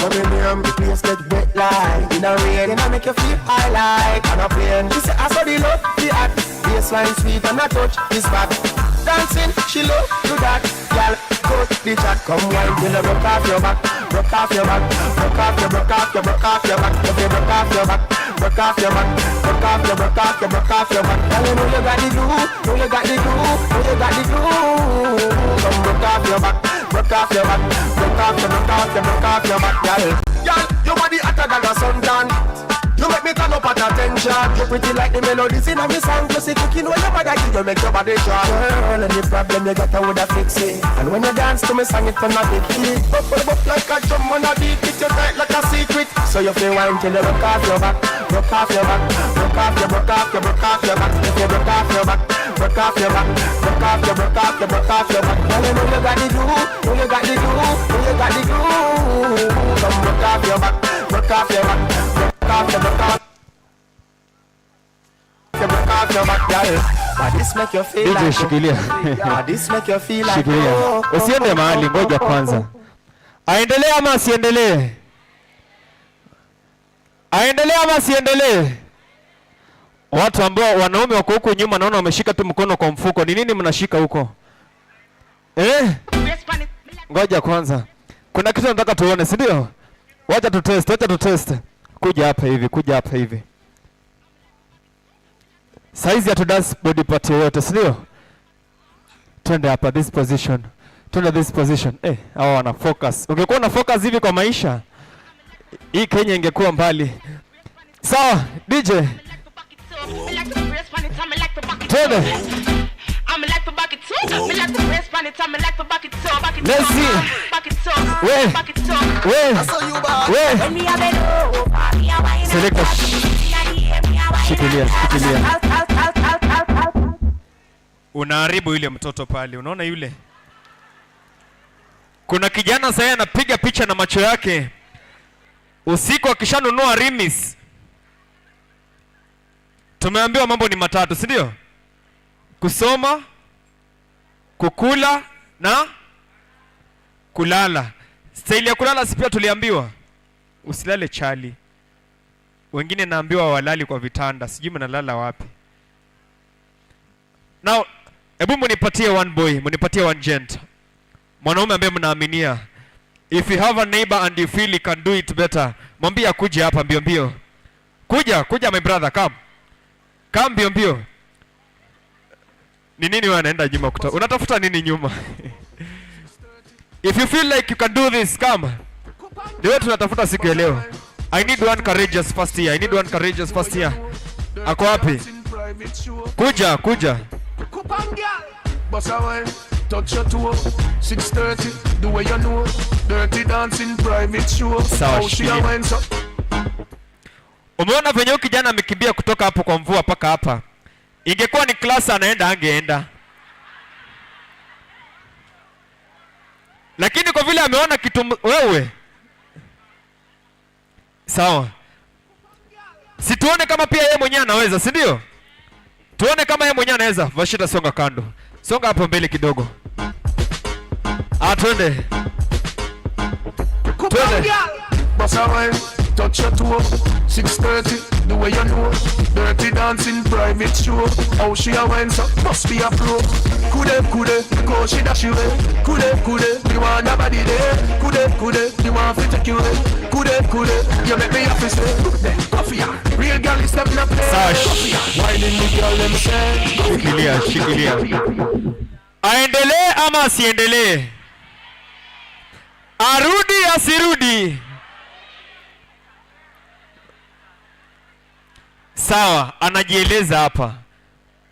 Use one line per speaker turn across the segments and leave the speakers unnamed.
Coming here, the place get wet like. In a rain, and I make you feel high like. On a plane, she say I saw the love, the act. Baseline sweet and a touch is back. Dancing, she love do that. Girl, go the chat, come wine till you broke off your back. Broke off your back, broke off your, broke off your, broke off your back. If you broke off your back, broke off your back, broke off your, broke off your, broke off your back. Girl, you know you got the glue, know you got the glue, know you got the glue. Come broke off your back, broke off your back, broke off your, broke off your, broke off your back, girl. Girl, your body hotter than a suntan. You make me turn up at attention. You pretty like the melodies in a me song. You see cooking when your body you make your body sharp. Girl, any problem you got I woulda fix it. And when you dance to me song it turn a big hit. Up like a drum on a beat. It you tight like a secret. So you feel wine till you broke off your back. Broke off your back. Broke off your, broke off your, broke off your back. If you broke off your back, broke off your back. Broke off your, broke off your, broke off your back. Girl, you know you got the glue. Know you got the glue. Know you got the glue. Come broke off your back. Broke off your back. Off your back, your back, girl. But this make you feel like shikilia. This make you feel like shikilia.
Usiende mahali, ngoja kwanza. Aendelee ama asiendelee? Aendelee ama asiendelee? Watu ambao wanaume wako huko nyuma naona wameshika tu mkono kwa mfuko. Ni nini mnashika huko? Ngoja kwanza. Kuna kitu nataka tuone, si ndio? Wacha tu test. Kuja hapa hivi, kuja hapa hivi. Saizi ya to dance body part yote, si ndio? Twende hapa this position. Twende this position. Hawa wana focus. Ungekuwa na focus hivi kwa maisha, hii Kenya ingekuwa mbali. Sawa, DJ. Twende. Let's see. Selector. Shikilia. Unaharibu yule mtoto pale. Unaona yule? Kuna kijana sasa anapiga picha na macho yake. Usiku akishanunua rimis. Tumeambiwa mambo ni matatu, si ndio? Kusoma, kukula na kulala. Staili ya kulala si pia tuliambiwa usilale chali. Wengine naambiwa walali kwa vitanda. Sijui mnalala wapi. Now, hebu mnipatie one boy, mnipatie one gent. Mwanaume ambaye mnaaminia. If you have a neighbor and you feel he can do it better, mwambie akuje hapa mbio mbio. Kuja my brother, come. Come mbio mbio. Ni nini wewe anaenda nyuma kutoka? Unatafuta nini nyuma? If you feel like you can do this, come. Ndio tunatafuta siku ya leo. I need one courageous first year. Ako wapi? Kuja. Touch your toe, 6:30, the way you know, dirty dancing private show. Umeona venye kijana amekimbia kutoka hapo kwa mvua paka hapa. Ingekuwa ni class anaenda angeenda. Lakini kwa vile ameona kitu wewe. Sawa. Si tuone kama pia yeye mwenyewe anaweza, si ndio? Tuone kama yeye mwenyewe anaweza. Vashita songa kando. Songa hapo mbele kidogo. Twende. Touch your toe, 6:30, the way you know, dirty dancing private show. How she a went up, must be a pro. Kude, go she dash you. Kude, you want nobody there. Kude, you want to take you. Kude, you make me happy say. Coffee, real girl is stepping up there. Why didn't the girl them say? Shikilia. Aendelee ama asiendelee? Arudi asirudi? Sawa, anajieleza hapa.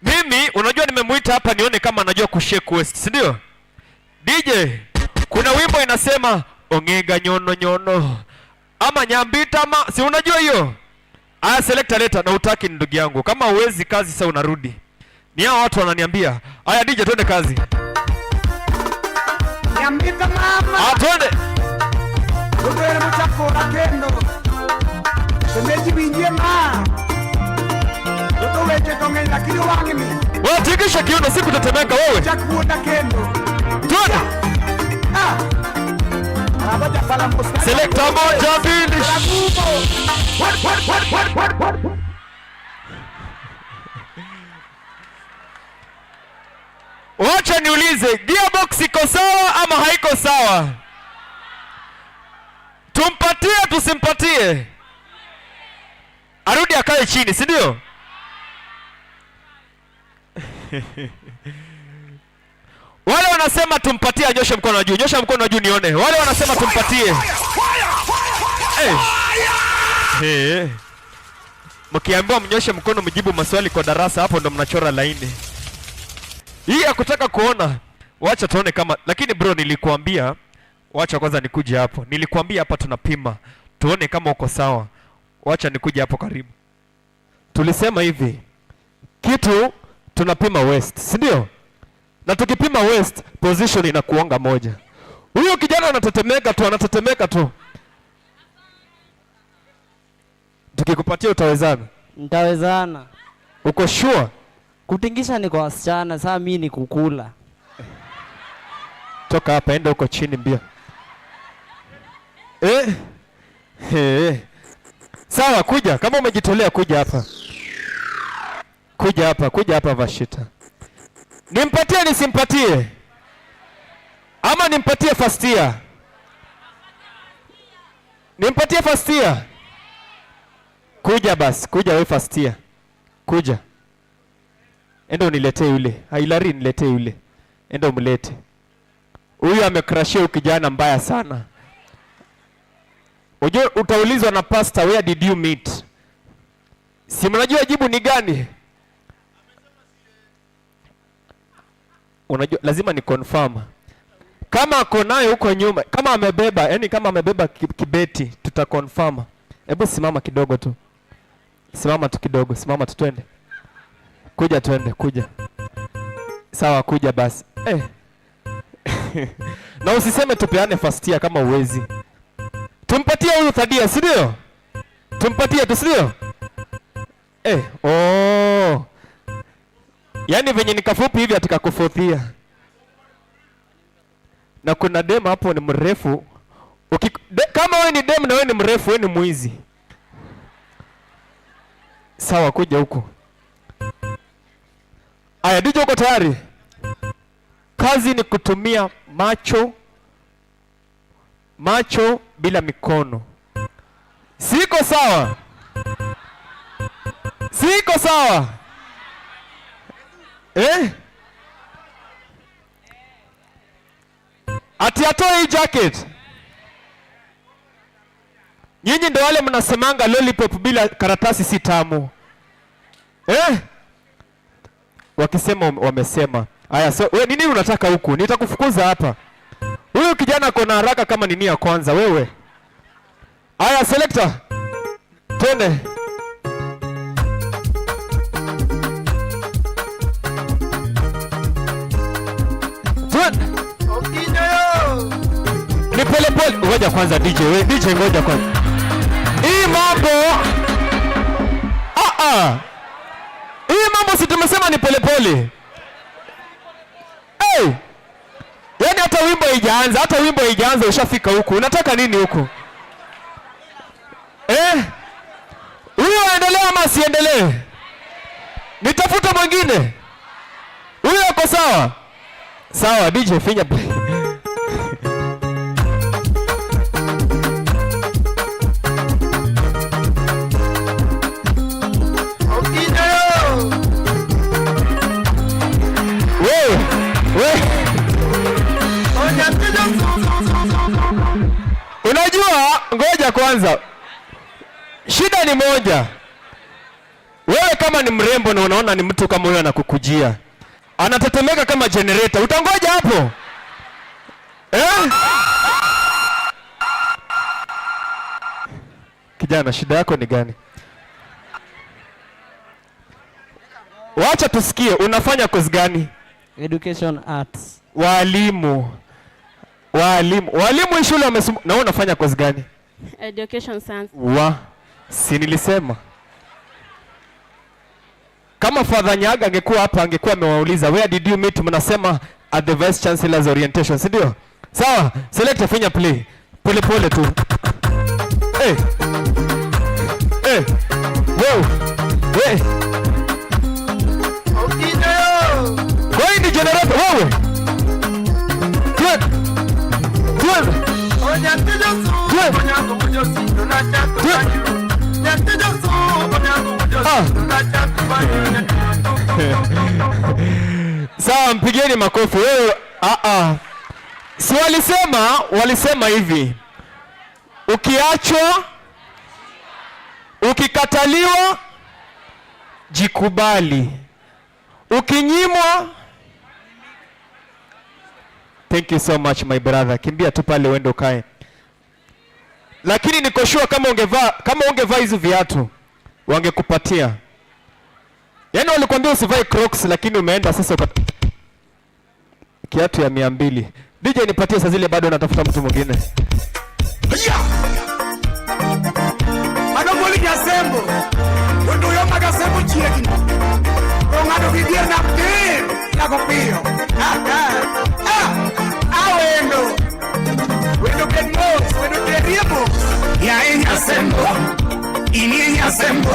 Mimi, unajua nimemuita hapa nione kama anajua kushake west, si ndio? DJ, kuna wimbo inasema ongega nyono. Ama nyambita ama, si unajua hiyo? Selector leta na utaki ndugu yangu. Kama uwezi kazi sasa unarudi. Ni hao watu wananiambia, "Aya DJ twende kazi." Nyambita mama. Twende. Wewe mchakora kendo. Semeji bingie ma. Wewe tikisha kiuno siku tetemeka wewe. Twende. Selector moja mbili. Wacha niulize, gearbox iko sawa ama haiko sawa? Tumpatie tusimpatie? Arudi akae chini, si ndio? Wale wanasema tumpatie, anyoshe mkono juu. Nyosha mkono juu nione. Wale wanasema tumpatie. Mkiambiwa mnyoshe mkono mjibu maswali kwa darasa, hapo ndo mnachora laini. Hii ya kutaka kuona, wacha tuone kama, lakini bro nilikuambia, wacha kwanza nikuje hapo. Nilikuambia hapa tunapima, tuone kama uko sawa. Wacha nikuje hapo karibu. Tulisema hivi, kitu tunapima waist, si ndio? Na tukipima waist, position inakuanga moja. Huyo kijana anatetemeka tu. Tukikupatia utawezana?
Nitawezana.
Uko sure?
Kutingisha ni kwa wasichana, saa mimi ni kukula.
Toka hapa, enda uko chini mbio. Sawa, kuja. Kama umejitolea kuja hapa. Kuja hapa Vashita. Nimpatie nisimpatie? Ama nimpatie first year? Nimpatie first year? Kuja basi, kuja wewe first year. Kuja. Enda uniletee yule. Hailari niletee yule. Enda umlete. Huyu amekrashia ukijana mbaya sana. Unajua utaulizwa na pastor, where did you meet? Si mnajua jibu ni gani? Unajua lazima ni confirm. Kama ako nayo huko nyuma, kama amebeba, yani kama amebeba kibeti, tuta confirm. Hebu simama kidogo tu. Simama tu kidogo, simama tu twende. Kuja twende, kuja. Sawa, kuja basi. Na usiseme tupeane first year kama uwezi. Tumpatie huyu Thadia, si ndio? Tumpatie tu, si ndio? Yaani venye nikafupi hivi atakakufothia. Na kuna dem hapo ni mrefu. Kama wewe ni dem na wewe ni mrefu, wewe ni mwizi. Sawa, kuja huku. Aya, DJ uko tayari? Kazi ni kutumia macho bila mikono. Siko sawa? Siko sawa? Ati atoe hii jacket. Nyinyi ndio wale mnasemanga lollipop bila karatasi si tamu. Wakisema wamesema. Aya, so wewe nini unataka huku? Nitakufukuza hapa. Huyu kijana ako na haraka kama nini ya kwanza wewe. Aya, selector. Twende. Ni pole. Ngoja kwanza DJ, wewe DJ ngoja kwanza. Hii mambo hii mambo si tumesema ni pole. Yaani hata wimbo haijaanza ushafika huku. Unataka nini huku? Huyu aendelee ama asiendelee? Nitafuta mwingine. Huyu ako sawa? Sawa, DJ finya play. Unajua, ngoja kwanza. Shida ni moja. Wewe kama ni mrembo na unaona ni mtu kama huyo anakukujia, anatetemeka kama generator, utangoja hapo? Kijana, shida yako ni gani? Wacha tusikie, unafanya kozi gani?
Education arts.
Walimu shule na wewe unafanya kozi gani?
Education science.
Si nilisema. Kama Father Nyaga angekuwa hapa angekuwa amewauliza where did you meet, mnasema at the Vice Chancellor's orientation, si ndio? Sawa, select finya play.
Pole pole tu. Hey. Hey. Wow. Hey. Kwa hii generator wewe. Good. Sawa, mpigeni makofi wewe. Si walisema hivi. Ukiachwa, ukikataliwa, jikubali. Ukinyimwa, thank you so much my brother. Kimbia tu pale uende ukae. Lakini niko sure kama ungevaa hizo viatu wangekupatia. Yaani walikwambia usivae Crocs lakini umeenda sasa kiatu ya 200. DJ nipatie saa zile bado natafuta mtu mwingine.
Madongoli ya sembo. Ndio yo magasembo chieki. Ngado vidia na pin na kopio. Wendo kedmos, wendo kediebo. Ya enya sembo. Ini enya sembo.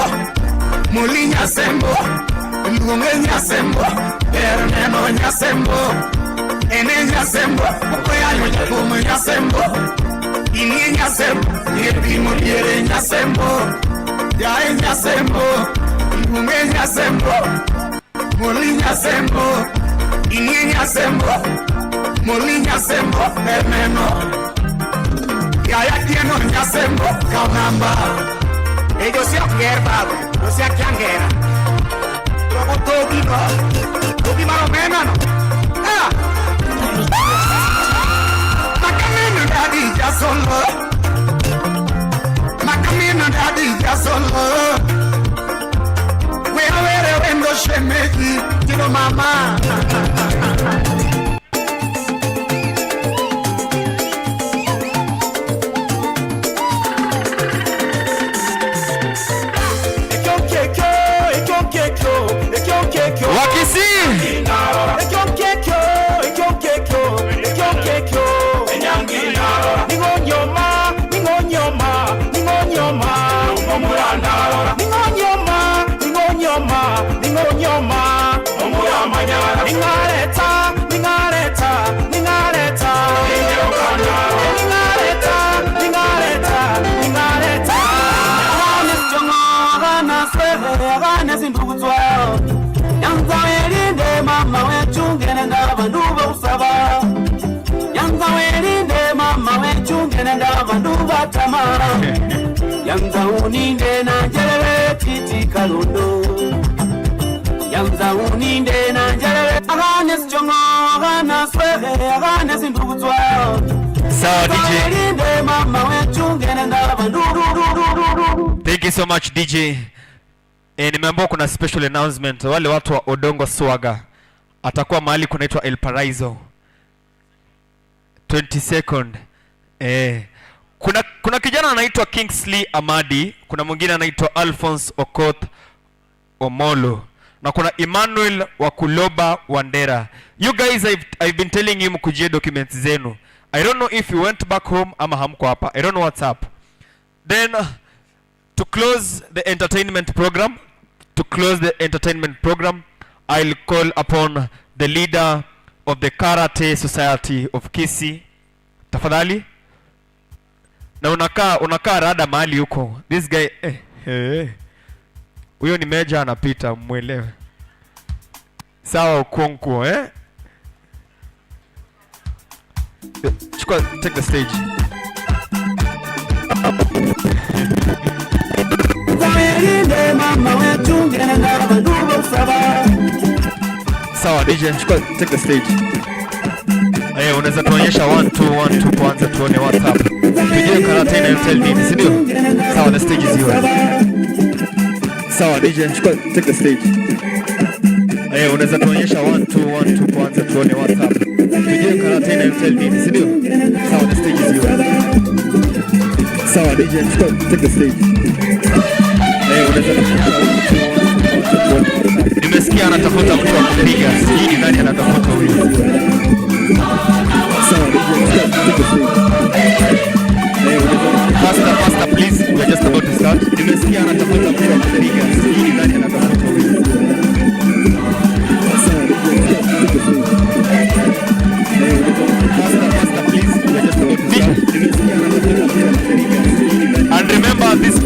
Mulinya sembo. Ngungenya sembo. Erneno nya sembo. Enenya sembo. Oya yo nya sembo. Ini nya sembo. Yepimo yere nya sembo. Ya enya sembo. Ngungenya sembo. Mulinya sembo. Ini nya sembo. Mulinya sembo. Erneno. Ya tiene nya sembo. Kaunamba. Ellos se observan, no se acanguera. Como todo más o menos, ¿no? Macamino daddy ya solo. Macamino daddy ya solo. Voy a ver el vendo shemeki, quiero mamá.
Wa Kisii.
Mama wechungene ndabantu bosaba. Yanza welinde mama wechungene ndabantu batamara. Yanza uninde na njelewe titi kalundo. Yanza uninde na njelewe agane sichongo agane swehe agane sinduguzwa.
Sawa DJ.
Welinde mama wechungene ndabantu.
Thank you so much DJ. Nimeambiwa kuna special announcement. Wale watu wa Odongo Swaga atakuwa mahali kunaitwa El Paraiso 22nd. Kuna kijana anaitwa Kingsley Amadi, kuna mwingine anaitwa Alphonse Okoth Omolo, na kuna Emmanuel Wakuloba Wandera. You guys, I've been telling you mkujie documents zenu. I don't know if you went back home ama hamko hapa. I don't know what's up. Then to close the entertainment program, I'll call upon the leader of the Karate Society of Kisii. Tafadhali. Na unakaa rada mahali huko. This guy huyo ni meja anapita, muelewe. Sawa ukonko Chukua, take the stage. Sawa DJ, chukua, take the stage. Unaweza tuonyesha 1 2 1 2 kwanza tuone what's up. Pigie karate na tell nini, si ndio? Sawa, the stage is yours. Sawa DJ, chukua, take the stage. Unaweza tuonyesha 1 2 1 2 kwanza tuone what's up. Pigie karate na tell nini, si ndio? Sawa, the stage is yours. Sawa DJ, chukua, take the stage. Unaweza tuonyesha nimesikia anatafuta mtu wa kupiga. Sijui ni nani anatafuta huyo. Sawa DJ, chukua, take the stage. Faster, please. We are just about to start. Nimesikia anatafuta mtu wa kupiga. Sijui nani anatafuta huyo. Faster, please. We are just about to start. Nimesikia anatafuta mtu wa kupiga. And remember this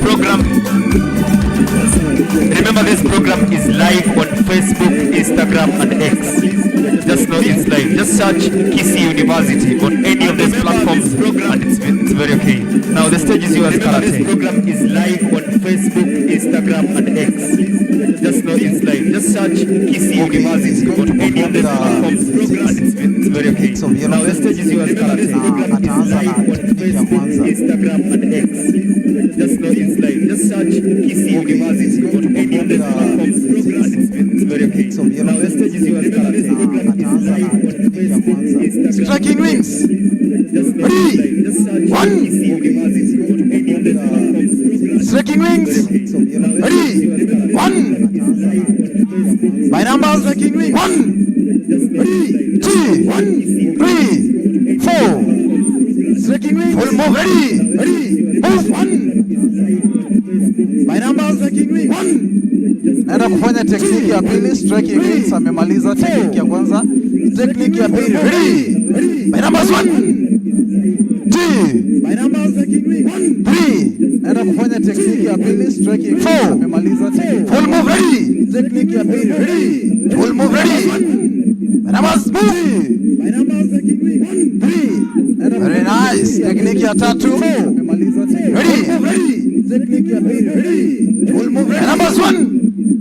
program is live on Facebook, Instagram and X. Just know it's live. Just search Kisii University on any of these platforms and it's very okay. Now the stage is yours, Karate. This program is live on Facebook, Instagram and X. Just know it's live. Just search Kisii University on any of these platforms and it's very okay. Now the stage is yours, Karate. This program is live on Facebook, Instagram and X. Just know it's live. Just search Kisii University on any of these platforms and it's very okay. Now the stage is yours, Karate.
Striking wings. 3, 1. Striking wings. 3, 1. My number striking wings. 1, 3, 2, 3, 4. Striking wings. Full move. Ready. Move. 1. My number striking wings. 1. Naenda kufanya technique ya pili, striking wings. Amemaliza technique ya kwanza. Technique ya pili. Ready. My number 1, 2. My number striking wings. 3. Naenda kufanya technique ya pili, striking 4. Amemaliza technique. Full move. Ready. Technique ya pili. Ready. Full move. Ready. My number move. My number striking wings. 3. Very nice. Technique ya tatu. Amemaliza technique. Ready. Technique ya pili. Ready. Full move. Ready. My number 1.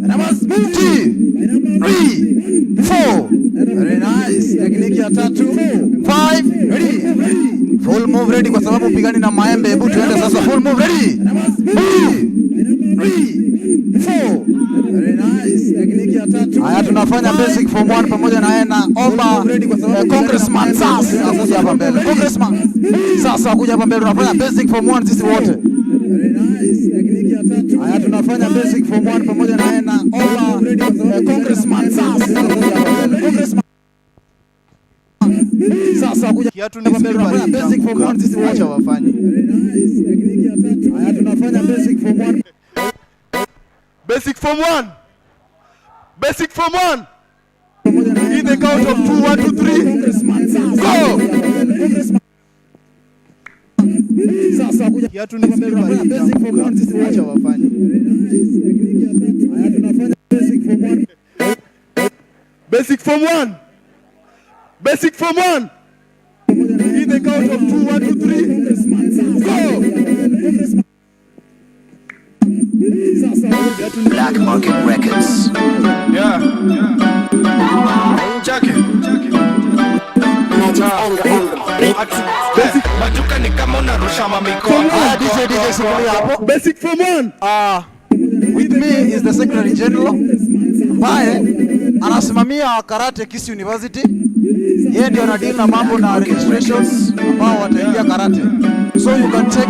My number move. 2, 3, 4. Very nice. Technique ya tatu. 5. Ready. Full move ready kwa sababu pigani na maembe. Hebu tuende sasa. Full move ready. 2, 3, 4. Very nice. Technique ya tatu. Haya tunafanya basic form 1 pamoja na yeye na Omba Congressman sasa kuja hapa mbele. Congressman sasa kuja hapa mbele tunafanya basic form 1 sisi wote. Very nice. Technique ya tatu. Haya tunafanya basic form 1 pamoja na yeye na Omba Congressman sasa kuja hapa mbele. Congressman sasa kuja kiatu ni tunafanya basic form 1 sisi wote wafanye. Very nice. Technique ya tatu. Haya tunafanya basic form 1.
Basic form 1. Basic form 1. In the count of 2, 1, 2, 3. Go.
Sasa kuja kiatu ni tunafanya basic form 1 sisi wote wafanye. Very nice. Technique ya tatu. Haya tunafanya basic form 1.
Basic form 1. Basic form 1. In the count of 2, 1, 2, 3. Go.
Black Market Records.
Yeah. Jackie. Majuka ni kama unarusha mamikono.
DJ simulia hapo.
Basic form 1.
With me is the Secretary General ambaye anasimamia karate Kisii University. Yeye ndio anadeal na mambo na registrations ambao wataingia karate. So you can check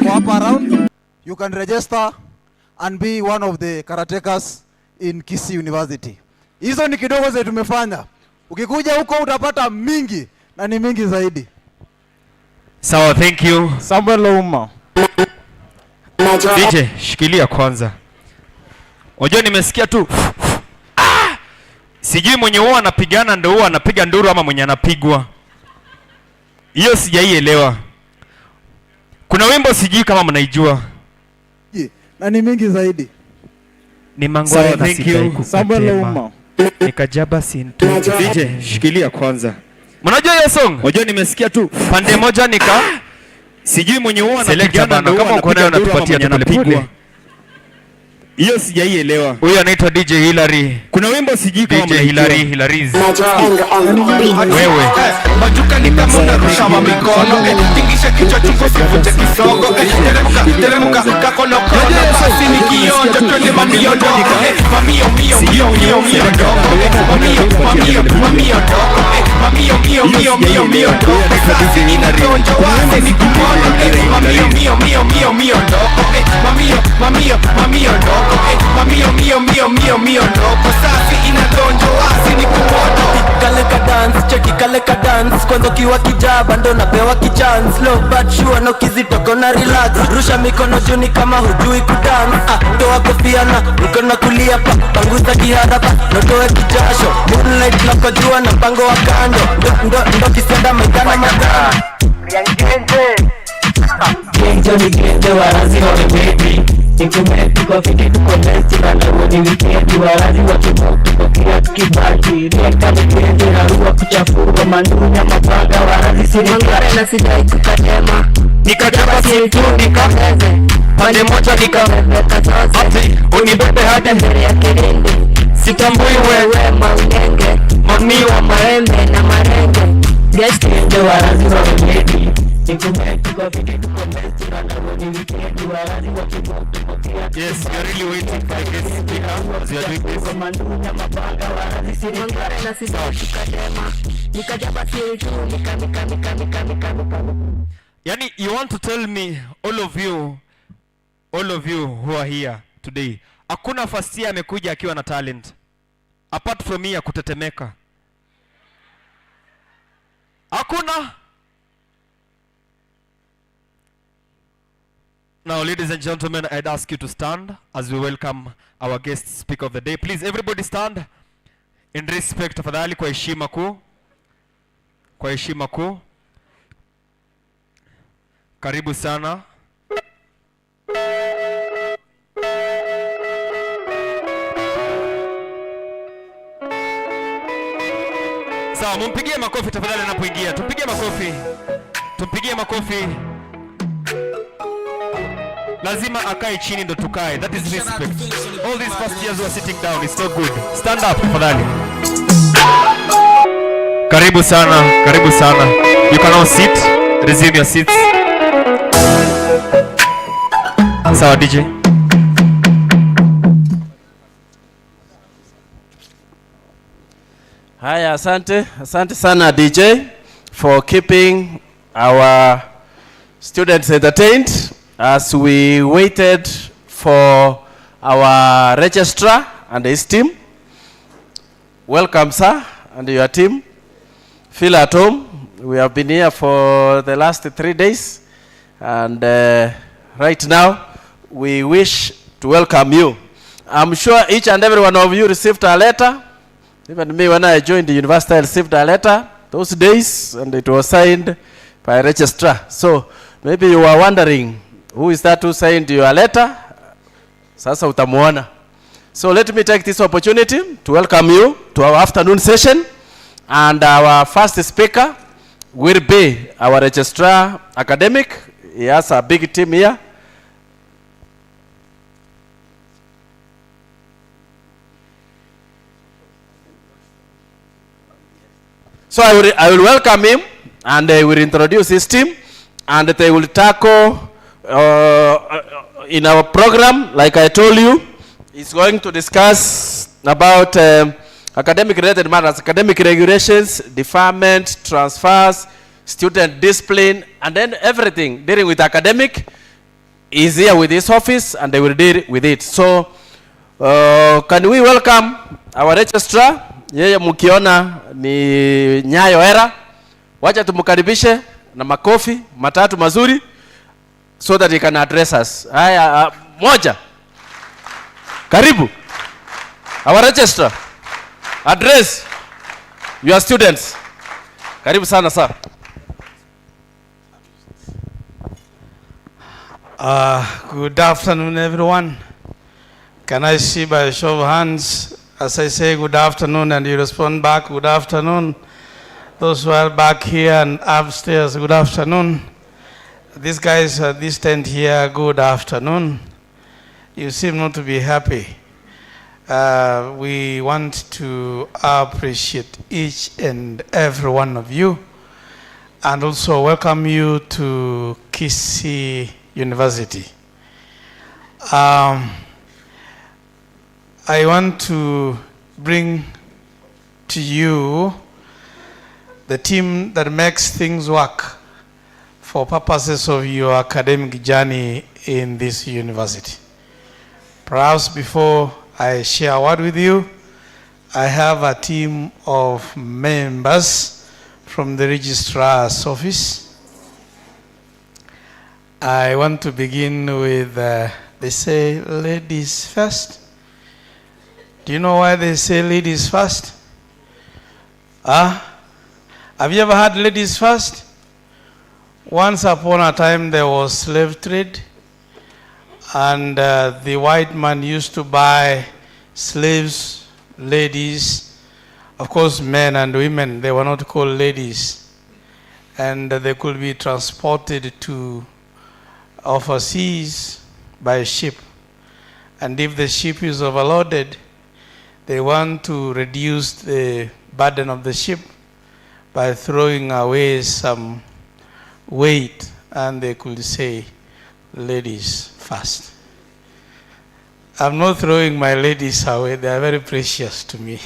him hapa around. You can register and be one of the karatekas in Kisii University. Hizo ni kidogo zetu tumefanya. Ukikuja huko utapata mingi na ni mingi zaidi.
Sawa, thank you.
Samuel Louma.
DJ, shikilia kwanza. Unajua nimesikia tu. Sijui mwenye huwa anapigana ndio huwa anapiga nduru ama mwenye anapigwa. Hiyo sijaielewa. Kuna wimbo sijui kama mnaijua.
Na ni mingi zaidi.
Ni mangwaya na sidai kukatema. Nikajaba sintu. DJ, shikilia kwanza. Mnajua hiyo song? Unajua nimesikia tu pande moja nika sijui mwenye huwa anapigana ndio kama uko nayo unatupatia tunalepigwa. Hiyo sijaielewa. Huyu anaitwa DJ Hilary. Kuna wimbo sijui kama DJ Hilary. Wewe.
Majuka ni kama unarusha mamikono. Tingisha kichwa chungu sivute kisogo. Teremka kakono kono. Basi ni kionjo twende mamiondo. Mamio mio mio mio mio dogo. Mamio dogo. Mamio mio dogo. Sasa inatonjo wase ni kumono. Mamio mio dogo. Mamio dogo. Mamio dogo. Sasa inatonjo wase ni kumono. Kale kadara
dance, cheki kale ka dance. Kwanza kiwa kijaba ndo napewa kichance. Low but sure no kizito kona relax. Rusha mikono juni kama hujui kudance. Toa kofia na mikono kulia pa. Panguza kiharaba, notoe kijasho. Moonlight lako jua na mpango wa kando. Ndo kisenda maigana magana. Genje warazi wamebeti. Nikumeti kwa fiti tukometi. Nalawo ni wikendi warazi wakimutu kwa kia kibati. Rieka wikendi harua kuchafua mandunya mapaga warazi siri. Mangare na sidai kukatema. Nikajaba situ nikameze. Pande moja nikameze kazoze. Ati unibebe hadi mbele ya kirindi. Sitambui wewe maungenge. Mami wa maembe na marenge. Genje warazi wamebeti. Yes, you're really waiting for the guest speaker as you are doing this. Yani, you want to tell me, all of you who are here today, hakuna first year amekuja akiwa na talent apart from me ya kutetemeka? Hakuna? Now, ladies and gentlemen, I'd ask you to stand as we welcome our guest speaker of the day. Please, everybody stand in respect. Tafadhali kwa heshima kuu. Kwa heshima kuu. Karibu sana. Sawa, mumpigie makofi tafadhali anapoingia. Tumpigie makofi. Tumpigie makofi. Lazima akae chini ndo tukae. That is respect. All these first years who are sitting down, it's so good. Stand up tafadhali. Karibu sana, karibu sana. You can all sit. Resume your seats. Sawa DJ.
Haya, asante sana DJ for keeping our students entertained as we waited for our registrar and his team. Welcome, sir, and your team. Feel at home. We have been here for the last 3 days, and right now we wish to welcome you. I'm sure each and every one of you received a letter. Even me, when I joined the university, I received a letter those days, and it was signed by a registrar. So maybe you were wondering, who is that who signed your letter? Sasa utamuona. So let me take this opportunity to welcome you to our afternoon session. And our first speaker will be our registrar academic. He has a big team here. So I will welcome him, and I will introduce his team, and they will tackle in our program, like I told you, is going to discuss about academic related matters, academic regulations, deferment, transfers, student discipline, and then everything dealing with academic is here with this office, and they will deal with it. So can we welcome our registrar? Yeye mkiona ni Nyayo Era. Wacha tumkaribishe na makofi matatu mazuri so that he can address us. Haya, moja. Karibu. Our registrar. Address your students. Karibu sana sir.
Good afternoon, everyone. Can I see by a show of hands as I say good afternoon and you respond back good afternoon? Those who are back here and upstairs, good afternoon. These guys at this tent here, good afternoon. You seem not to be happy. We want to appreciate each and every one of you and also welcome you to Kisii University. I want to bring to you the team that makes things work for purposes of your academic journey in this university. Perhaps before I share a word with you, I have a team of members from the Registrar's office. I want to begin with, they say ladies first. Do you know why they say ladies first? Have you ever had ladies first? Once upon a time there was slave trade, and the white man used to buy slaves, ladies, of course men and women, they were not called ladies, and they could be transported to overseas by ship. And if the ship is overloaded, they want to reduce the burden of the ship by throwing away some weight, and they could say, ladies first. I'm not throwing my ladies away, they are very precious to me.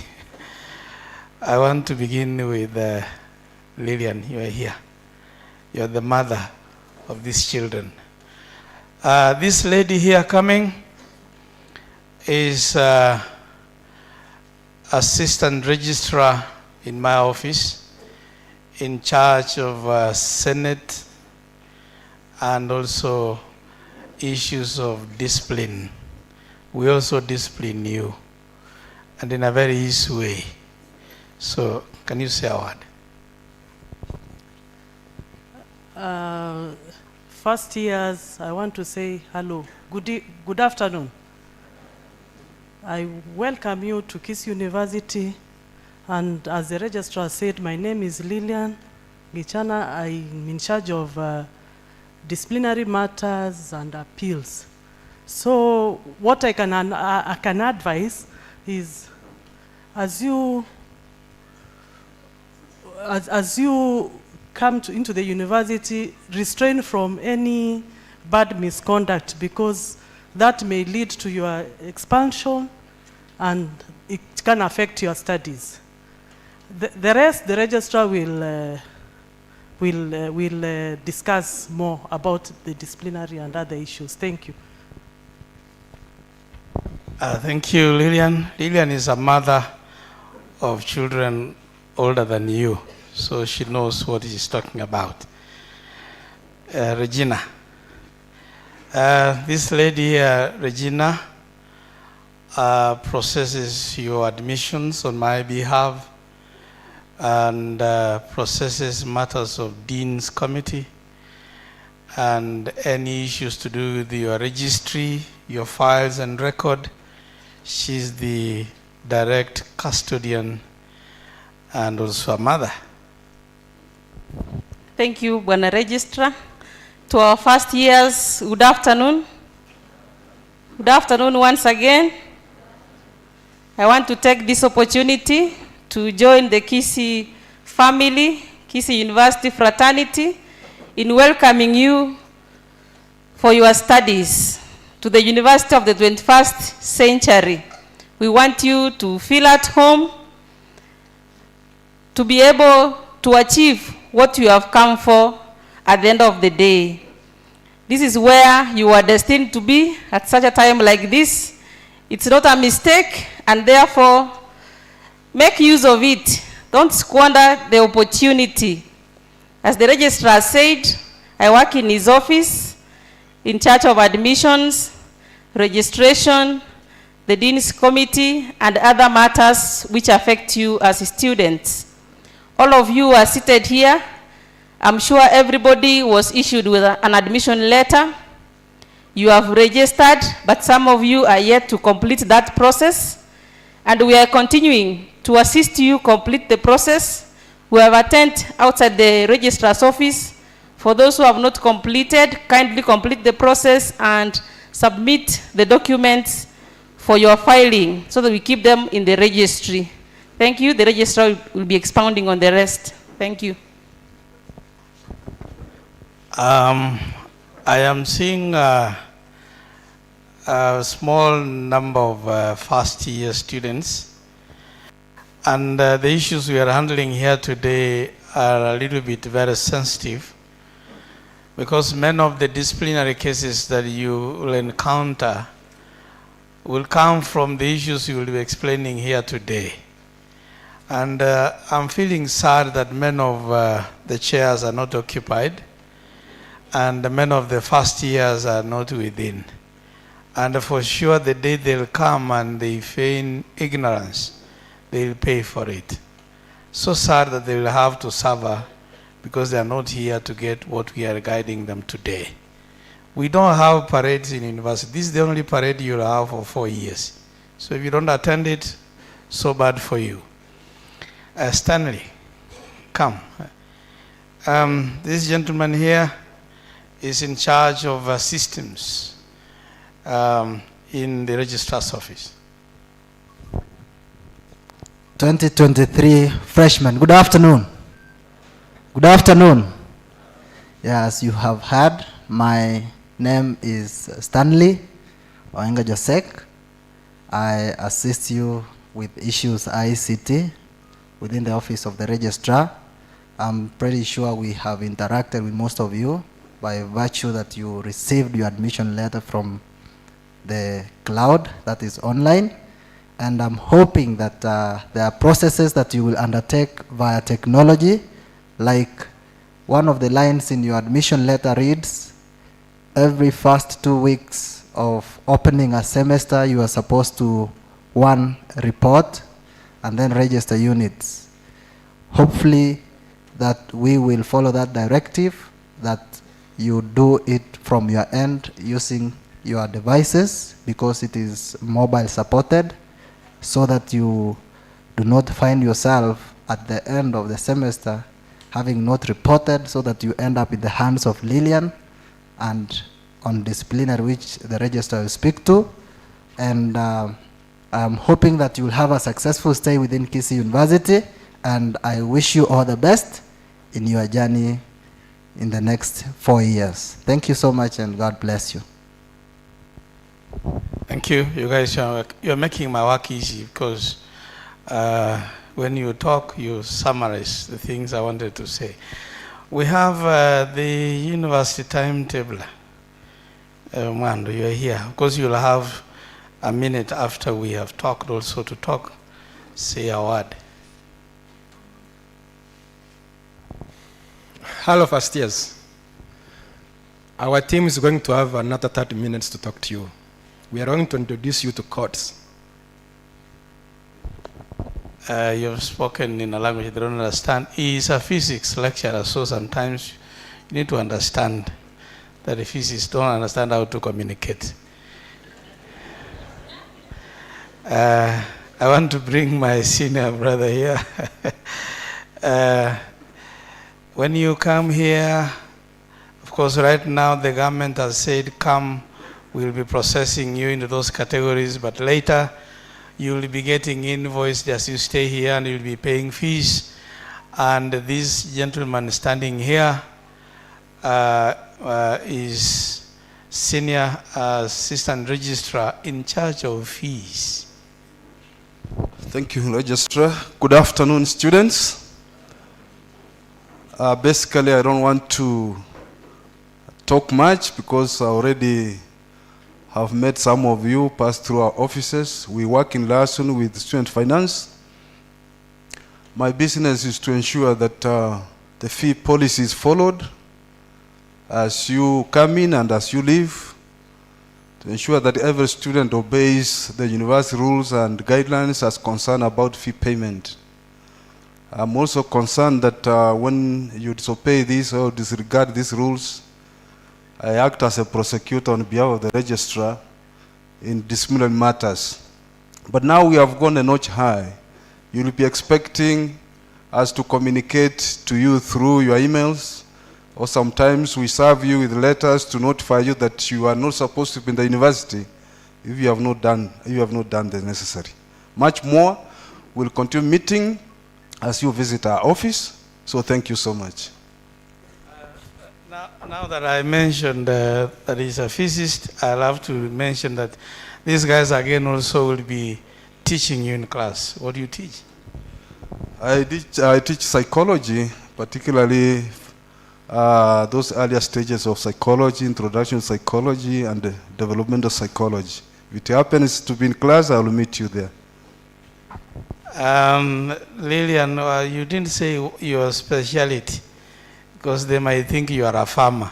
I want to begin with Lillian, you are here. You are the mother of these children. This lady here coming is assistant registrar in my office, in charge of Senate and also issues of discipline. We also discipline you, and in a very easy way. So, can you say a word?
First years, I want to say hello. Good afternoon. I welcome you to Kisii University, and as the registrar said, my name is Lillian Gichana. I'm in charge of disciplinary matters and appeals. So what I can advise is, as you come into the university, restrain from any bad misconduct, because that may lead to your expulsion and it can affect your studies. The rest, the registrar will discuss more about the disciplinary and other issues. Thank you.
Thank you, Lillian. Lillian is a mother of children older than you, so she knows what she's talking about. Regina. This lady here, Regina, processes your admissions on my behalf and processes matters of Dean's Committee and any issues to do with your registry, your files and record. She's the direct custodian and also a mother.
Thank you, Bwana Registrar. To our first years, good afternoon. Good afternoon once again. I want to take this opportunity to join the Kisii family, Kisii University fraternity, in welcoming you for your studies to the University of the 21st century. We want you to feel at home, to be able to achieve what you have come for at the end of the day. This is where you are destined to be at such a time like this. It's not a mistake, and therefore, make use of it. Don't squander the opportunity. As the registrar said, I work in his office, in charge of admissions, registration, the Dean's Committee, and other matters which affect you as students. All of you are seated here. I'm sure everybody was issued with an admission letter. You have registered, but some of you are yet to complete that process. And we are continuing to assist you complete the process. We have a tent outside the registrar's office. For those who have not completed, kindly complete the process and submit the documents for your filing so that we keep them in the registry. Thank you. The registrar will be expounding on the rest. Thank you.
I am seeing a small number of first-year students, and the issues we are handling here today are a little bit very sensitive, because many of the disciplinary cases that you will encounter will come from the issues you will be explaining here today. And I'm feeling sad that many of the chairs are not occupied, and many of the first years are not within. And for sure, the day they'll come and they feign ignorance, they'll pay for it. So sad that they will have to suffer because they are not here to get what we are guiding them today. We don't have parades in university. This is the only parade you'll have for 4 years. So if you don't attend it, so bad for you. Stanley, come. This gentleman here is in charge of systems in the Registrar's office.
2023 freshmen, good afternoon. Good afternoon. Yeah, as you have heard, my name is Stanley Oenga Josek. I assist you with issues ICT within the office of the Registrar. I'm pretty sure we have interacted with most of you by virtue that you received your admission letter from the cloud that is online. And I'm hoping that there are processes that you will undertake via technology, like one of the lines in your admission letter reads, every first 2 weeks of opening a semester, you are supposed to, 1, report, and then register units. Hopefully that we will follow that directive, that you do it from your end using your devices, because it is mobile supported, so that you do not find yourself at the end of the semester having not reported, so that you end up in the hands of Lillian and on disciplinary, which the registrar will speak to. And I'm hoping that you will have a successful stay within Kisii University, and I wish you all the best in your journey in the next 4 years. Thank you so much, and God bless you.
Thank you. You guys you're making my work easy, because when you talk, you summarize the things I wanted to say. We have the university timetable. Mando, you're here. Of course, you'll have a minute after we have talked also to talk. Say a word.
Hello, first years. Our team is going to have another 30 minutes to talk to you. We are going to introduce you to codes.
You've spoken in a language they don't understand. He is a physics lecturer, so sometimes you need to understand that the physicists don't understand how to communicate. I want to bring my senior brother here. When you come here, of course, right now the government has said, come, we'll be processing you into those categories, but later you'll be getting invoiced as you stay here, and you'll be paying fees. And this gentleman standing here is Senior Assistant Registrar in charge of fees.
Thank you, Registrar. Good afternoon, students. Basically, I don't want to talk much because I already have met some of you, passed through our offices. We work in liaison with student finance. My business is to ensure that the fee policy is followed as you come in and as you leave, to ensure that every student obeys the university rules and guidelines as concerned about fee payment. I'm also concerned that when you disobey this or disregard these rules, I act as a prosecutor on behalf of the registrar in disciplinary matters. But now we have gone a notch high. You'll be expecting us to communicate to you through your emails, or sometimes we serve you with letters to notify you that you are not supposed to be in the university if you have not done the necessary. Much more, we'll continue meeting as you visit our office. So thank you so much.
Now that I mentioned that he's a physicist, I'll have to mention that these guys again also will be teaching you in class. What do you teach?
I teach psychology, particularly those earlier stages of psychology, introduction to psychology and developmental psychology. If it happens to be in class, I will meet you there.
Lillian, you didn't say your specialty, because they might think you are a farmer.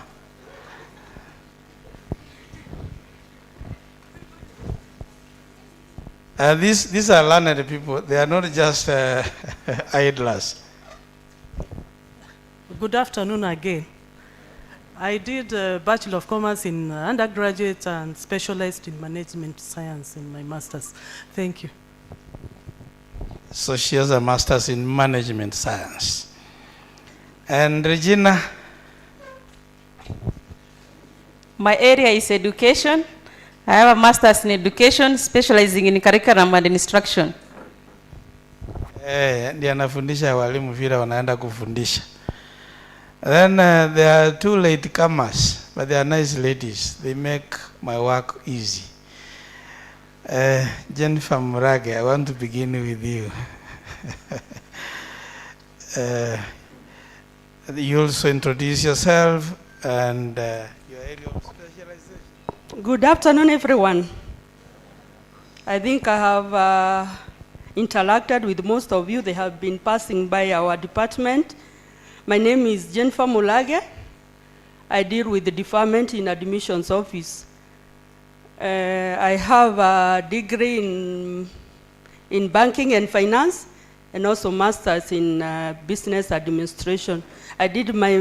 These are learned people. They are not just idlers.
Good afternoon again. I did a Bachelor of Commerce in undergraduate and specialized in management science in my master's. Thank you.
So she has a master's in management science. And Regina?
My area is education. I have a master's in education, specializing in curriculum and instruction.
Ndiye anafundisha walimu vile wanaenda kufundisha. Then there are two latecomers, but they are nice ladies. They make my work easy. Jennifer Murage, I want to begin with you. You also introduce yourself and your area of specialization.
Good afternoon, everyone. I think I have interacted with most of you. They have been passing by our department. My name is Jennifer Mulage. I deal with the deferment in admissions office. I have a degree in banking and finance, and also master's in business administration. I did my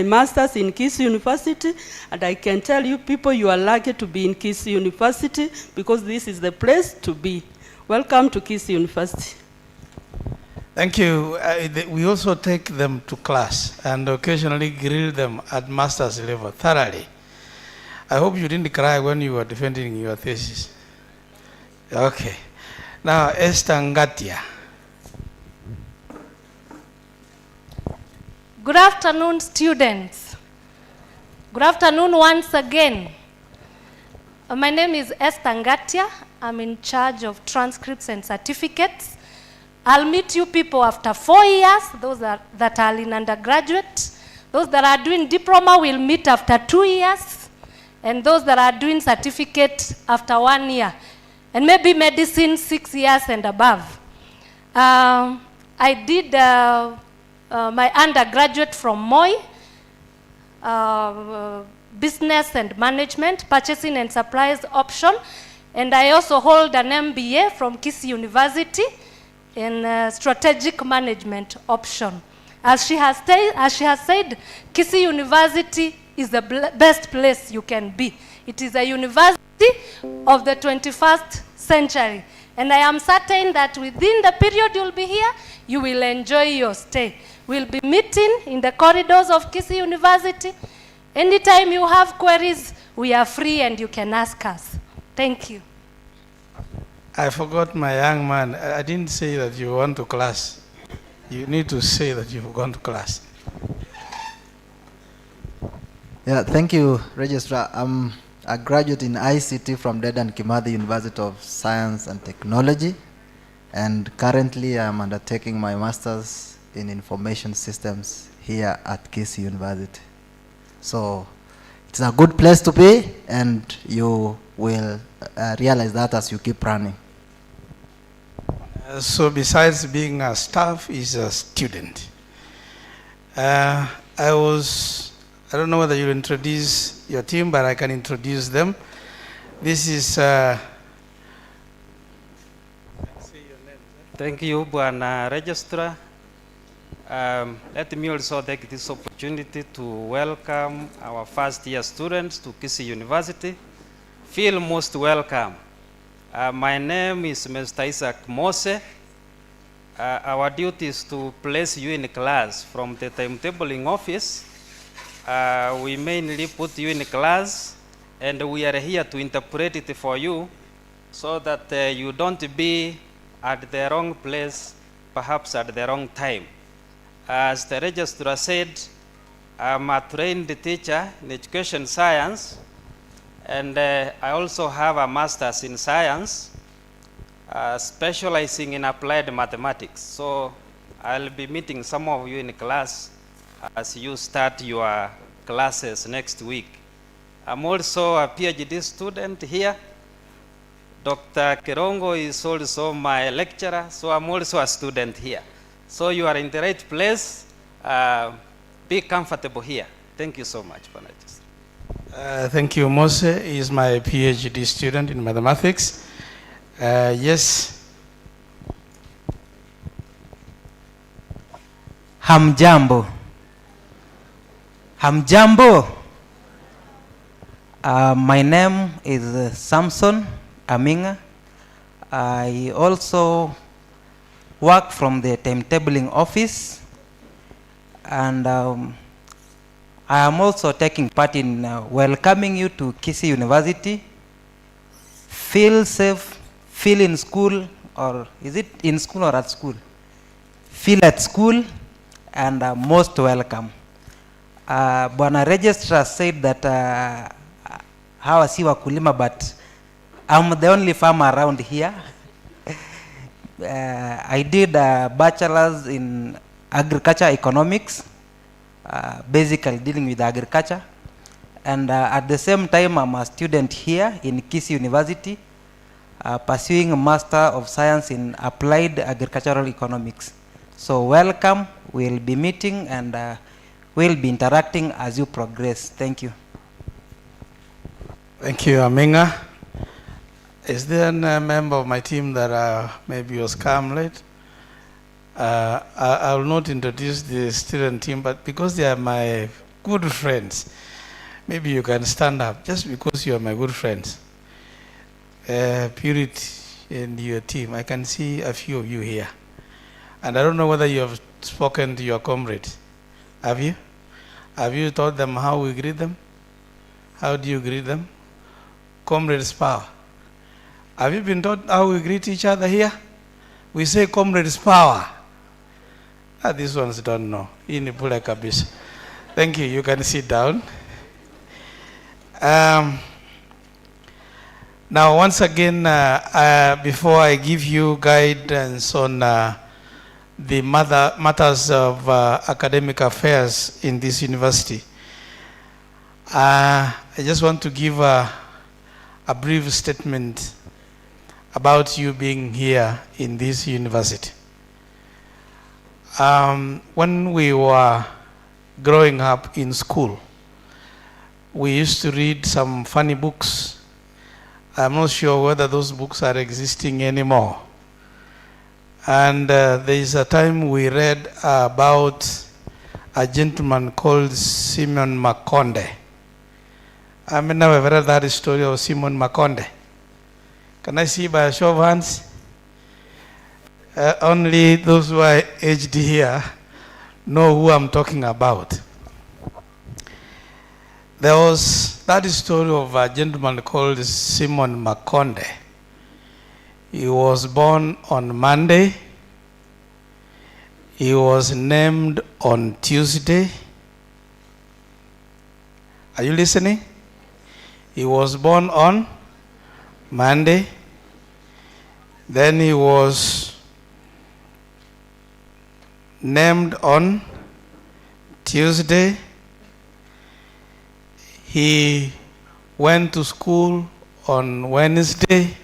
master's in Kisii University, and I can tell you people, you are lucky to be in Kisii University because this is the place to be. Welcome to Kisii University.
Thank you. We also take them to class and occasionally grill them at master's level thoroughly. I hope you didn't cry when you were defending your thesis. Okay. Now, Esther Ngatia.
Good afternoon, students. Good afternoon once again. My name is Esther Ngatia. I'm in charge of transcripts and certificates. I'll meet you people after 4 years, those that are in undergraduate. Those that are doing diploma will meet after 2 years. And those that are doing certificate after 1 year. And maybe medicine 6 years and above. I did my undergraduate from Moi, business and management, purchasing and supplies option. And I also hold an MBA from Kisii University in strategic management option. As she has said, Kisii University is the best place you can be. It is a university of the 21st century. And I am certain that within the period you'll be here, you will enjoy your stay. We'll be meeting in the corridors of Kisii University. Anytime you have queries, we are free and you can ask us. Thank you.
I forgot my young man. I didn't say that you went to class. You need to say that you've gone to class.
Yeah, thank you, Registrar. I'm a graduate in ICT from Dedan Kimathi University of Science and Technology, and currently I'm undertaking my master's in information systems here at Kisii University. So it's a good place to be, and you will realize that as you keep running.
So besides being a staff, is a student. I don't know whether you'll introduce your team, but I can introduce them. This is...
Thank you, Bwana Registrar. Let me also take this opportunity to welcome our first year students to Kisii University. Feel most welcome. My name is Mr. Isaac Mose. Our duty is to place you in class from the timetabling office. We mainly put you in class, and we are here to interpret it for you so that you don't be at the wrong place, perhaps at the wrong time. As the registrar said, I'm a trained teacher in education science, and I also have a master's in science, specializing in applied mathematics. So I'll be meeting some of you in class as you start your classes next week. I'm also a PhD student here. Dr. Kerongo is also my lecturer, so I'm also a student here. So you are in the right place. Be comfortable here. Thank you so much, Panagist.
Thank you, Mose. He is my PhD student in mathematics. Yes.
Hamjambo. Hamjambo. My name is Samson Aminga. I also work from the Timetabling office, and I am also taking part in welcoming you to Kisii University. Feel safe, feel in school, or is it in school or at school? Feel at school, and most welcome. Bwana Registrar said that hawa si wakulima, but I'm the only farmer around here. I did a bachelor's in agriculture economics, basically dealing with agriculture. And at the same time, I'm a student here in Kisii University, pursuing a Master of Science in Applied Agricultural Economics. So welcome, we'll be meeting and we'll be interacting as you progress. Thank you.
Thank you, Aminga. Is there a member of my team that maybe was come late? I will not introduce the student team, but because they are my good friends, maybe you can stand up, just because you are my good friends. Purity and your team, I can see a few of you here. And I don't know whether you have spoken to your comrades. Have you? Have you taught them how we greet them? How do you greet them? Comrades power. Have you been taught how we greet each other here? We say comrades power. These ones don't know. Thank you. You can sit down. Now, once again, before I give you guidance on the matters of academic affairs in this university, I just want to give a brief statement about you being here in this university. When we were growing up in school, we used to read some funny books. I'm not sure whether those books are existing anymore. And there is a time we read about a gentleman called Simon Makonde. I mean, I've read that story of Simon Makonde. Can I see by a show of hands? Only those who are aged here know who I'm talking about. There was that story of a gentleman called Simon Makonde. He was born on Monday. He was named on Tuesday. Are you listening? He was born on Monday. Then he was named on Tuesday. He went to school on Wednesday.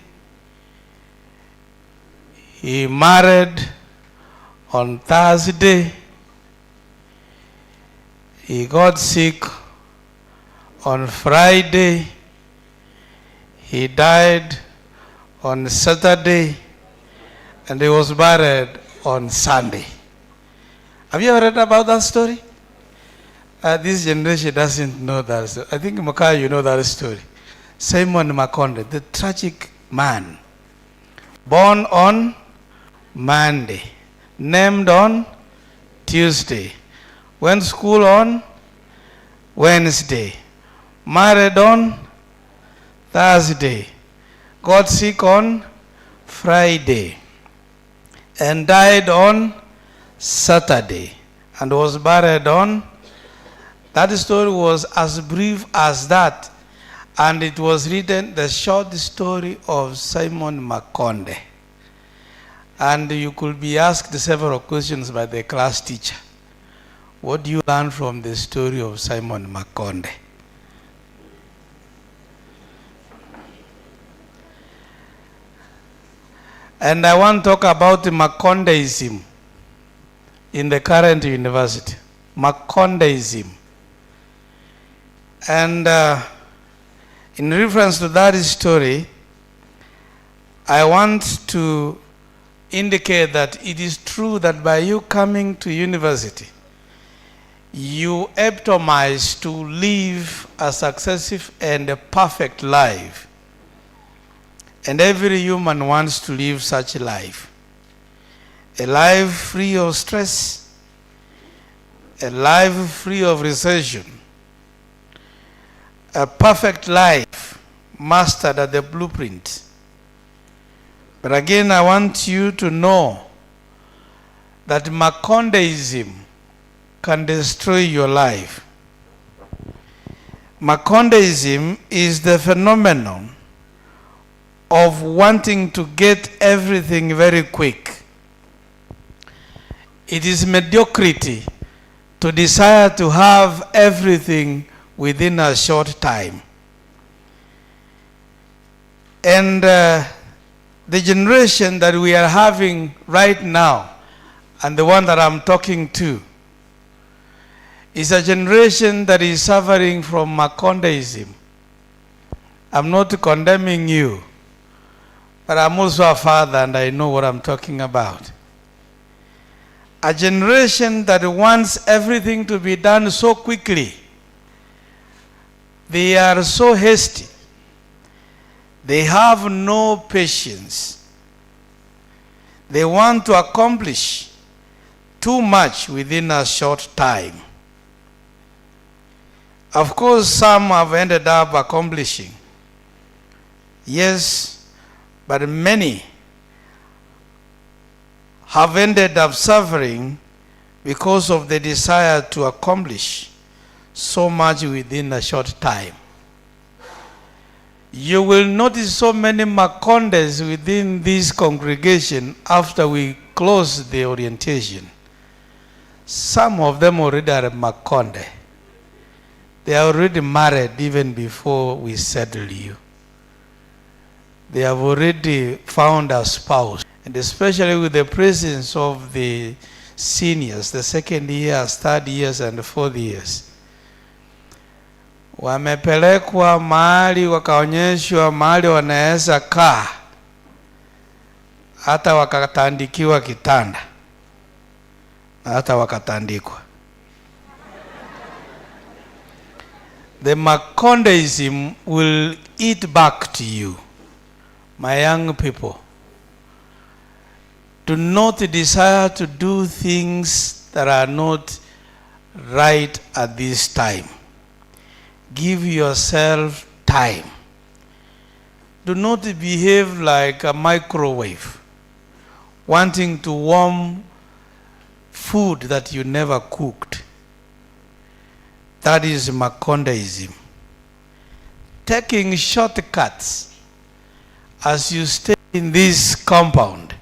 He married on Thursday. He got sick on Friday. He died on Saturday. And he was buried on Sunday. Have you ever read about that story? This generation doesn't know that story. I think, Makai, you know that story. Simon Makonde, the tragic man, born on Monday, named on Tuesday, went to school on Wednesday, married on Thursday, got sick on Friday, and died on Saturday, and was buried on. That story was as brief as that, and it was written, the short story of Simon Makonde. And you could be asked several questions by the class teacher. What do you learn from the story of Simon Makonde? And I want to talk about Makondeism in the current university. Makondeism. And in reference to that story, I want to indicate that it is true that by you coming to university, you epitomize to live a successive and a perfect life. And every human wants to live such a life. A life free of stress, a life free of recession, a perfect life mastered at the blueprint. But again, I want you to know that Makondeism can destroy your life. Makondeism is the phenomenon of wanting to get everything very quick. It is mediocrity to desire to have everything within a short time. And the generation that we are having right now, and the one that I'm talking to, is a generation that is suffering from Makondeism. I'm not condemning you, but I'm also a father and I know what I'm talking about. A generation that wants everything to be done so quickly. They are so hasty. They have no patience. They want to accomplish too much within a short time. Of course, some have ended up accomplishing. Yes, but many have ended up suffering because of the desire to accomplish so much within a short time. You will notice so many Makondes within this congregation after we close the orientation. Some of them already are Makonde. They are already married even before we settle you. They have already found a spouse. And especially with the presence of the seniors, the second years, third years, and fourth years. Wamepelekwa mahali wakaonyeshwa mahali wanaweza kaa, hata wakatandikiwa kitanda, na hata wakatandikwa. The Makondeism will eat back to you, my young people. Do not desire to do things that are not right at this time. Give yourself time. Do not behave like a microwave, wanting to warm food that you never cooked. That is Makondeism. Taking shortcuts as you stay in this compound,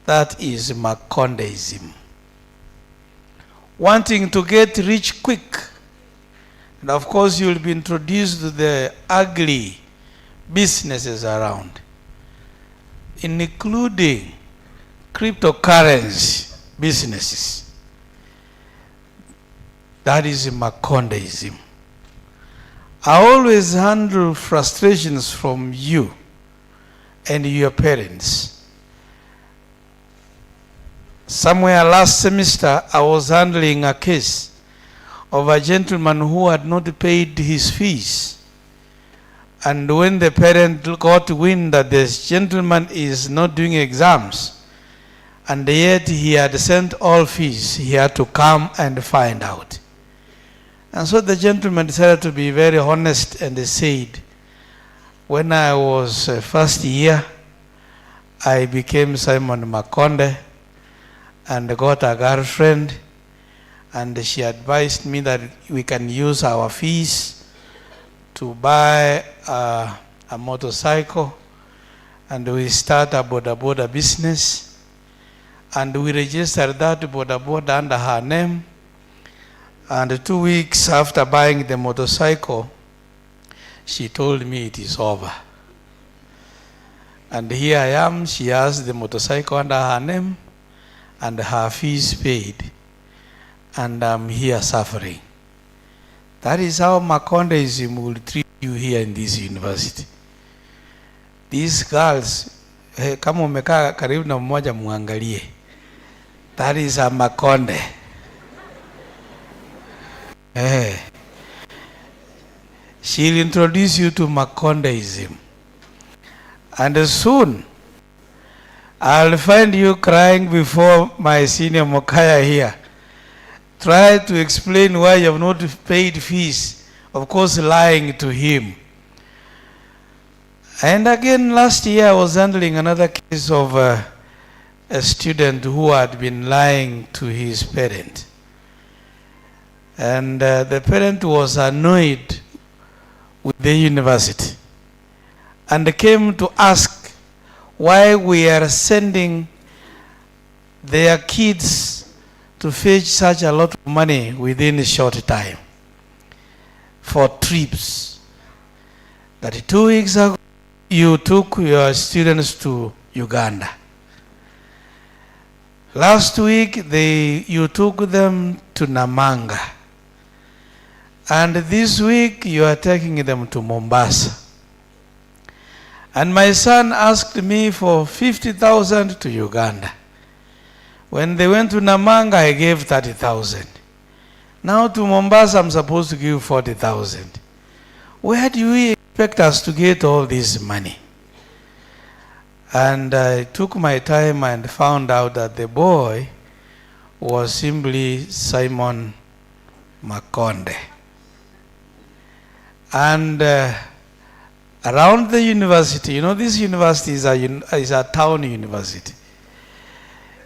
that is Makondeism. Wanting to get rich quick. And of course, you will be introduced to the ugly businesses around, including cryptocurrency businesses. That is Makondeism. I always handle frustrations from you and your parents. Somewhere last semester, I was handling a case of a gentleman who had not paid his fees. And when the parent got wind that this gentleman is not doing exams, and yet he had sent all fees, he had to come and find out. And so the gentleman decided to be very honest and said, when I was first year, I became Simon Makonde and got a girlfriend, and she advised me that we can use our fees to buy a motorcycle, and we start a boda business, and we registered that boda under her name. And 2 weeks after buying the motorcycle, she told me it is over. And here I am, she has the motorcycle under her name and her fees paid. And I'm here suffering. That is how Makondeism will treat you here in this university. These girls, kama umekaa karibu na mmoja muangalie. That is a Makonde. She'll introduce you to Makondeism. And soon, I'll find you crying before my senior Mokaya here. Try to explain why you have not paid fees. Of course, lying to him. And again, last year I was handling another case of a student who had been lying to his parent. And the parent was annoyed with the university and came to ask why we are sending their kids to fetch such a lot of money within a short time for trips. That 2 weeks ago, you took your students to Uganda. Last week, you took them to Namanga. And this week, you are taking them to Mombasa. And my son asked me for 50,000 to Uganda. When they went to Namanga, I gave 30,000. Now to Mombasa, I'm supposed to give 40,000. Where do we expect us to get all this money? And I took my time and found out that the boy was simply Simon Makonde. And around the university, this university is a town university.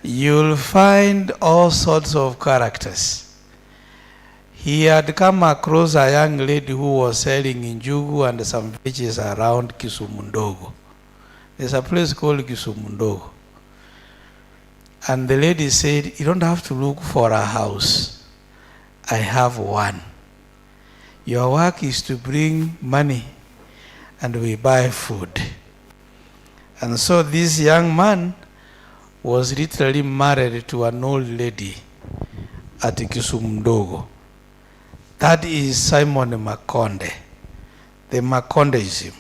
You'll find all sorts of characters. He had come across a young lady who was selling njugu and some veggies around Kisumundogo. There's a place called Kisumundogo. And the lady said, you don't have to look for a house. I have one. Your work is to bring money and we buy food. And so this young man was literally married to an old lady at Kisumundogo. That is Simon Makonde, the Makondeism.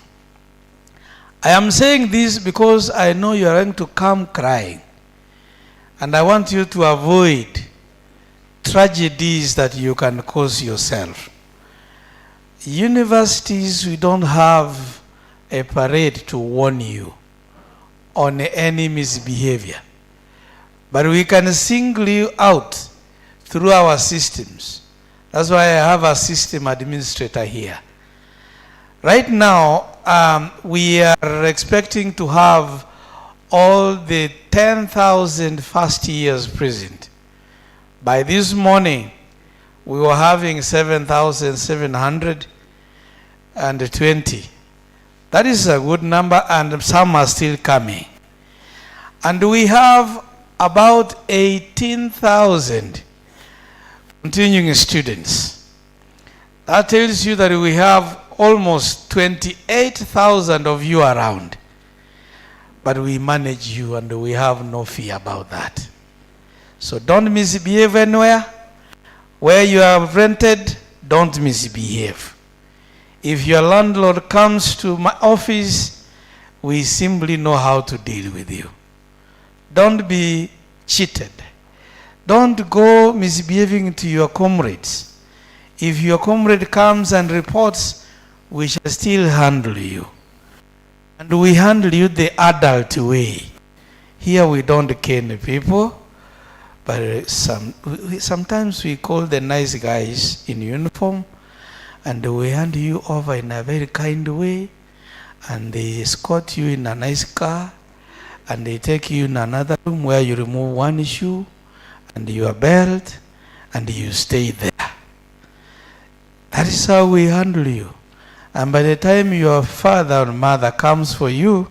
I am saying this because I know you are going to come crying. And I want you to avoid tragedies that you can cause yourself. Universities, we don't have a parade to warn you on any misbehavior. But we can single you out through our systems. That's why I have a system administrator here. Right now, we are expecting to have all the 10,000 first years present. By this morning, we were having 7,720. That is a good number, and some are still coming. And we have about 18,000 continuing students. That tells you that we have almost 28,000 of you around. But we manage you and we have no fear about that. So don't misbehave anywhere. Where you have rented, don't misbehave. If your landlord comes to my office, we simply know how to deal with you. Don't be cheated. Don't go misbehaving to your comrades. If your comrade comes and reports, we shall still handle you. And we handle you the adult way. Here we don't cane people, but sometimes we call the nice guys in uniform, and we hand you over in a very kind way, and they escort you in a nice car, and they take you in another room where you remove one shoe and your belt, and you stay there. That is how we handle you. And by the time your father or mother comes for you,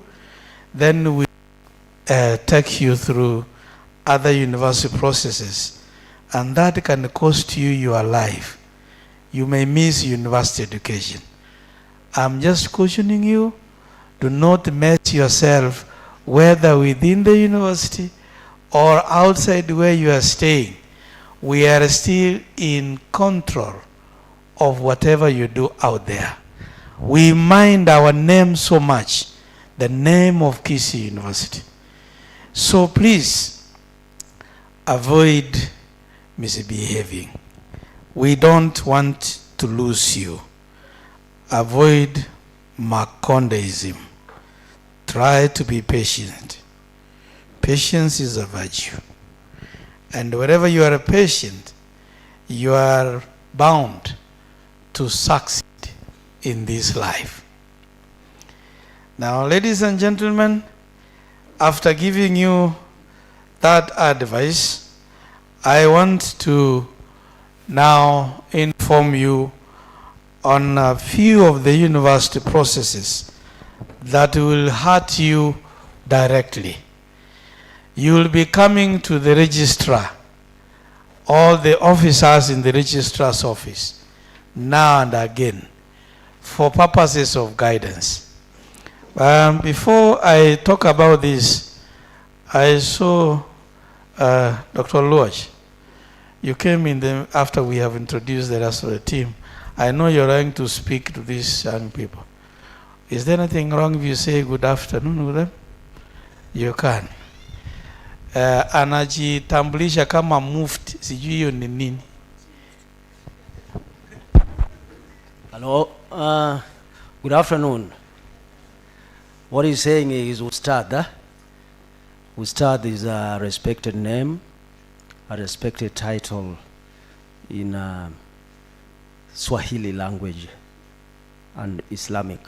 then we take you through other university processes. And that can cost you your life. You may miss university education. I'm just cautioning you, Do not mess yourself, whether within the university or outside where you are staying. We are still in control of whatever you do out there. We mind our name so much, the name of Kisii University. So please avoid misbehaving. We don't want to lose you. Avoid Makondeism. Try to be patient. Patience is a virtue. And wherever you are patient, you are bound to succeed in this life. Now, ladies and gentlemen, after giving you that advice, I want to now inform you on a few of the university processes that will hurt you directly. You will be coming to the registrar, all the officers in the registrar's office, now and again, for purposes of guidance. Before I talk about this, I saw Dr. Luach. You came in after we have introduced the rest of the team. I know you're going to speak to these young people. Is there anything wrong if you say good afternoon with them? You can. Anajitambulisha kama mufti, sijui hiyo ni nini?
Hello, good afternoon. What he's saying is Ustad. Ustad is a respected name, a respected title in Swahili language and Islamic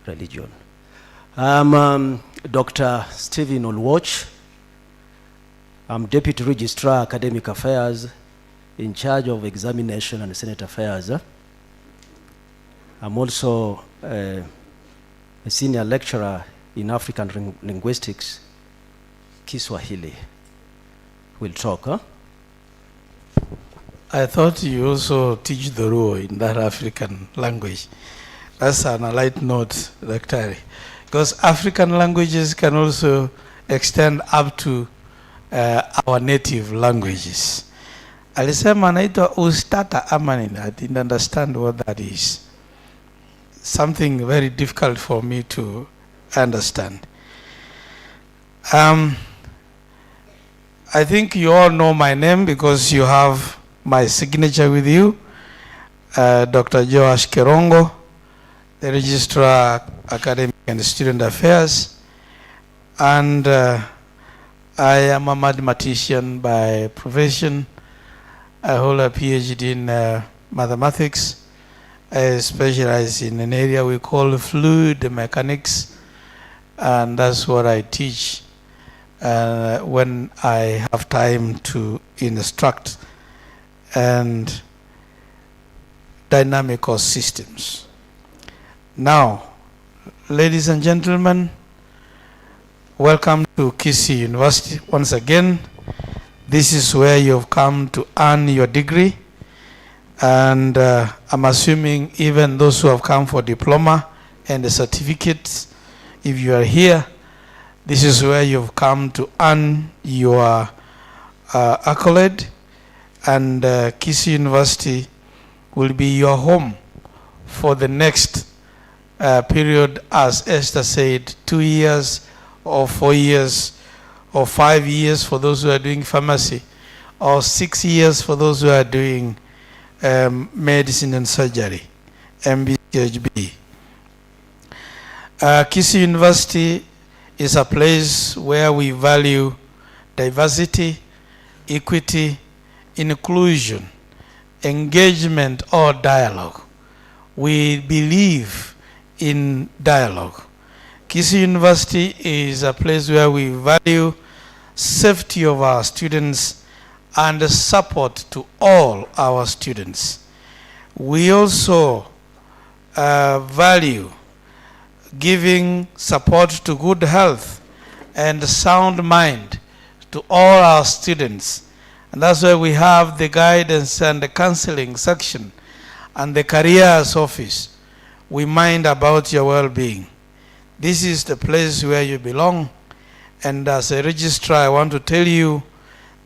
religion. I'm Dr. Stephen Olwoch. I'm Deputy Registrar Academic Affairs in charge of examination and Senate Affairs. I'm also a senior lecturer in African linguistics, Kiswahili. We'll talk, huh?
I thought you also teach the Luo in that African language. That's an light note, Dr. Because African languages can also extend up to our native languages. Alisema anaitwa ustata amanini. I didn't understand what that is. Something very difficult for me to understand. I think you all know my name because you have my signature with you. Dr. Joash Kerongo, the Registrar Academic and Student Affairs. And I am a mathematician by profession. I hold a PhD in mathematics. I specialize in an area we call fluid mechanics, and that's what I teach when I have time to instruct and dynamical systems. Now, ladies and gentlemen, welcome to Kisii University once again. This is where you've come to earn your degree, and I'm assuming even those who have come for diploma and the certificates, if you are here, this is where you've come to earn your accolade, and Kisii University will be your home for the next period, as Esther said, 2 years or 4 years or 5 years for those who are doing pharmacy, or 6 years for those who are doing medicine and surgery, MBHB. Kisii University is a place where we value diversity, equity, inclusion, engagement, or dialogue. We believe in dialogue. Kisii University is a place where we value safety of our students and support to all our students. We also value giving support to good health and sound mind to all our students. And that's why we have the guidance and the counseling section and the careers office. We mind about your well-being. This is the place where you belong. And as a registrar, I want to tell you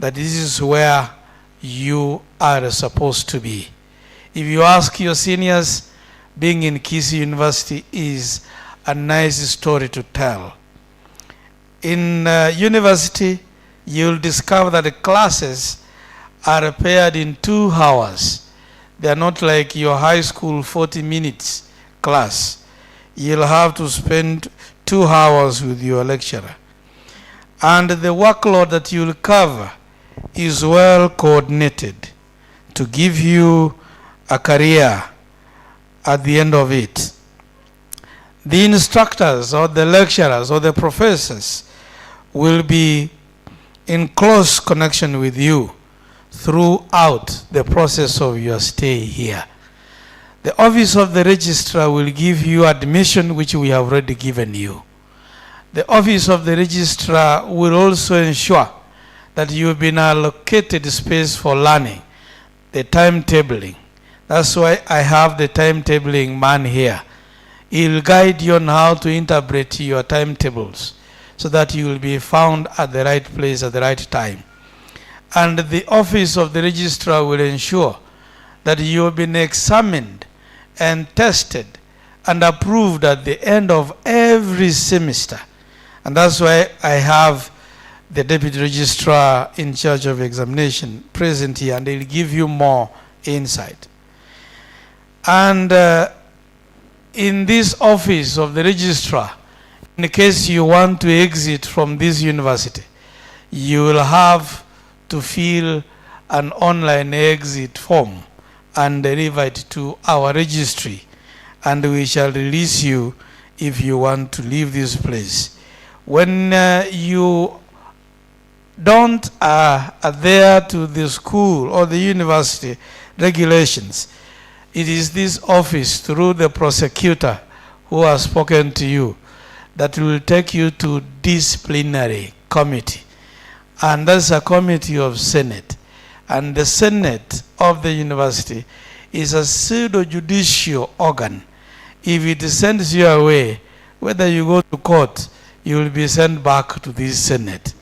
that this is where you are supposed to be. If you ask your seniors, being in Kisii University is a nice story to tell. In university, you'll discover that the classes are paired in 2 hours. They are not like your high school 40 minutes class. You'll have to spend 2 hours with your lecturer. And the workload that you'll cover is well coordinated to give you a career at the end of it. The instructors or the lecturers or the professors will be in close connection with you throughout the process of your stay here. The office of the registrar will give you admission, which we have already given you. The office of the registrar will also ensure that you've been allocated space for learning, the timetabling. That's why I have the timetabling man here. He'll guide you on how to interpret your timetables so that you will be found at the right place at the right time. And the office of the registrar will ensure that you have been examined and tested and approved at the end of every semester. And that's why I have the deputy registrar in charge of examination present here, and they'll give you more insight. And in this office of the registrar, in case you want to exit from this university, you will have to fill an online exit form and deliver it to our registry, and we shall release you if you want to leave this place. When you don't adhere to the school or the university regulations, it is this office through the prosecutor who has spoken to you that will take you to disciplinary committee. And that's a committee of Senate. And the Senate of the university is a pseudo-judicial organ. If it sends you away, whether you go to court, you will be sent back to this Senate.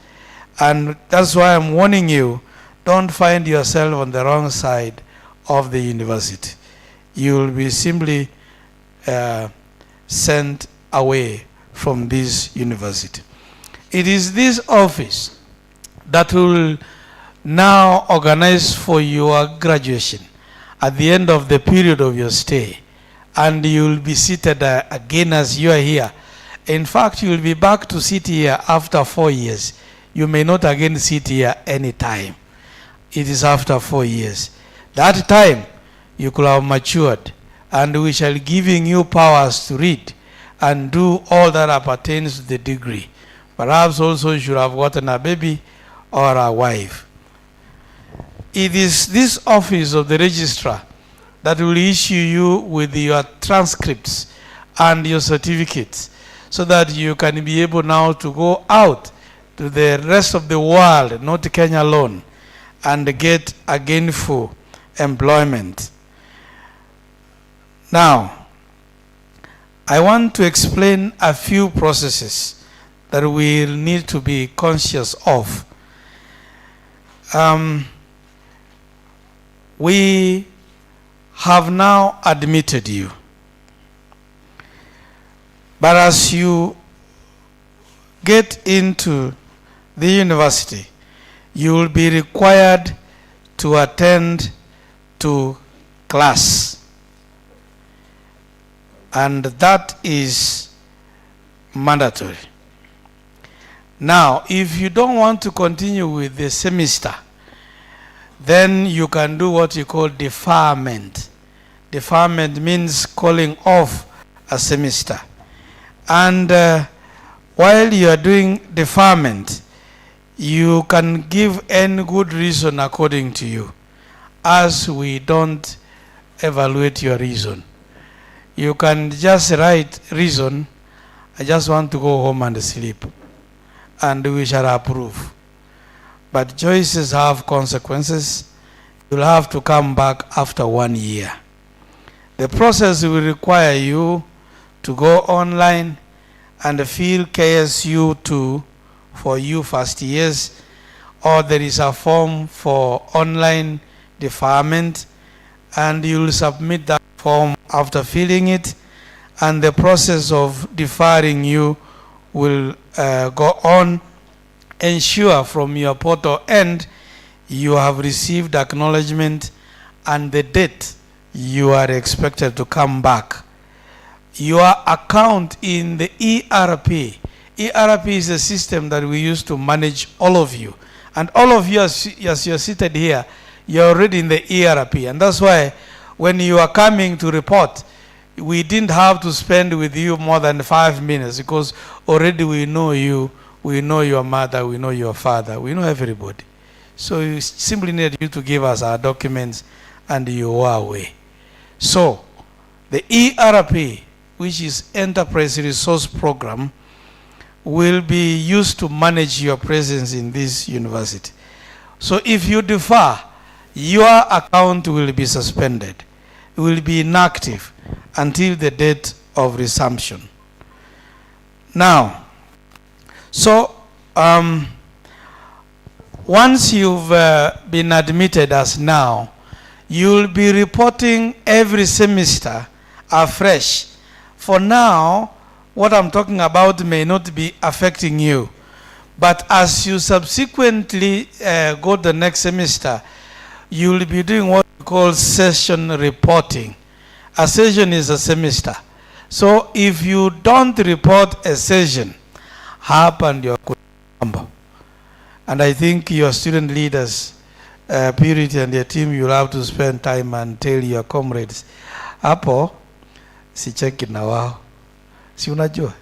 And that's why I'm warning you, don't find yourself on the wrong side of the university. You will be simply sent away from this university. It is this office that will now organize for your graduation at the end of the period of your stay. And you will be seated again as you are here. In fact, you will be back to sit here after 4 years. You may not again sit here any time. It is after 4 years. That time, you could have matured, and we shall giving you powers to read and do all that appertains to the degree. Perhaps also you should have gotten a baby or a wife. It is this office of the registrar that will issue you with your transcripts and your certificates so that you can be able now to go out to the rest of the world, not Kenya alone, and get a gainful employment. Now, I want to explain a few processes that we need to be conscious of. We have now admitted you. But as you get into the university, you will be required to attend to class. And that is mandatory. Now, if you don't want to continue with the semester, then you can do what you call deferment. Deferment means calling off a semester. And while you are doing deferment, you can give any good reason according to you, as we don't evaluate your reason. You can just write reason, I just want to go home and sleep, and we shall approve. But choices have consequences. You'll have to come back after 1 year. The process will require you to go online and fill KSU 2 for you first years, or there is a form for online deferment, and you will submit that form after filling it, and the process of deferring you will go on. Ensure from your portal end you have received acknowledgement and the date you are expected to come back. Your account in the ERP. ERP is a system that we use to manage all of you. And all of you, as you're seated here, you're already in the ERP. And that's why when you are coming to report, we didn't have to spend with you more than 5 minutes, because already we know you, we know your mother, we know your father, we know everybody. So we simply need you to give us our documents and you are away. So the ERP, which is Enterprise Resource Program, will be used to manage your presence in this university. So if you defer, your account will be suspended. It will be inactive until the date of resumption. Now, so once you've been admitted as now, you'll be reporting every semester afresh. For now, what I'm talking about may not be affecting you, but as you subsequently go the next semester, you'll be doing what we call session reporting. A session is a semester. So if you don't report a session, happened your number. And I think your student leaders, Purity and their team, you'll have to spend time and tell your comrades, hapo si cheki na wao. Si unajua?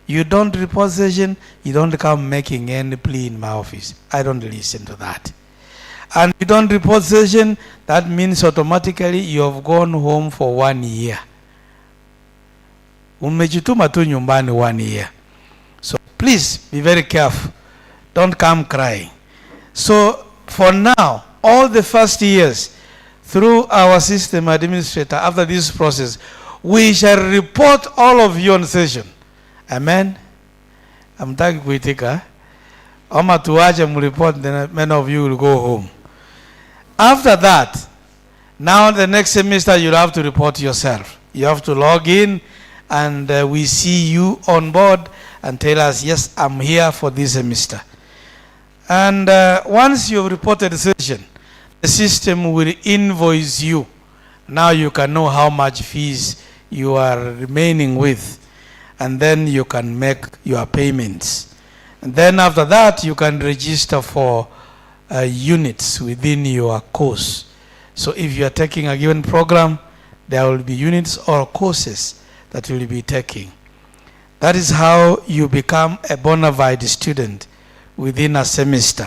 You don't report session, you don't come making any plea in my office. I don't listen to that. And you don't report session, that means automatically you have gone home for 1 year. Umejituma tu nyumbani 1 year. So please be very careful. Don't come crying. So for now, all the first years, through our system administrator, after this process, we shall report all of you on session. Amen. I'm thanking kuitika. Ama tuache mreport, then many of you will go home. After that, now the next semester you'll have to report yourself. You have to log in, and we see you on board and tell us, yes, I'm here for this semester. And once you've reported the session, the system will invoice you. Now you can know how much fees you are remaining with, and then you can make your payments. And then after that, you can register for units within your course. So if you are taking a given program, there will be units or courses that you will be taking. That is how you become a bona fide student within a semester.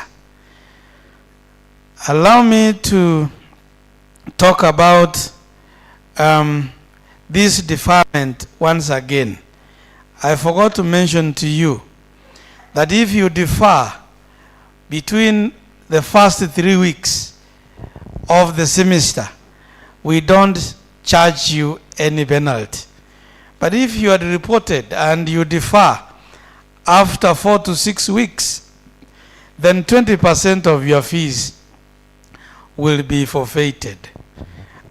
Allow me to talk about this deferment once again. I forgot to mention to you that if you defer between the first 3 weeks of the semester, we don't charge you any penalty. But if you had reported and you defer after 4 to 6 weeks, then 20% of your fees will be forfeited.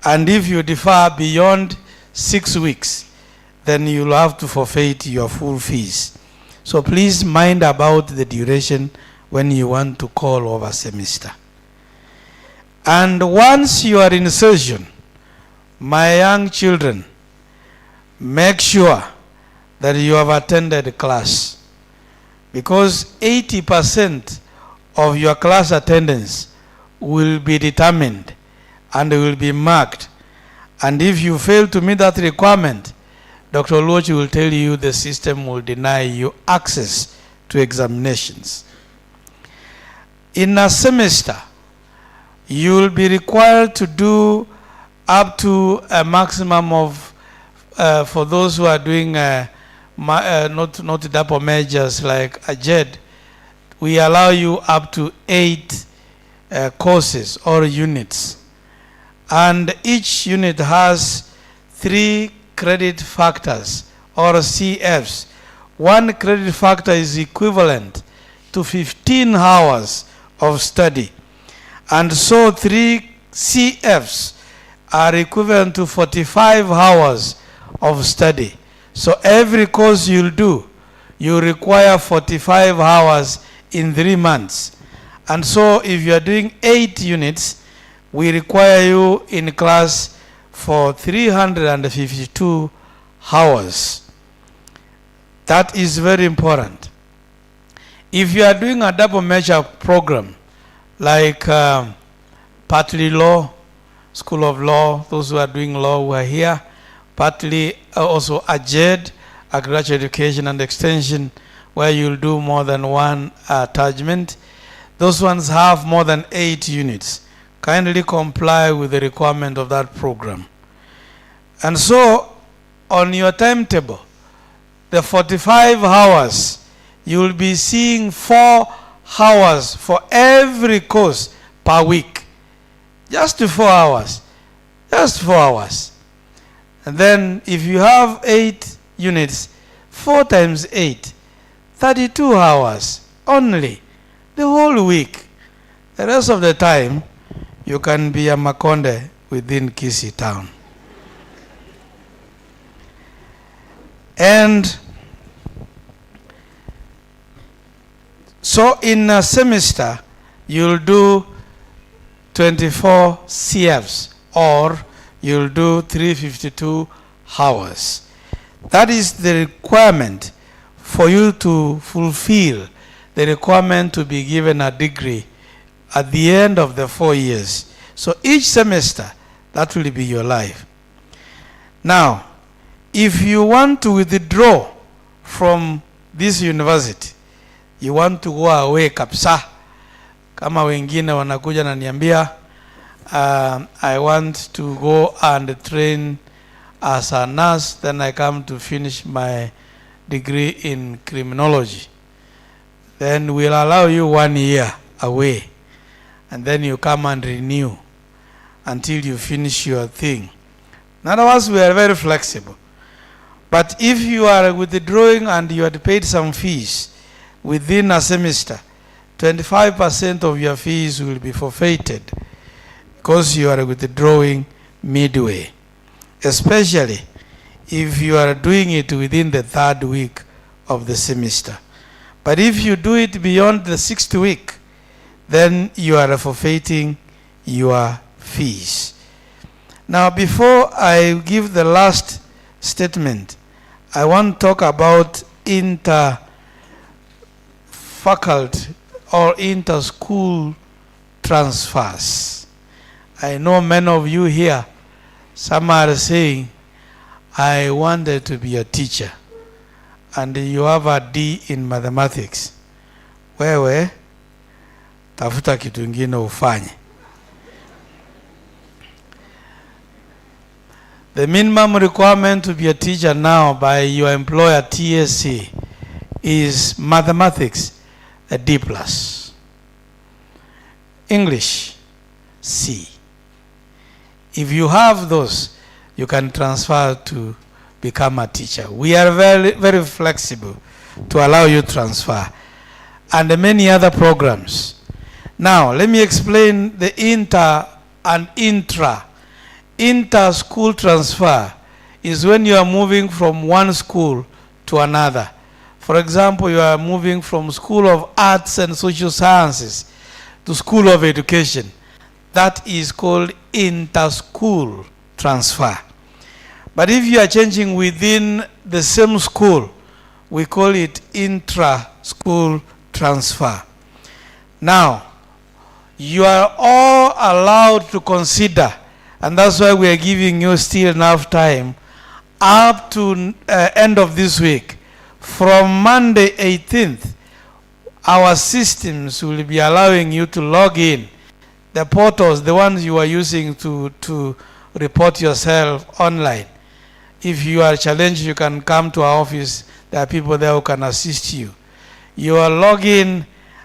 And if you defer beyond 6 weeks, then you'll have to forfeit your full fees. So please mind about the duration when you want to call over semester. And once you are in session, my young children, make sure that you have attended class, because 80% of your class attendance will be determined and will be marked. And if you fail to meet that requirement, Dr. Luochi will tell you the system will deny you access to examinations. In a semester, you will be required to do up to a maximum of, for those who are doing not double majors like a JED, we allow you up to 8 courses or units. And each unit has 3 credit factors or CFs. One credit factor is equivalent to 15 hours of study. And so 3 CFs are equivalent to 45 hours of study. So every course you'll do, you require 45 hours in 3 months. And so if you are doing 8 units, we require you in class for 352 hours. That is very important. If you are doing a double major program, like partly law, School of Law, those who are doing law who are here, partly also AGED, Agricultural Education and Extension, where you'll do more than one attachment. Those ones have more than 8 units. Kindly comply with the requirement of that program. And so, on your timetable, the 45 hours, you will be seeing 4 hours for every course per week. Just 4 hours. Just 4 hours. And then if you have 8 units, 4 times 8, 32 hours only. The whole week. The rest of the time, you can be a Makonde within Kisii town. And so in a semester, you'll do 24 CFs, or you'll do 352 hours. That is the requirement for you to fulfill the requirement to be given a degree at the end of the 4 years. So each semester, that will be your life. Now, if you want to withdraw from this university, you want to go away kabisa, kama wengine wanakuja na niambia, I want to go and train as a nurse, then I come to finish my degree in criminology. Then we'll allow you 1 year away, and then you come and renew until you finish your thing. In other words, we are very flexible. But if you are withdrawing and you had paid some fees within a semester, 25% of your fees will be forfeited because you are withdrawing midway, especially if you are doing it within the 3rd week of the semester. But if you do it beyond the 6th week, then you are forfeiting your fees. Now, before I give the last statement, I want to talk about inter-faculty or inter-school transfers. I know many of you here, some are saying, I wanted to be a teacher, and you have a D in mathematics. Wewe, tafuta kitu ingine ufanye. The minimum requirement to be a teacher now by your employer TSC is mathematics, a D+. English, C. If you have those, you can transfer to become a teacher. We are very, very flexible to allow you transfer. And many other programs. Now, let me explain the inter and intra. Inter-school transfer is when you are moving from one school to another. For example, you are moving from School of Arts and Social Sciences to School of Education. That is called inter-school transfer. But if you are changing within the same school, we call it intra-school transfer. Now, you are all allowed to consider, and that's why we are giving you still enough time, up to end of this week. From Monday 18th, our systems will be allowing you to log in. The portals, the ones you are using to report yourself online. If you are challenged, you can come to our office. There are people there who can assist you. You are log in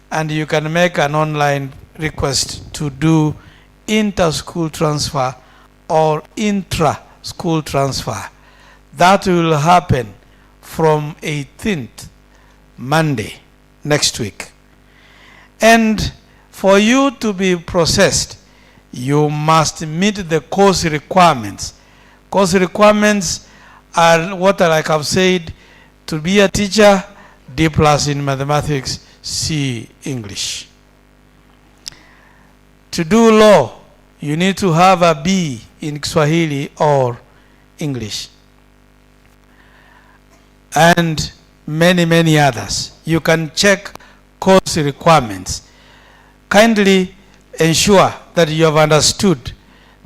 and you can make an online request to do inter-school transfer or intra-school transfer. That will happen from 18th, Monday, next week. And for you to be processed, you must meet the course requirements. Course requirements are what, like I've said, to be a teacher, D+ in mathematics, C English. To do law, you need to have a B in Swahili or English. And many, many others. You can check course requirements. Kindly ensure that you have understood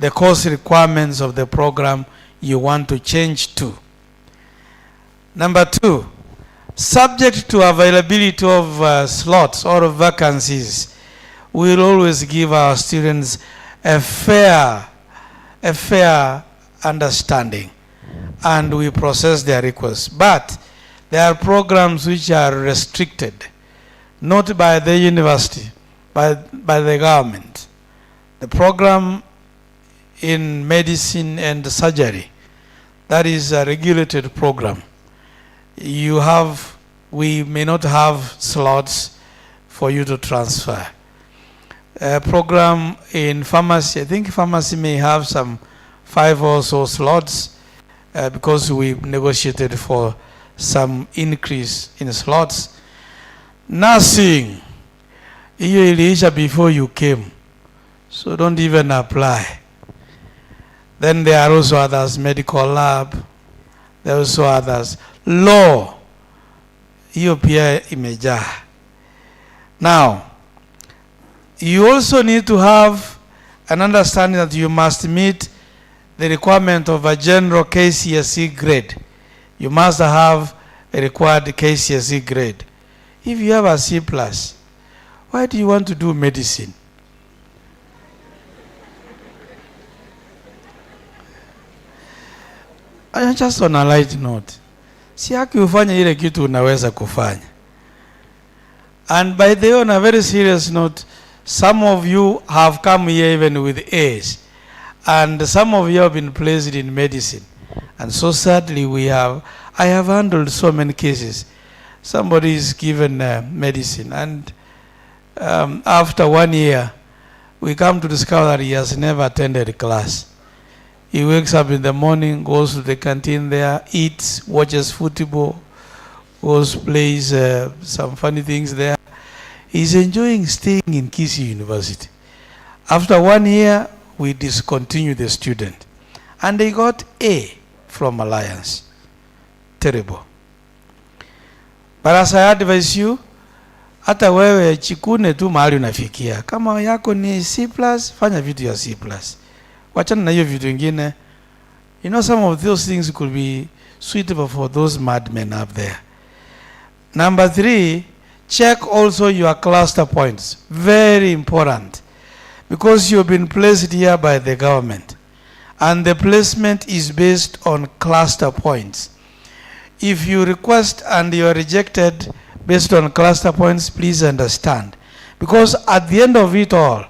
the course requirements of the program you want to change to. Number 2, subject to availability of slots or vacancies, we will always give our students a fair understanding, and we process their requests. But there are programs which are restricted, not by the university, by the government. The program in medicine and surgery, that is a regulated program. We may not have slots for you to transfer. A program in pharmacy, I think pharmacy may have some 5 or so slots because we negotiated for some increase in slots. Nursing, hiyo iliisha before you came, so don't even apply. Then there are also others, medical lab, there are also others. Law, hiyo pia imejaa. Now, you also need to have an understanding that you must meet the requirement of a general KCSE grade. You must have a required KCSE grade. If you have a C+, why do you want to do medicine? Just on a light note, si haki ufanye ile kitu unaweza kufanya. And by the way, on a very serious note, some of you have come here even with A's, and some of you have been placed in medicine. And so sadly I have handled so many cases. Somebody is given medicine, and after 1 year, we come to discover that he has never attended a class. He wakes up in the morning, goes to the canteen there, eats, watches football, goes, plays some funny things there. He's enjoying staying in Kisii University. After 1 year, we discontinued the student. And they got A from Alliance. Terrible. But as I advise you, hata wewe chikune tu mahali unafikia. Kama yako ni C+, fanya vitu ya C+. Wachana na hiyo vitu vingine. You know, some of those things could be suitable for those madmen up there. Number 3, check also your cluster points. Very important. Because you've been placed here by the government. And the placement is based on cluster points. If you request and you are rejected based on cluster points, please understand. Because at the end of it all,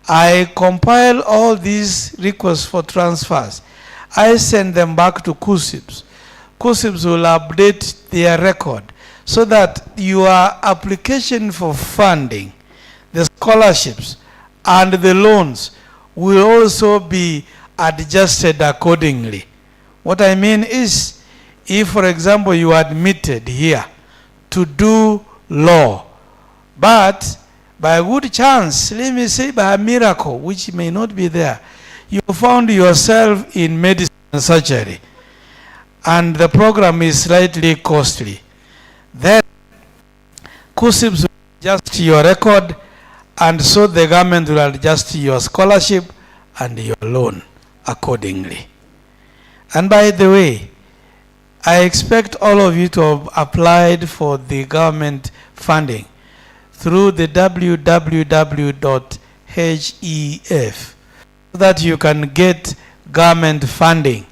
I compile all these requests for transfers. I send them back to KUSIPS. KUSIPS will update their record so that your application for funding, the scholarships, and the loans will also be adjusted accordingly. What I mean is, if, for example, you are admitted here to do law, but by a good chance, let me say by a miracle, which may not be there, you found yourself in medicine and surgery, and the program is slightly costly, then KUSIPS will adjust your record, and so the government will adjust your scholarship and your loan accordingly. And by the way, I expect all of you to have applied for the government funding through the www.hef so that you can get government funding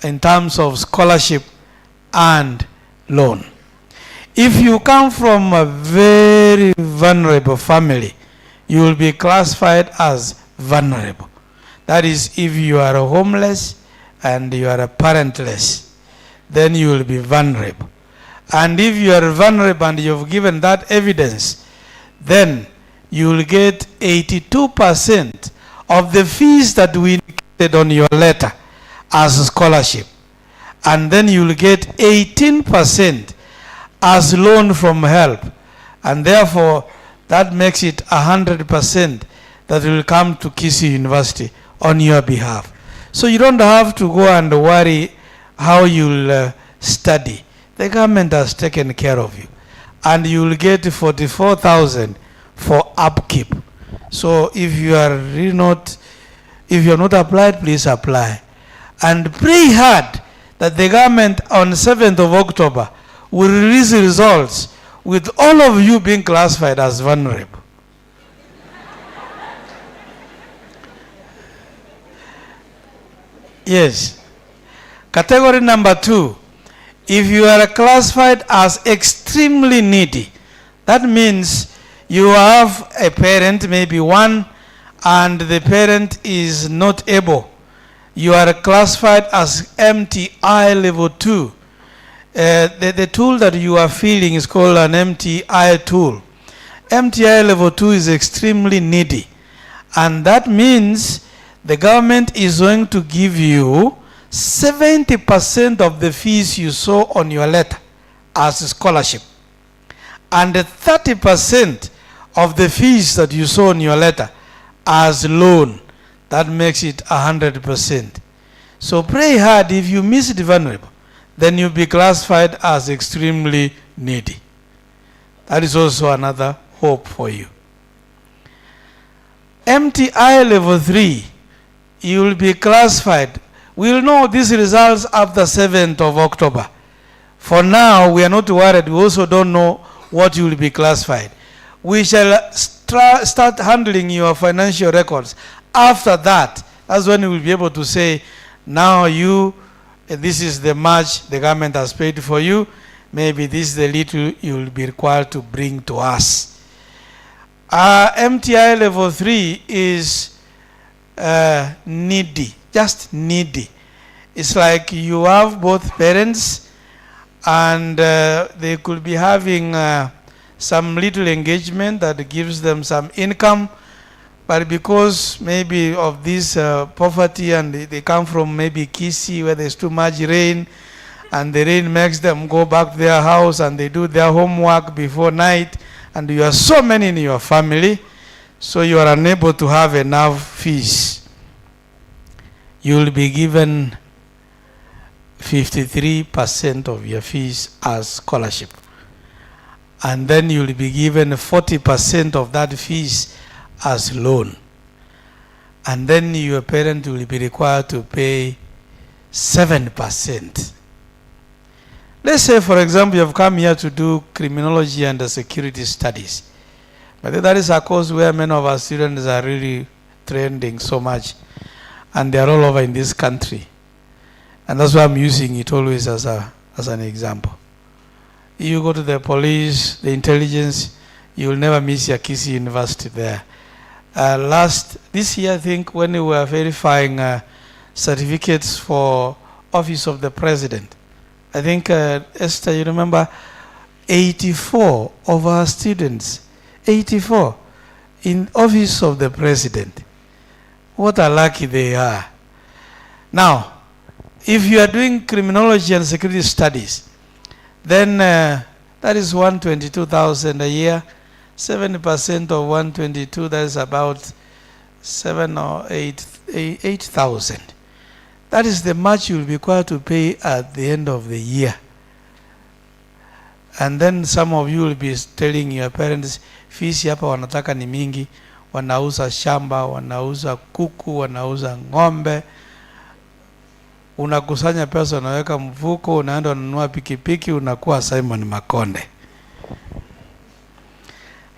in terms of scholarship and loan. If you come from a very vulnerable family, you will be classified as vulnerable. That is, if you are homeless and you are parentless, then you will be vulnerable. And if you are vulnerable and you've given that evidence, then you will get 82% of the fees that we indicated on your letter as a scholarship. And then you will get 18% as loan from help. And therefore, that makes it 100% that will come to Kisii University on your behalf. So you don't have to go and worry how you'll study. The government has taken care of you. And you will get 44,000 for upkeep. So if you are really not, if you are not applied, please apply. And pray hard that the government on 7th of October will release results with all of you being classified as vulnerable. Yes. Category number 2, if you are classified as extremely needy, that means you have a parent, maybe one, and the parent is not able. You are classified as MTI level 2. The tool that you are filling is called an MTI tool. MTI level 2 is extremely needy. And that means the government is going to give you 70% of the fees you saw on your letter as a scholarship. And 30% of the fees that you saw on your letter as loan. That makes it 100%. So pray hard. If you miss the vulnerable, then you'll be classified as extremely needy. That is also another hope for you. MTI level 3, you will be classified. We will know these results after 7th of October. For now, we are not worried. We also don't know what you will be classified. We shall start handling your financial records. After that, that's when we will be able to say, now you, this is the much the government has paid for you. Maybe this is the little you will be required to bring to us. MTI level 3 is needy, just needy. It's like you have both parents and they could be having some little engagement that gives them some income, but because maybe of this poverty and they come from maybe Kisii where there's too much rain and the rain makes them go back to their house and they do their homework before night, and you are so many in your family, so you are unable to have enough fees. You will be given 53% of your fees as scholarship. And then you will be given 40% of that fees as loan. And then your parent will be required to pay 7%. Let's say, for example, you have come here to do criminology and security studies. But that is a course where many of our students are really trending so much. And they are all over in this country. And that's why I'm using it always as an example. You go to the police, the intelligence, you will never miss your Kisii University there. This year, I think, when we were verifying certificates for Office of the President, I think, Esther, you remember, 84 of our students, 84, in Office of the President. What a lucky they are. Now, if you are doing criminology and security studies, then that is 122,000 a year. 70% of 122, that is about 7 or 8,000. That is the much you will be required to pay at the end of the year. And then some of you will be telling your parents, fees hapa wanataka ni mingi, wanauza shamba, wanauza kuku, wanauza ng'ombe. Unakusanya pesa, unaweka mfuko, unaenda unanunua pikipiki, unakuwa Simon Makonde.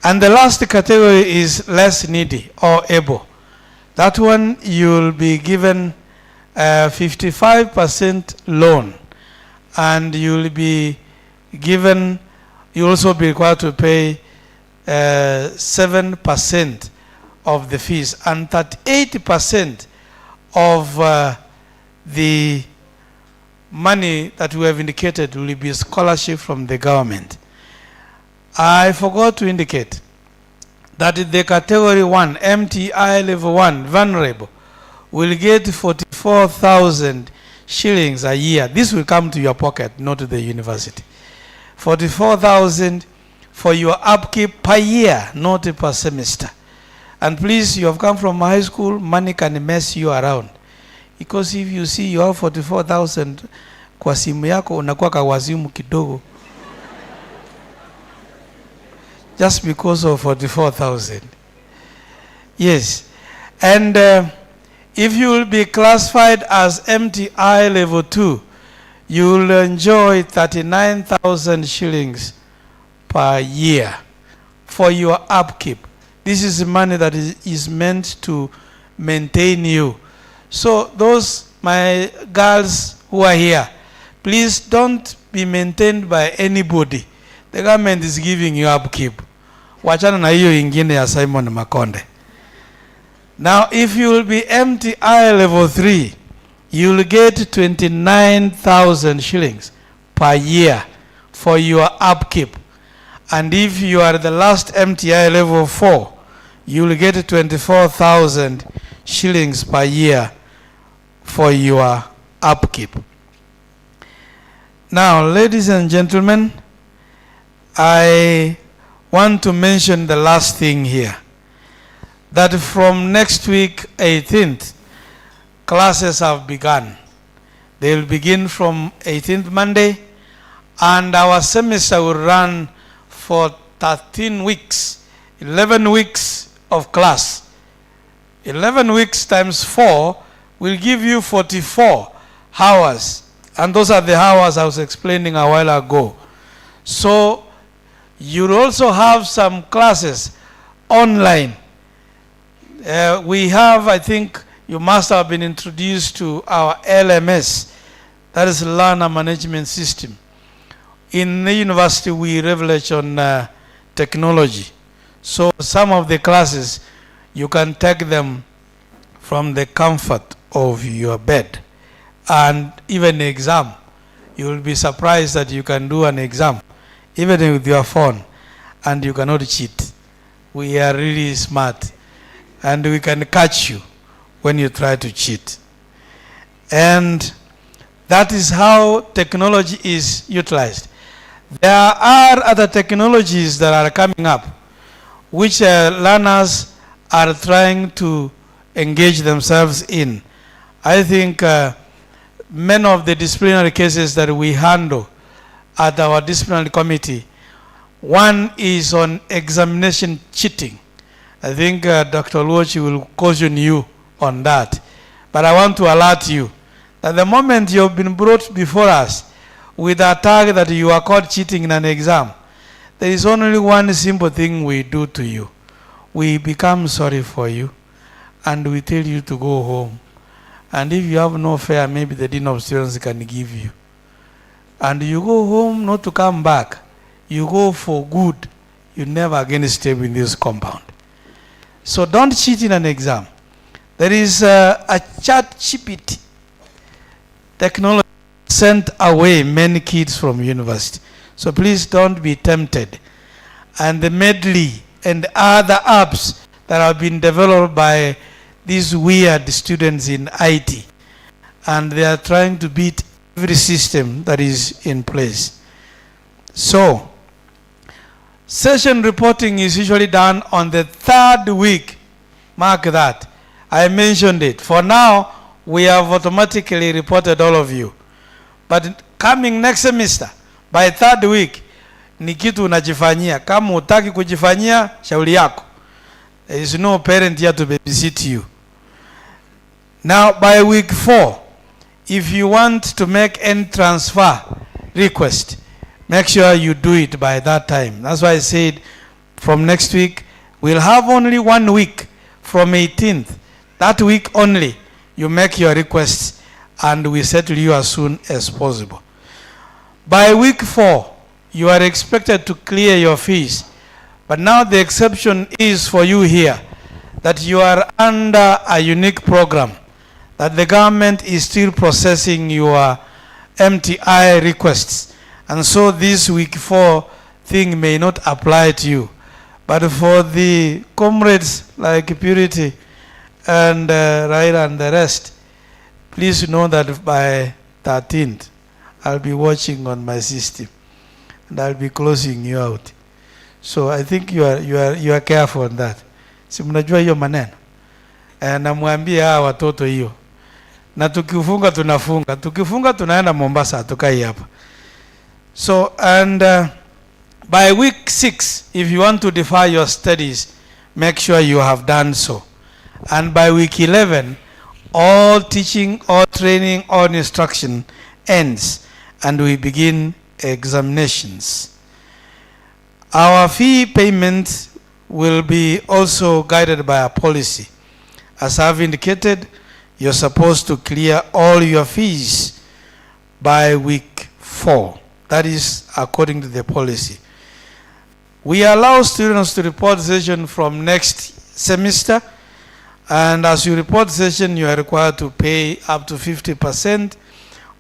And the last category is less needy or able. That one you will be given 55% loan, and you will be given, you also be required to pay 7% of the fees, and 38% of the money that we have indicated will be a scholarship from the government. I forgot to indicate that the category 1, MTI level 1, vulnerable, will get 44,000 shillings a year. This will come to your pocket, not to the university. 44,000 for your upkeep per year, not per semester. And please, you have come from high school, money can mess you around. Because if you see you have 44,000 kwa simu yako, unakuwa kawazimu kidogo. Just because of 44,000. Yes. And if you will be classified as MTI level 2, you will enjoy 39,000 shillings per year for your upkeep. This is money that is meant to maintain you. So those, my girls who are here, please don't be maintained by anybody. The government is giving you upkeep. Wachana na hiyo ingine ya Simon Makonde. Now, if you will be MTI level 3, you will get 29,000 shillings per year for your upkeep. And if you are the last MTI level 4, you will get 24,000 shillings per year for your upkeep. Now, ladies and gentlemen, I want to mention the last thing here. That from next week, 18th, classes have begun. They will begin from 18th Monday, and our semester will run for 13 weeks, 11 weeks of class. 11 weeks times 4 will give you 44 hours. And those are the hours I was explaining a while ago. So you'll also have some classes online. We have, I think, you must have been introduced to our LMS, that is Learner Management System. In the university, we revelate on technology. So some of the classes, you can take them from the comfort of your bed. And even the exam, you will be surprised that you can do an exam, even with your phone, and you cannot cheat. We are really smart, and we can catch you when you try to cheat. And that is how technology is utilized. There are other technologies that are coming up, which learners are trying to engage themselves in. I think many of the disciplinary cases that we handle at our disciplinary committee, one is on examination cheating. I think Dr. Luochi will caution you on that. But I want to alert you that the moment you've been brought before us with a tag that you are caught cheating in an exam, there is only one simple thing we do to you. We become sorry for you, and we tell you to go home. And if you have no fare, maybe the dean of students can give you. And you go home not to come back. You go for good. You never again stay in this compound. So don't cheat in an exam. There is a ChatGPT technology sent away many kids from university. So please don't be tempted. And the Medley and other apps that have been developed by these weird students in IT. And they are trying to beat every system that is in place. So, session reporting is usually done on the 3rd week. Mark that. I mentioned it. For now, we have automatically reported all of you. But coming next semester, by 3rd week, ni kitu unajifanyia. Kama hutaki kujifanyia, shauri yako. There is no parent here to babysit you. Now, by week 4, if you want to make any transfer request, make sure you do it by that time. That's why I said from next week, we'll have only 1 week from 18th. That week only, you make your requests and we settle you as soon as possible. By week 4, you are expected to clear your fees. But now the exception is for you here, that you are under a unique program, that the government is still processing your MTI requests. And so this week 4 thing may not apply to you. But for the comrades like Purity and Raila and the rest, please know that by 13th, I'll be watching on my system and I'll be closing you out. So I think you are careful on that. Si mnajua hiyo maneno. Namwambia hawa watoto hiyo. Na tukifunga tunafunga. Tukifunga tunaenda Mombasa, tukai hapa. So and by week 6, if you want to defer your studies, make sure you have done so. And by week 11, all teaching, all training, all instruction ends and we begin examinations. Our fee payment will be also guided by a policy. As I've indicated, you're supposed to clear all your fees by week 4. That is according to the policy. We allow students to report session from next semester, and as you report session, you are required to pay up to 50%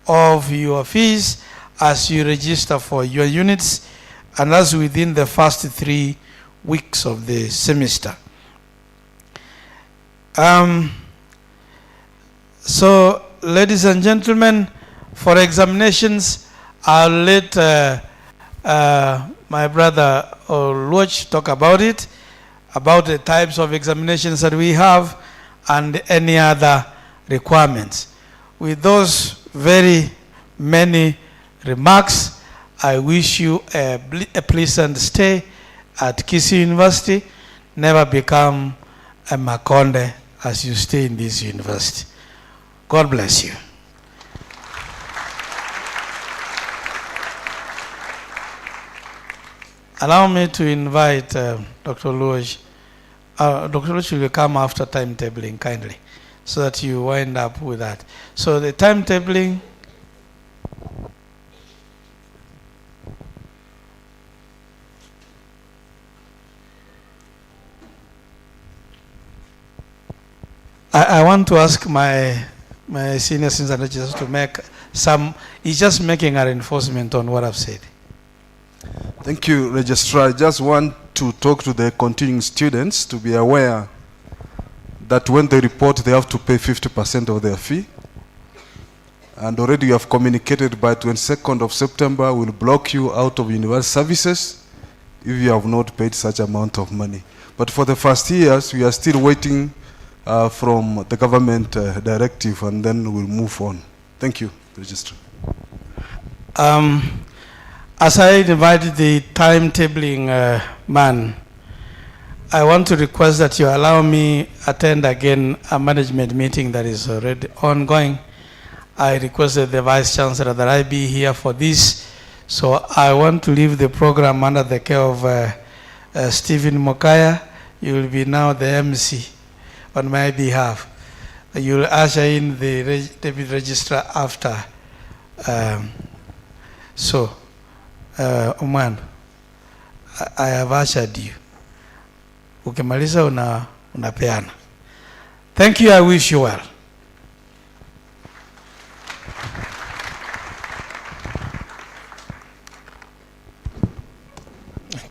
of your fees as you register for your units, and that's within the first 3 weeks of the semester. So, ladies and gentlemen, for examinations, I'll let my brother Oluoch talk about it, about the types of examinations that we have and any other requirements. With those very many remarks, I wish you a pleasant stay at Kisii University. Never become a Makonde as you stay in this university. God bless you. Allow me to invite Dr. Oluoch. Dr. Oluoch will come after timetabling, kindly, so that you wind up with that. So the timetabling. I want to ask my senior senior registrars to make some, he's just making a reinforcement on what I've said.
Thank you, Registrar. I just want to talk to the continuing students to be aware that when they report, they have to pay 50% of their fee. And already you have communicated by 22nd of September, we'll block you out of university services if you have not paid such amount of money. But for the first years, we are still waiting from the government directive, and then we'll move on. Thank you, Registrar.
As I invited the timetabling man, I want to request that you allow me attend again a management meeting that is already ongoing. I requested the Vice Chancellor that I be here for this, so I want to leave the program under the care of Stephen Mokaya. You will be now the MC on my behalf. You will usher in the Deputy Registrar after. Oman, I have ushered you. Ukimaliza unapeana. Thank you, I wish you well.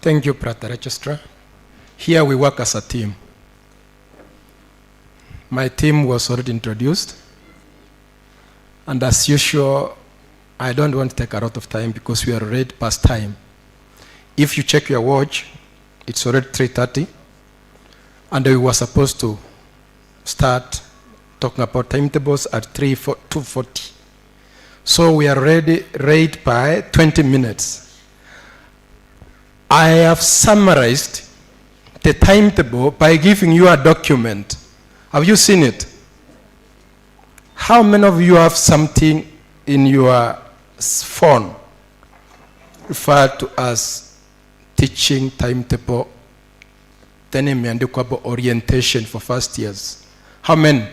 Thank you, Brother Registrar. Here we work as a team. My team was already introduced. And as usual, I don't want to take a lot of time because we are already past time. If you check your watch, it's already 3:30. And we were supposed to start talking about timetables at 2:40. So we are already late by 20 minutes. I have summarized the timetable by giving you a document. Have you seen it? How many of you have something in your phone referred to as teaching timetable? Then imeandikwa about orientation for first years. How many?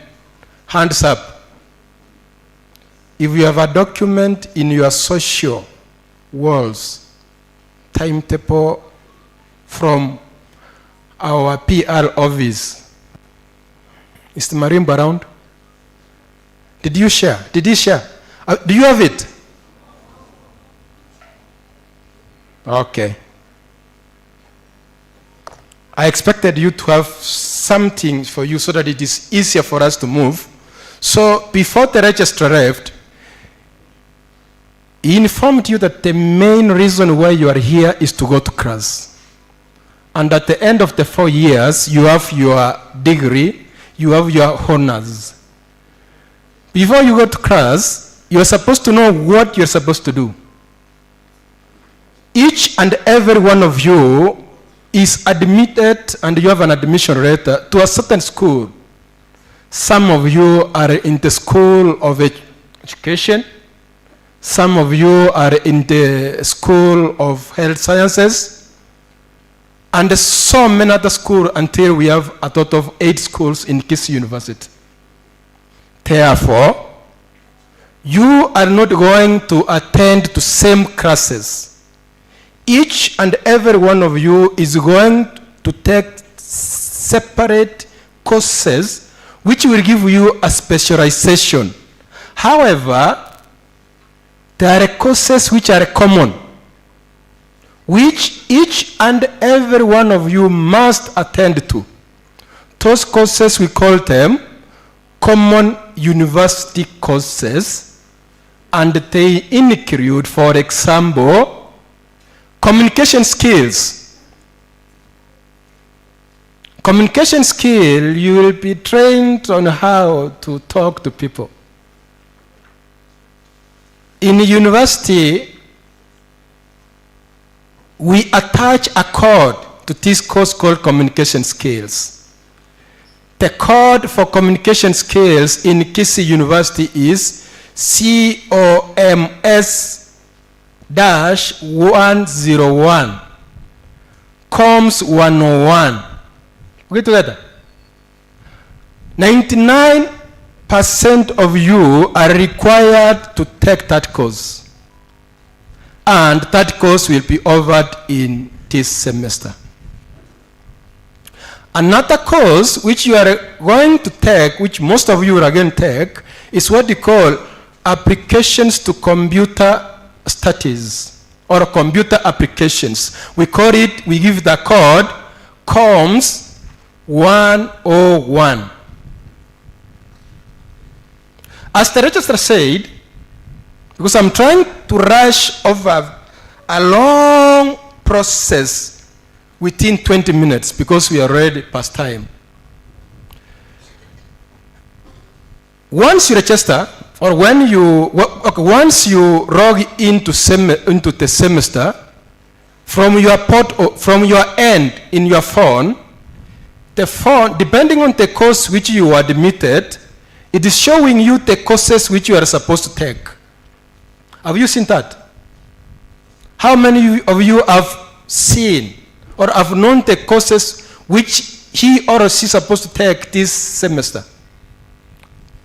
Hands up. If you have a document in your social walls, timetable from our PR office, is the Marimba around? Did you share? Did he share? Do you have it? Okay. I expected you to have something for you so that it is easier for us to move. So before the registrar left, he informed you that the main reason why you are here is to go to class. And at the end of the 4 years, you have your degree, you have your honors. Before you go to class, you're supposed to know what you're supposed to do. Each and every one of you is admitted, and you have an admission letter to a certain school. Some of you are in the school of education. Some of you are in the school of health sciences. And so many other schools until we have a total of 8 schools in Kisii University. Therefore, you are not going to attend to same classes. Each and every one of you is going to take separate courses which will give you a specialization. However, there are courses which are common, which each and every one of you must attend to. Those courses, we call them common university courses, and they include, for example, communication skills. Communication skill, you will be trained on how to talk to people. In university, we attach a code to this course called communication skills. The code for communication skills in Kisii University is COMS-101, COMS 101. We get together. 99% of you are required to take that course. And that course will be offered in this semester. Another course which you are going to take, which most of you are going to take, is what we call applications to computer studies or computer applications. We call it, we give the code COMS 101. As the registrar said, because I'm trying to rush over a long process within 20 minutes because we are already past time. Once you register, or when you, once you log into the semester, from your end in your phone, the phone, depending on the course which you are admitted, it is showing you the courses which you are supposed to take. Have you seen that? How many of you have seen or have known the courses which he or she is supposed to take this semester?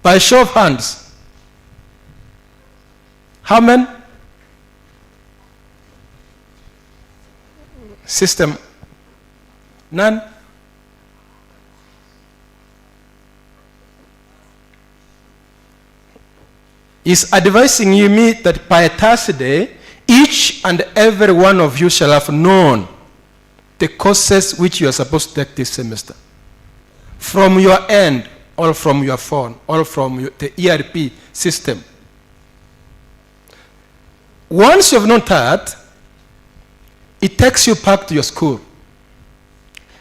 By show of hands. How many? System. None? Is advising you me that by Thursday, each and every one of you shall have known the courses which you are supposed to take this semester. From your end, or from your phone, or from the ERP system. Once you have known that, it takes you back to your school.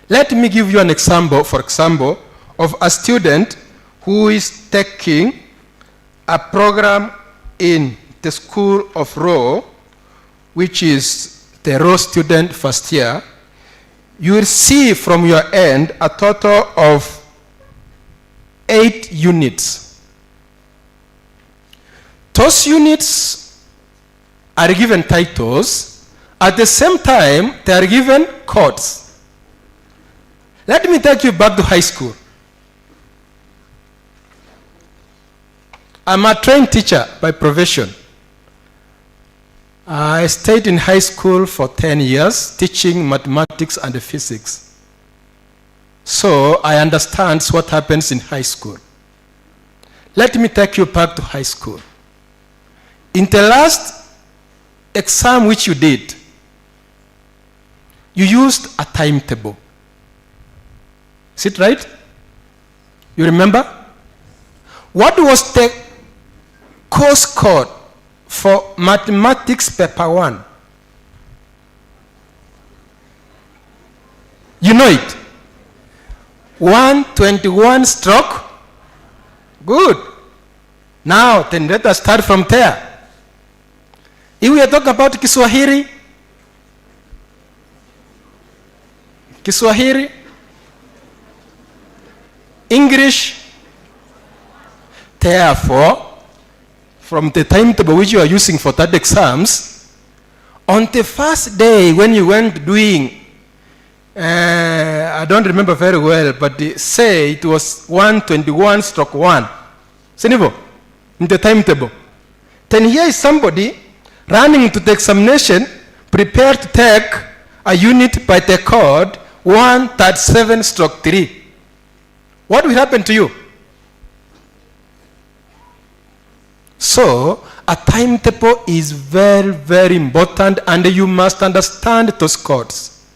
Let me give you an example, for example, of a student who is taking a program in the School of Law, which is the Law student first year. You will see from your end a total of 8 units. Those units are given titles. At the same time, they are given codes. Let me take you back to high school. I'm a trained teacher by profession. I stayed in high school for 10 years teaching mathematics and physics. So I understand what happens in high school. Let me take you back to high school. In the last exam which you did, you used a timetable. Is it right? You remember? What was the course code for mathematics paper 1? You know it. 121 stroke. Good. Now, then let us start from there. If we are talking about Kiswahili, English, therefore, from the timetable which you are using for that exams, on the first day when you went doing, I don't remember very well, but they say it was 121 stroke 1. Senivo, in the timetable. Then here is somebody running to the examination, prepared to take a unit by the code 137 stroke 3. What will happen to you? So, a timetable is very, very important, and you must understand those codes.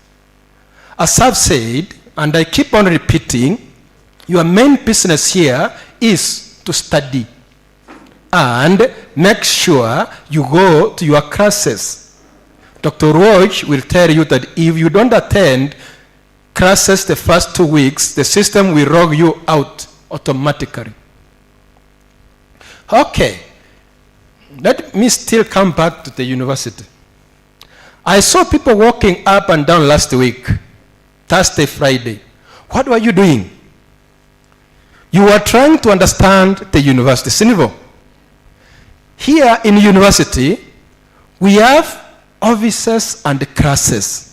As I've said, and I keep on repeating, your main business here is to study and make sure you go to your classes. Dr. Roach will tell you that if you don't attend classes the first 2 weeks, the system will log you out automatically. Okay, let me still come back to the university. I saw people walking up and down last week, Thursday, Friday. What were you doing? You were trying to understand the university. Sinivo, here in university, we have offices and classes.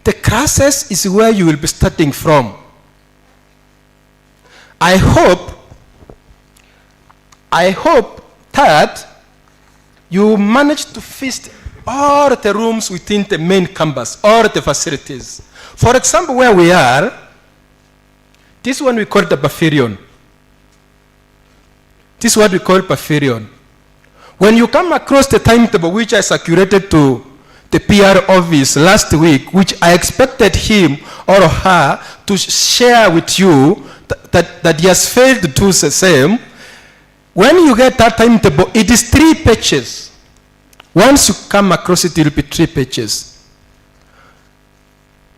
The classes is where you will be starting from. I hope that you manage to feast all the rooms within the main campus, all the facilities. For example, where we are, this one we call the Pavilion. This is what we call Pavilion. When you come across the timetable which I circulated to the PR office last week, which I expected him or her to share with you that he has failed to do the same, when you get that timetable, it is 3 pages. Once you come across it, it will be 3 pages.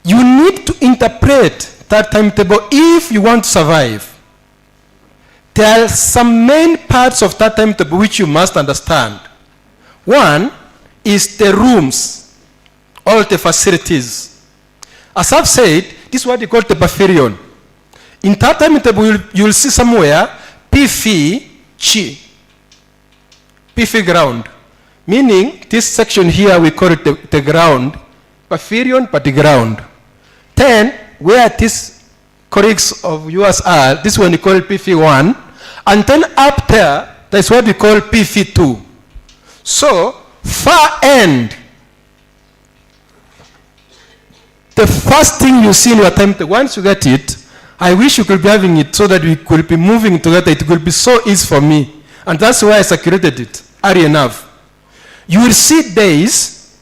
You need to interpret that timetable if you want to survive. There are some main parts of that timetable which you must understand. One is the rooms, all the facilities. As I've said, this is what you call the Pavilion. In that timetable, you'll see somewhere PFI ground. Meaning, this section here, we call it the ground. Pavilion, but the ground. Then, where these colleagues of yours are, this one we call PFI1. And then up there, that's what we call PFI2. So, far end, the first thing you see in your timetable, once you get it, I wish you could be having it so that we could be moving together. It could be so easy for me. And that's why I circulated it early enough. You will see days.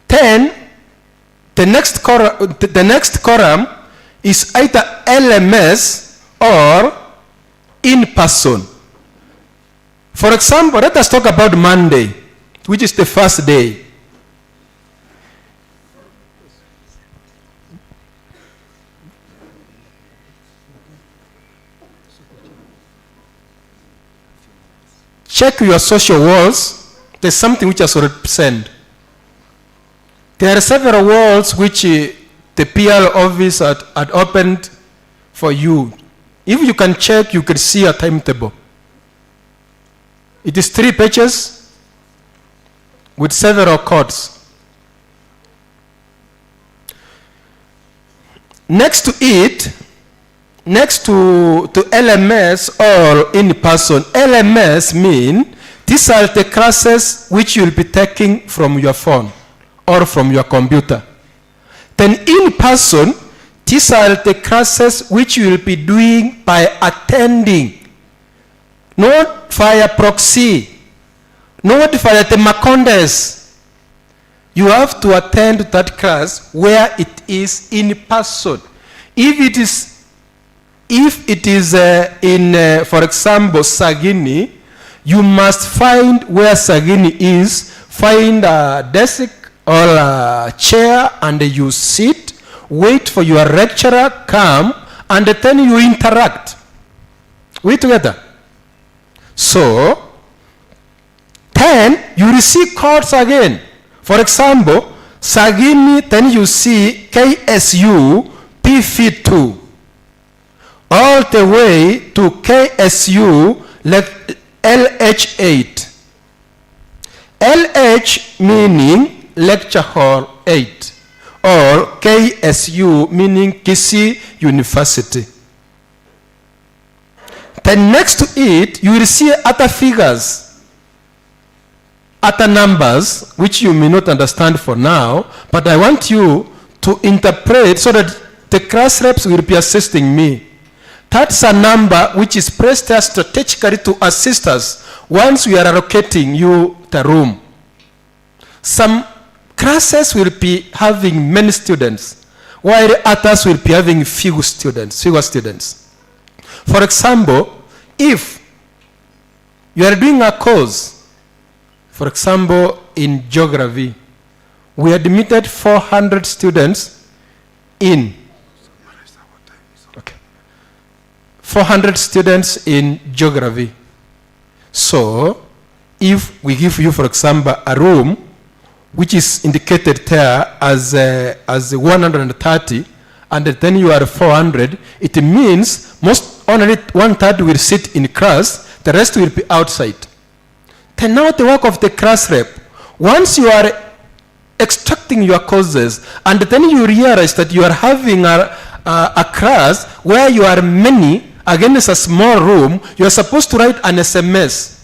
Then, the next column is either LMS or in person. For example, let us talk about Monday, which is the first day. Check your social walls. There's something which has already sent. There are several walls which the PR office had opened for you. If you can check, you can see a timetable. It is 3 pages with several codes. Next to it, next to LMS or in person, LMS mean these are the classes which you'll be taking from your phone or from your computer. Then in person, these are the classes which you will be doing by attending, not via proxy, not via the Makondes, you have to attend that class where it is in person. If it is in, for example, Sagini, you must find where Sagini is, find a desk or a chair, and you sit, wait for your lecturer, come, and then you interact. We together? So, then you receive calls again. For example, Sagini, then you see KSU P2, all the way to KSU LH8. LH meaning Lecture Hall 8, or KSU meaning Kisii University. Then next to it, you will see other figures, other numbers, which you may not understand for now, but I want you to interpret so that the class reps will be assisting me. That's a number which is placed there strategically to assist us once we are allocating you the room. Some classes will be having many students, while others will be having fewer students. For example, if you are doing a course, for example, in geography, we admitted 400 students in 400 students in geography. So, if we give you, for example, a room which is indicated there as 130, and then you are 400, it means only 1/3 will sit in class, the rest will be outside. Then now the work of the class rep, once you are extracting your courses, and then you realize that you are having a class where you are many against a small room, you are supposed to write an SMS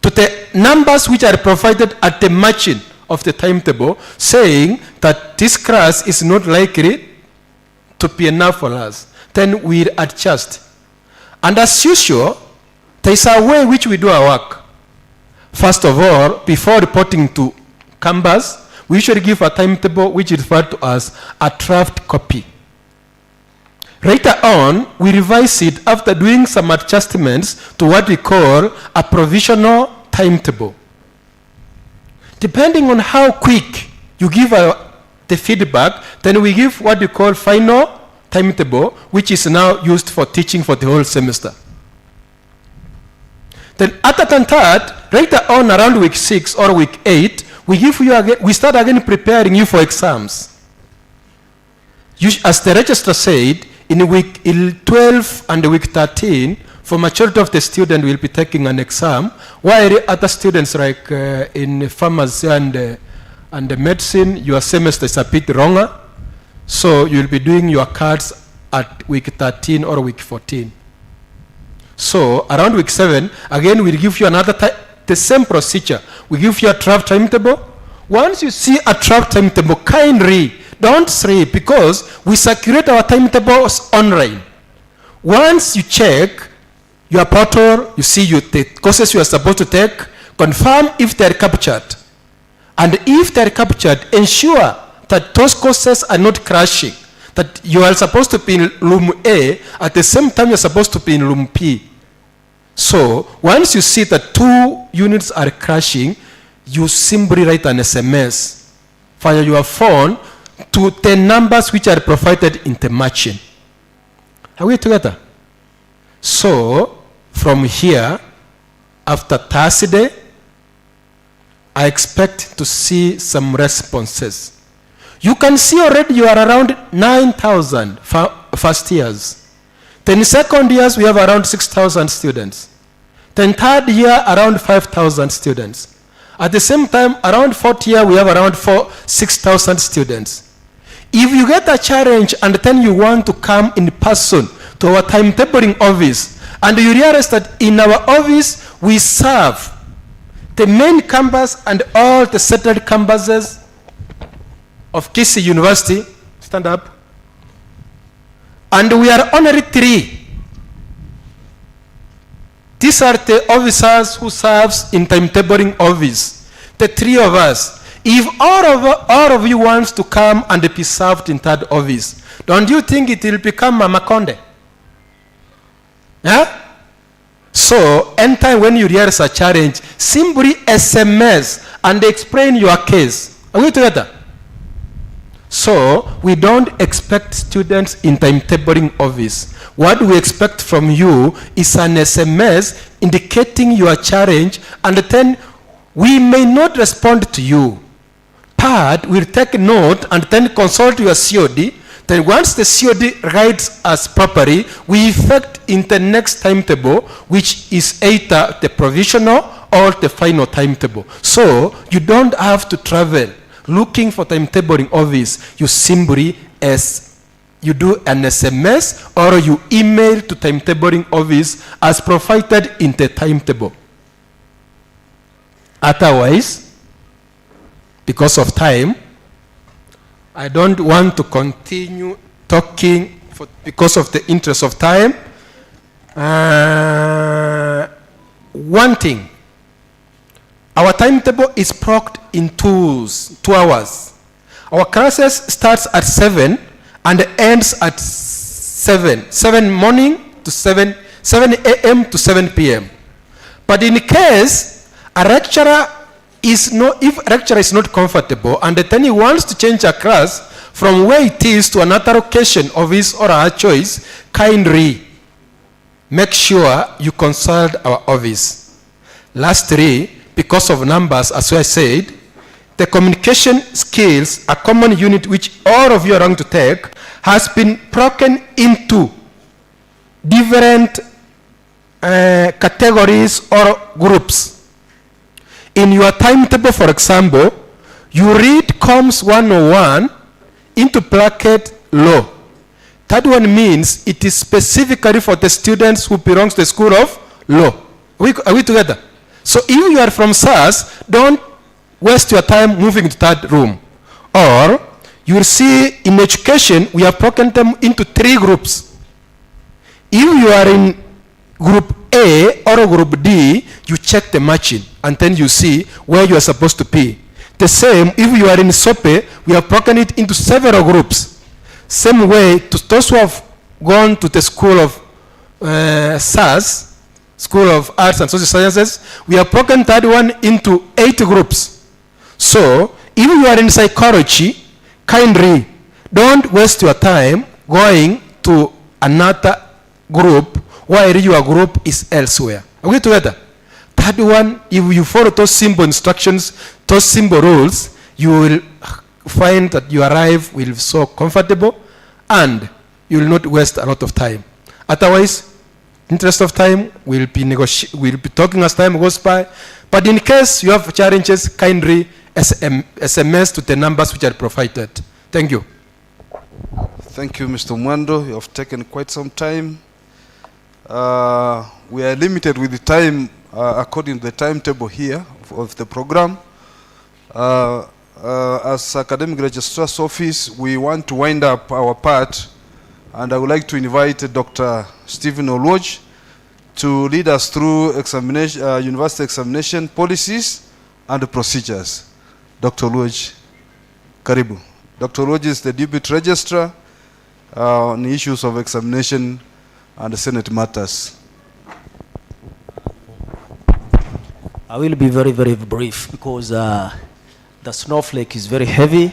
to the numbers which are provided at the margin of the timetable, saying that this class is not likely to be enough for us. Then we'll adjust. And as usual, there is a way which we do our work. First of all, before reporting to campus, we should give a timetable which is referred to as a draft copy. Later on, we revise it after doing some adjustments to what we call a provisional timetable. Depending on how quick you give the feedback, then we give what we call final timetable, which is now used for teaching for the whole semester. Then other than that, later on around week 6 or week 8, we start again preparing you for exams. As the registrar said, in week 12 and week 13, for majority of the students will be taking an exam, while other students like in pharmacy and medicine, your semester is a bit longer, so you'll be doing your cards at week 13 or week 14. So around week 7, again we'll give you the same procedure. We give you a draft timetable. Once you see a draft timetable, kindly don't sleep, because we circulate our timetables online. Once you check your portal, you see the courses you are supposed to take, confirm if they are captured. And if they are captured, ensure that those courses are not crashing, that you are supposed to be in room A, at the same time you are supposed to be in room P. So once you see that 2 units are crashing, you simply write an SMS via your phone to the numbers which are provided in the margin. Are we together? So, from here, after Thursday, I expect to see some responses. You can see already you are around 9,000 first years. Then second years, we have around 6,000 students. Then third year, around 5,000 students. At the same time, around fourth year, we have around 6,000 students. If you get a challenge and then you want to come in person to our timetabling office, and you realize that in our office we serve the main campus and all the settled campuses of Kisii University, stand up, and we are only 3. These are the officers who serves in timetabling office. The three of us. If all of you wants to come and be served in third office, don't you think it will become Makonde? Yeah? So, anytime when you realize a challenge, simply SMS and explain your case. Are we together? So, we don't expect students in timetabling office. What we expect from you is an SMS indicating your challenge, and then we may not respond to you. But we'll take note and then consult your COD. Then once the COD writes us properly, we effect in the next timetable, which is either the provisional or the final timetable. So you don't have to travel looking for timetabling office. You simply you do an SMS or you email to timetabling office as provided in the timetable. Otherwise, because of time, I don't want to continue talking because of the interest of time. One thing, our timetable is progged in 2 hours. Our classes starts at 7 and ends at 7 morning to 7 a.m. to 7 p.m. But in case a lecturer if a lecturer is not comfortable and then he wants to change a class from where it is to another location of his or her choice, kindly make sure you consult our office. Lastly, because of numbers, as I said, the communication skills, a common unit which all of you are going to take, has been broken into different categories or groups. In your timetable, for example, you read Comms 101 into bracket law. That one means it is specifically for the students who belong to the school of law. Are we together? So if you are from SAS, don't waste your time moving to that room. Or you will see in education, we have broken them into 3 groups. If you are in group A or group D, you check the matching and then you see where you are supposed to be. The same, if you are in SOPE, we have broken it into several groups. Same way, to those who have gone to the school of SAS, School of Arts and Social Sciences, we have broken that one into 8 groups. So, if you are in psychology, kindly don't waste your time going to another group while your group is elsewhere. Are we together? That one, if you follow those simple instructions, those simple rules, you will find that you arrive will be so comfortable and you will not waste a lot of time. Otherwise, interest of time, we'll be talking as time goes by. But in case you have challenges, kindly SMS to the numbers which are provided. Thank you.
Thank you, Mr. Mwando. You have taken quite some time. We are limited with the time according to the timetable here of the program. As Academic Registrar's Office, we want to wind up our part, and I would like to invite Dr. Stephen Olwoj to lead us through university examination policies and procedures. Dr. Olwoj, karibu. Dr. Olwoj is the Deputy Registrar on issues of examination and Senate matters.
I will be very, very brief because the snowflake is very heavy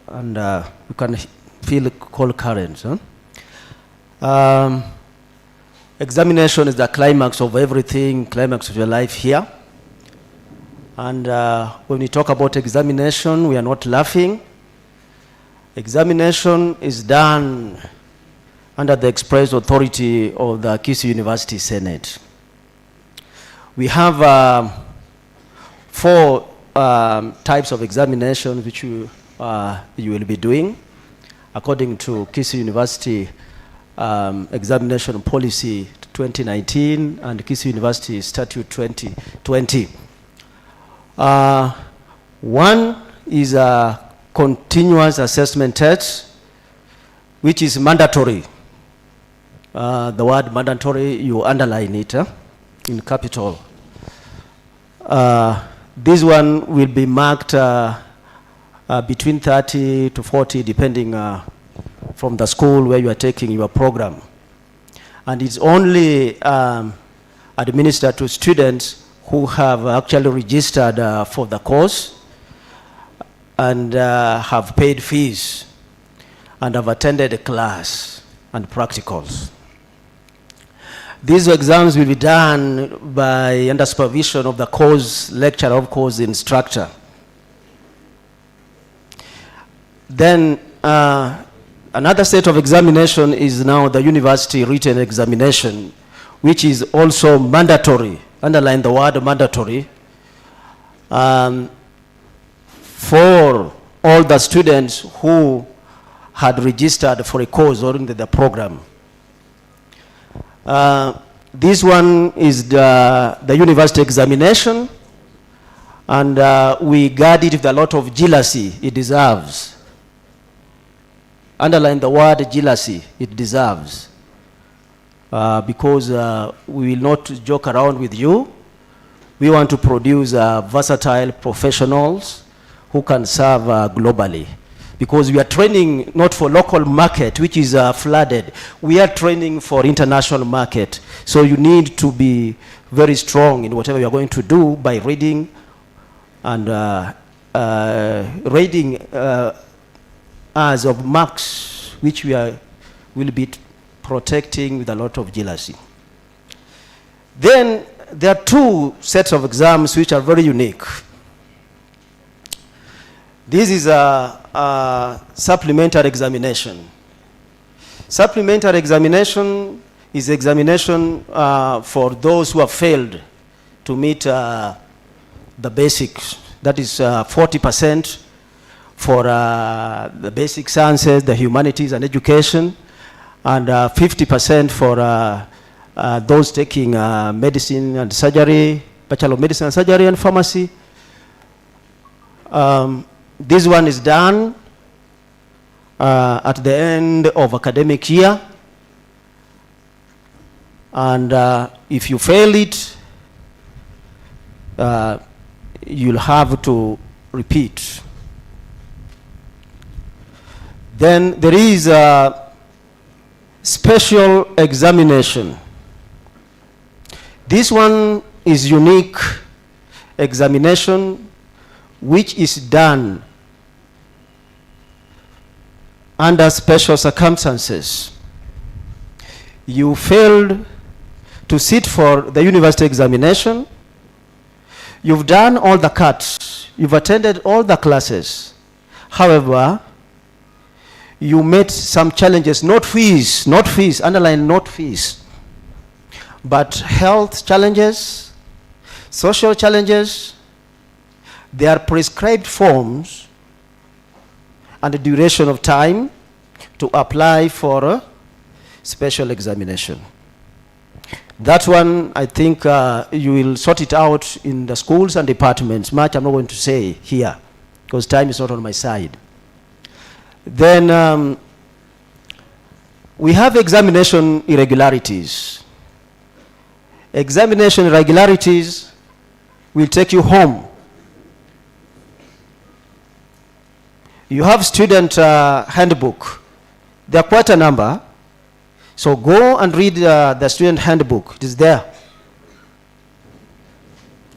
and you can feel cold currents. Huh? Examination is the climax of everything, climax of your life here. And when we talk about examination, we are not laughing. Examination is done under the express authority of the Kisii University Senate. We have 4 types of examinations which you will be doing according to Kisii University Examination Policy 2019 and Kisii University Statute 2020. One is a continuous assessment test, which is mandatory. The word mandatory, you underline it. in capital. This one will be marked between 30 to 40, depending from the school where you are taking your program. And it's only administered to students who have actually registered for the course and have paid fees and have attended a class and practicals. These exams will be done by under supervision of the course lecturer, of course instructor. Then another set of examination is now the university written examination, which is also mandatory, underline the word mandatory, for all the students who had registered for a course during the program. This one is the university examination, and we guard it with a lot of jealousy it deserves. Underline the word jealousy it deserves. Because we will not joke around with you. We want to produce versatile professionals who can serve globally. Because we are training not for local market, which is flooded. We are training for international market. So you need to be very strong in whatever you are going to do by reading and reading as of marks, which will be protecting with a lot of jealousy. Then there are two sets of exams which are very unique. This is a supplementary examination. Supplementary examination is examination for those who have failed to meet the basics. That is 40% for the basic sciences, the humanities and education, and 50% for those taking medicine and surgery, Bachelor of Medicine and Surgery and Pharmacy. This one is done at the end of academic year, and if you fail it, you'll have to repeat. Then there is a special examination. This one is unique examination which is done under special circumstances. You failed to sit for the university examination. You've done all the cuts. You've attended all the classes. However, you met some challenges, not fees, underline not fees, but health challenges, social challenges. There are prescribed forms and the duration of time to apply for a special examination. That one, I think you will sort it out in the schools and departments. Much I'm not going to say here because time is not on my side. Then we have examination irregularities. Examination irregularities will take you home. You have student handbook. There are quite a number. So go and read the student handbook. It is there.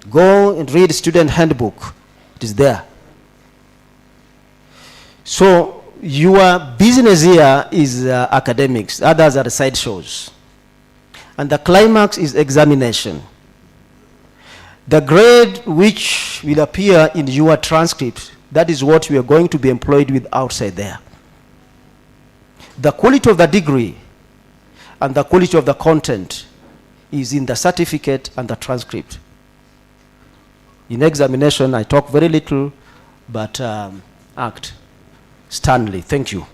Go and read student handbook. It is there. So your business here is academics. Others are sideshows. And the climax is examination. The grade which will appear in your transcript, that is what we are going to be employed with outside there. The quality of the degree and the quality of the content is in the certificate and the transcript. In examination, I talk very little, but act. Stanley, thank you.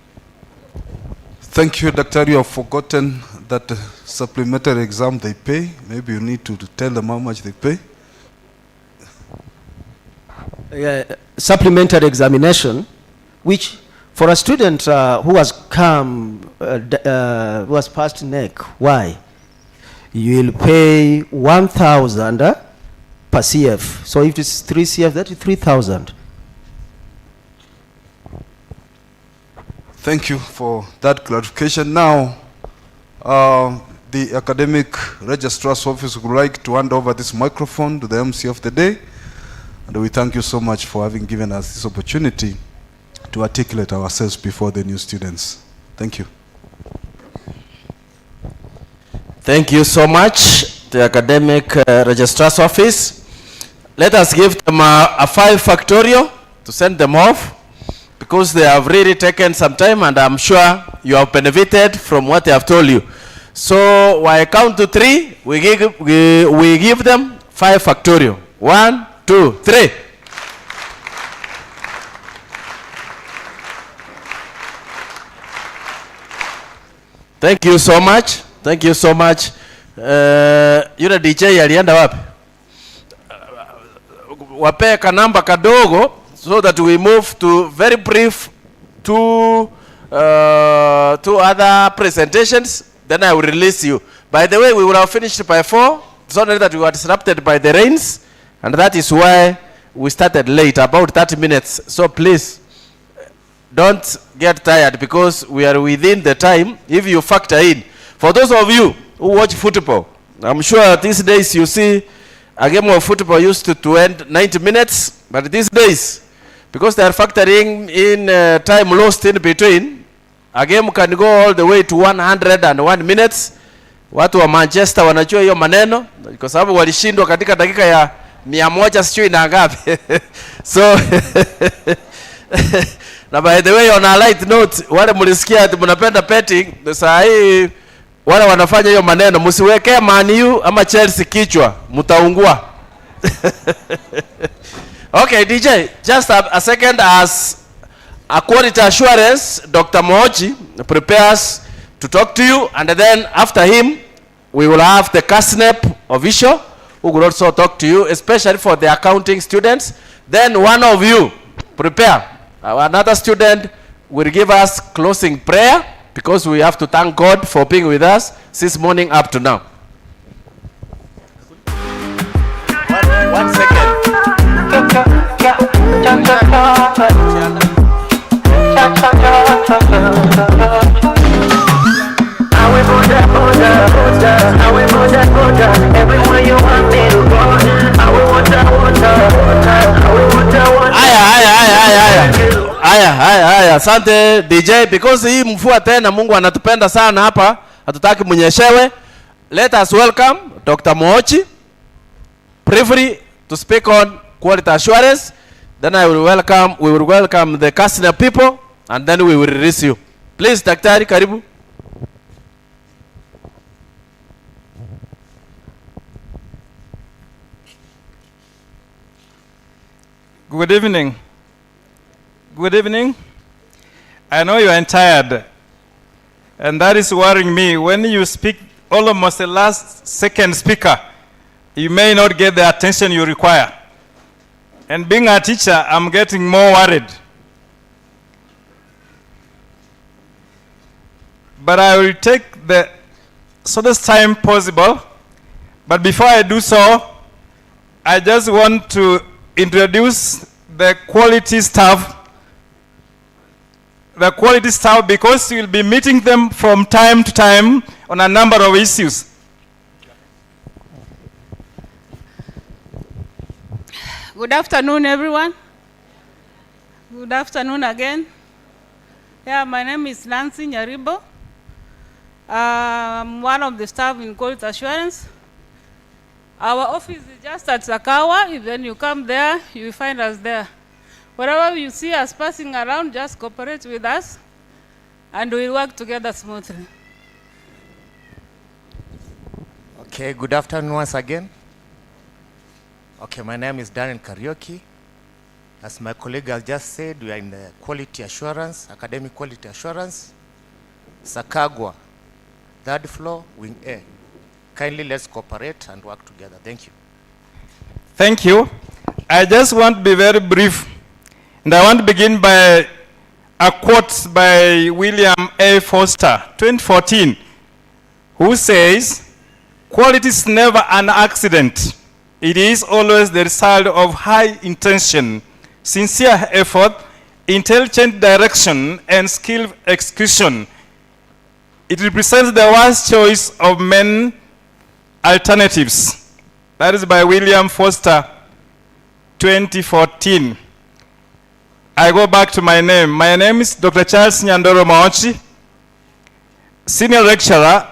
Thank you, Doctor. You have forgotten that supplementary exam they pay. Maybe you need to tell them how much they pay.
Supplementary examination, which for a student who has come, who has passed NEC, why? you will pay 1,000 per CF. So if it's 3 CF, that is 3,000.
Thank you for that clarification. Now, the Academic Registrar's Office would like to hand over this microphone to the MC of the day. And we thank you so much for having given us this opportunity to articulate ourselves before the new students. Thank you.
Thank you so much, the Academic Registrar's Office. Let us give them a 5 factorial to send them off, because they have really taken some time, and I'm sure you have benefited from what they have told you. So when I count to 3, we give them 5 factorial. 1, 2, 3. Thank you so much. Thank you so much. Yule DJ alienda wapi? Wape kanamba kadogo, so that we move to very brief two other presentations. Then I will release you. By the way, we will have finished by 4. It's only that we were disrupted by the rains, and that is why we started late, about 30 minutes. So please, don't get tired, because we are within the time. If you factor in, for those of you who watch football, I'm sure these days you see a game of football used to end 90 minutes, but these days, because they are factoring in time lost in between, a game can go all the way to 101 minutes. Watu wa Manchester wanajua hiyo maneno, kwa sababu walishindwa katika dakika ya 100 sijui na ngapi. So na by the way, on a light note, wale mlisikia ati mnapenda betting, saa hii wale wanafanya hiyo maneno, msiwekee Man U ama Chelsea kichwa, mtaungua. Okay, DJ, just a second. As a quality assurance, Dr. Moji prepares to talk to you, and then after him, we will have the CASNEP official who will also talk to you, especially for the accounting students. Then one of you prepare. Another student will give us closing prayer, because we have to thank God for being with us since morning up to now. One second. Haya, asante DJ, because hii mvua tena, Mungu anatupenda sana hapa, hatutaki mnyeshewe. Let us welcome Dr. Mochi, briefly to speak on quality assurance. Then we will welcome the customer people, and then we will release you. Please, Daktari, karibu.
Good evening. Good evening. I know you are tired, and that is worrying me. When you speak almost the last second speaker, you may not get the attention you require. And being a teacher, I'm getting more worried. But I will take the shortest time possible. But before I do so, I just want to introduce the quality staff. The quality staff, because we will be meeting them from time to time on a number of issues.
Good afternoon, everyone. Good afternoon again. Yeah, my name is Nancy Nyaribo. I'm one of the staff in quality assurance. Our office is just at Sakawa. If then you come there, you will find us there. Wherever you see us passing around, just cooperate with us, and we'll work together smoothly.
Okay, good afternoon once again. Okay, my name is Daniel Karaoke. As my colleague has just said, we are in the quality assurance, academic quality assurance, Sakagwa, 3rd floor, wing A. Kindly let's cooperate and work together. Thank you.
Thank you. I just want to be very brief. And I want to begin by a quote by William A. Foster, 2014, who says, quality is never an accident. It is always the result of high intention, sincere effort, intelligent direction, and skilled execution. It represents the wise choice of many alternatives. That is by William Foster, 2014. I go back to my name. My name is Dr. Charles Nyandoro Maochi, Senior Lecturer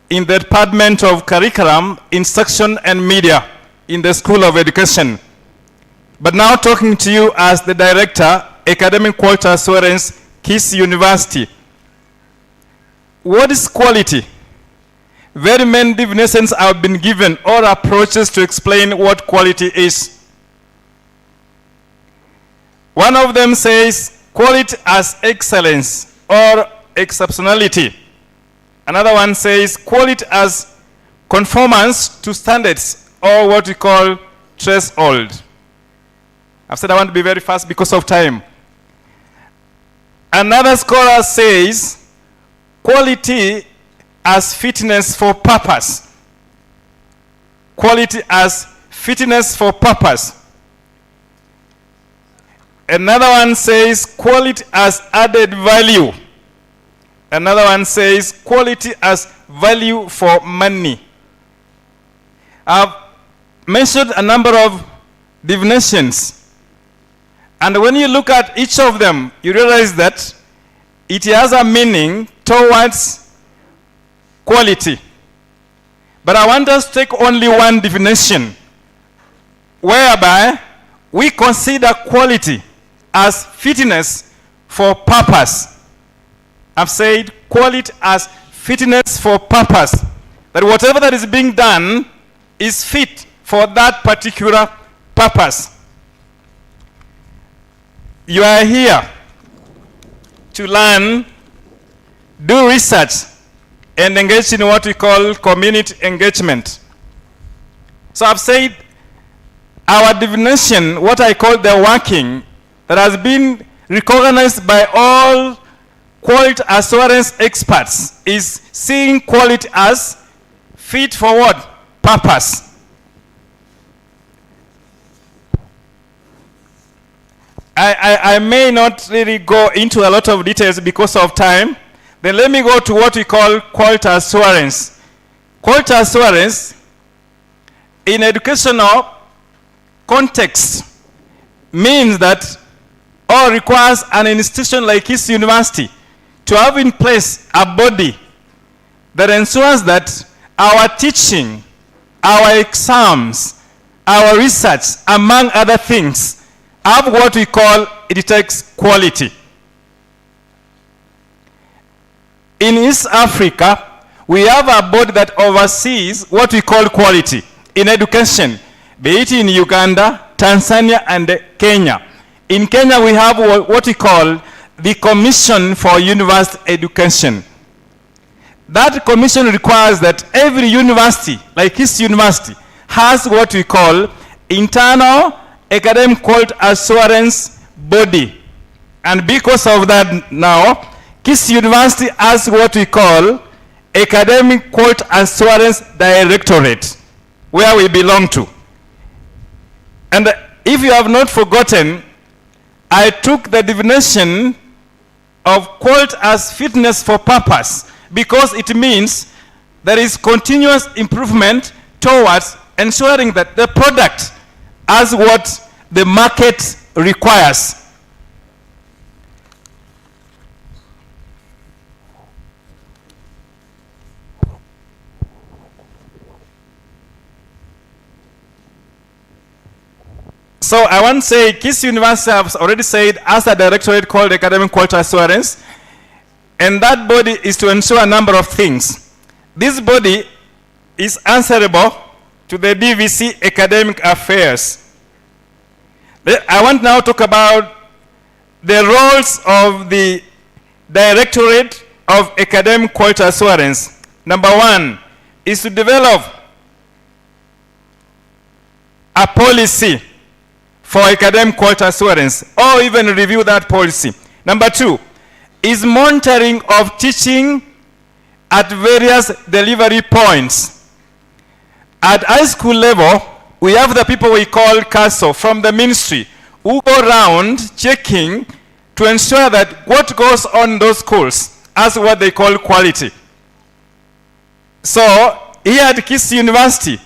in the Department of Curriculum, Instruction, and Media in the School of Education. But now talking to you as the Director, Academic Quality Assurance, Kisii University. What is quality? Very many definitions have been given or approaches to explain what quality is. One of them says quality as excellence or exceptionality. Another one says quality as conformance to standards or what we call threshold. I've said I want to be very fast because of time. Another scholar says quality as fitness for purpose. Quality as fitness for purpose. Another one says quality as added value. Another one says quality as value for money. I've mentioned a number of definitions. And when you look at each of them, you realize that it has a meaning towards quality. But I want us to take only one definition, whereby we consider quality as fitness for purpose. I've said quality as fitness for purpose. That whatever that is being done is fit for that particular purpose. You are here to learn, do research, and engage in what we call community engagement. So I've said our definition, what I call the working, that has been recognized by all quality assurance experts, is seeing quality as fit for what? Purpose. I may not really go into a lot of details because of time. Then let me go to what we call quality assurance. Quality assurance in educational context means that or requires an institution like Kisii University to have in place a body that ensures that our teaching, our exams, our research, among other things, have what we call, it takes quality. In East Africa, we have a body that oversees what we call quality in education, be it in Uganda, Tanzania, and Kenya. In Kenya, we have what we call the Commission for University Education. That commission requires that every university, like Kisii University, has what we call internal academic quality assurance body. And because of that now, Kisii University has what we call Academic Quality Assurance Directorate, where we belong to. And if you have not forgotten, I took the definition of quality as fitness for purpose because it means there is continuous improvement towards ensuring that the product has what the market requires. So I want to say Kisii University has already said as a directorate called Academic Quality Assurance, and that body is to ensure a number of things. This body is answerable to the DVC Academic Affairs. I want now to talk about the roles of the Directorate of Academic Quality Assurance. Number one is to develop a policy for academic quality assurance, or even review that policy. Number two is monitoring of teaching at various delivery points. At high school level, we have the people we call CASO from the ministry who go around checking to ensure that what goes on in those schools as what they call quality. So here at Kisii University,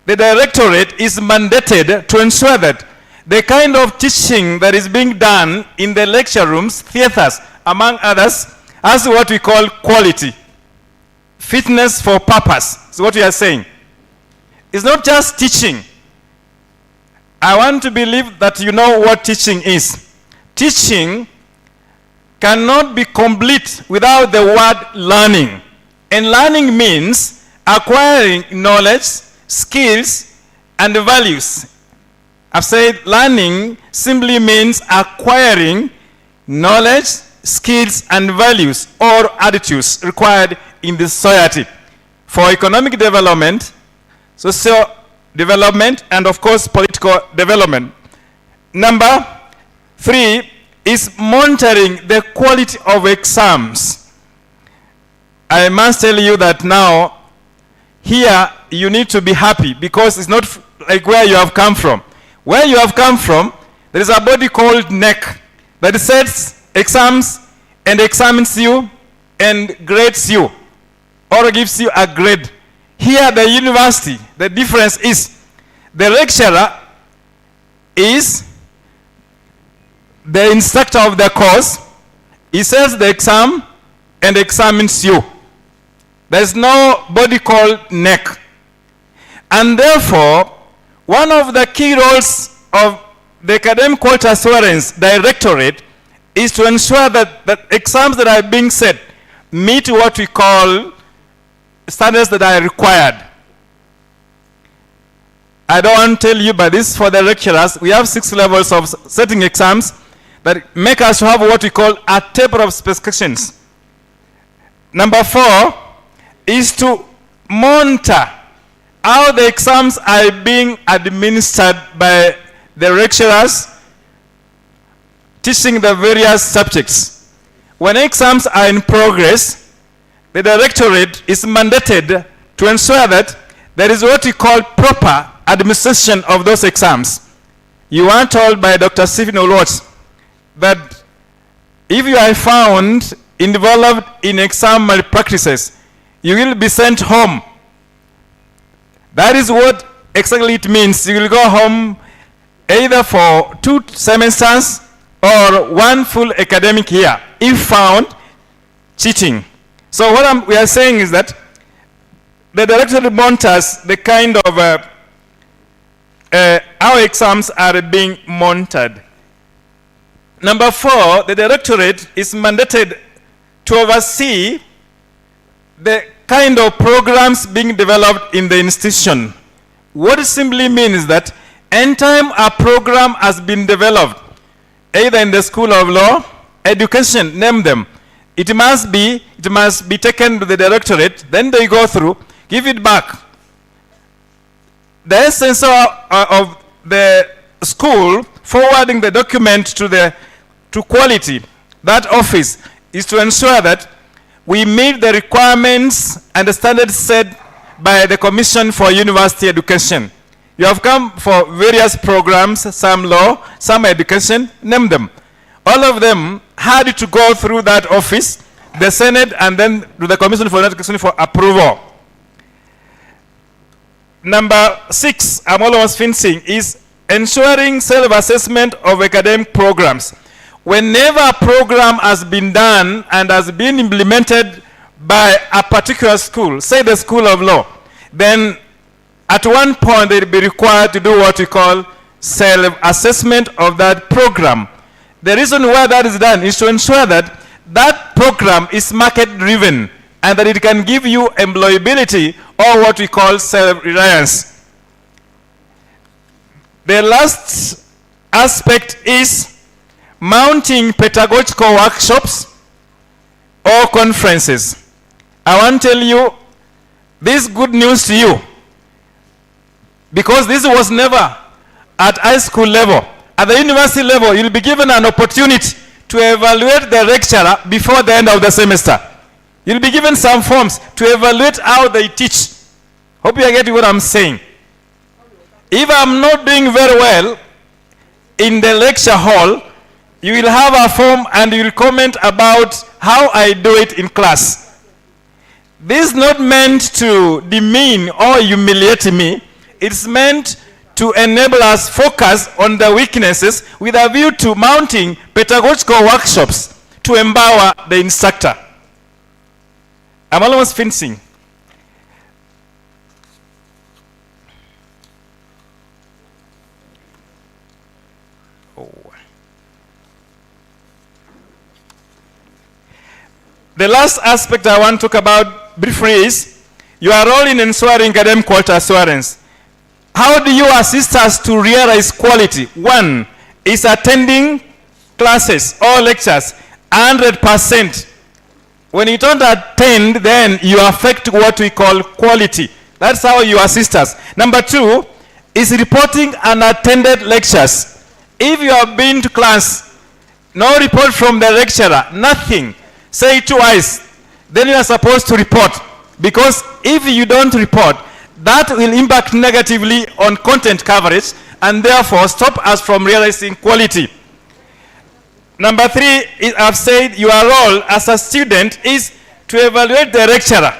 the directorate is mandated to ensure that the kind of teaching that is being done in the lecture rooms, theaters, among others, as what we call quality. Fitness for purpose is what we are saying. It's not just teaching. I want to believe that you know what teaching is. Teaching cannot be complete without the word learning. And learning means acquiring knowledge, skills, and values. I've said learning simply means acquiring knowledge, skills, and values or attitudes required in the society for economic development, social development, and of course political development. Number 3 is monitoring the quality of exams. I must tell you that now here you need to be happy because it's not like where you have come from. Where you have come from, there is a body called NEC that sets exams and examines you and grades you or gives you a grade. Here at the university, the difference is the lecturer is the instructor of the course. He sets the exam and examines you. There is no body called NEC. And therefore, one of the key roles of the Academic Quality Assurance Directorate is to ensure that the exams that are being set meet what we call standards that are required. I don't want to tell you, but this is for the lecturers. We have 6 levels of setting exams that make us have what we call a table of specifications. Number 4 is to monitor how the exams are being administered by the lecturers teaching the various subjects. When exams are in progress, the directorate is mandated to ensure that there is what we call proper administration of those exams. You are told by Dr. Stephen Olwat that if you are found involved in exam malpractices, you will be sent home. That is what exactly it means. You will go home either for 2 semesters or 1 full academic year if found cheating. So what we are saying is that the directorate monitors the kind of how exams are being monitored. Number 4, the directorate is mandated to oversee the kind of programs being developed in the institution. What it simply means is that anytime a program has been developed, either in the School of Law, Education, name them, it must be taken to the directorate, then they go through, give it back. The essence of the school forwarding the document to quality, that office, is to ensure that we meet the requirements and the standards set by the Commission for University Education. You have come for various programs, some law, some education, name them. All of them had to go through that office, the Senate, and then to the Commission for Education for approval. Number 6, I'm almost finishing, is ensuring self-assessment of academic programs. Whenever a program has been done and has been implemented by a particular school, say the School of Law, then at one point they'll be required to do what we call self-assessment of that program. The reason why that is done is to ensure that that program is market-driven and that it can give you employability or what we call self-reliance. The last aspect is mounting pedagogical workshops or conferences. I want to tell you this good news to you, because this was never at high school level. At the university level, you'll be given an opportunity to evaluate the lecturer before the end of the semester. You'll be given some forms to evaluate how they teach. Hope you are getting what I'm saying. If I'm not doing very well in the lecture hall, you will have a form and you will comment about how I do it in class. This is not meant to demean or humiliate me. It's meant to enable us focus on the weaknesses with a view to mounting pedagogical workshops to empower the instructor. I'm almost finishing. The last aspect I want to talk about briefly is your role in ensuring academic quality assurance. How do you assist us to realize quality? One is attending classes or lectures 100%. When you don't attend, then you affect what we call quality. That's how you assist us. Number two is reporting unattended lectures. If you have been to class, no report from the lecturer, nothing, say it twice, then you are supposed to report. Because if you don't report, that will impact negatively on content coverage and therefore stop us from realizing quality. Number three, I've said your role as a student is to evaluate the lecturer.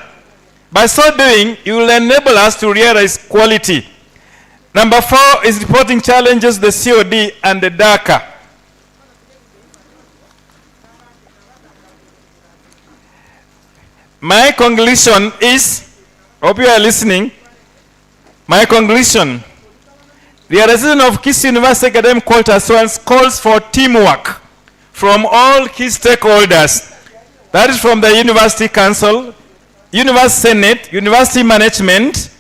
By so doing, you will enable us to realize quality. Number four is reporting challenges, the COD and the DACA. My conclusion is, hope you are listening, my conclusion, the realization of Kisii University Academic Quality Assurance calls for teamwork from all key stakeholders. That is from the University Council, University Senate, University Management,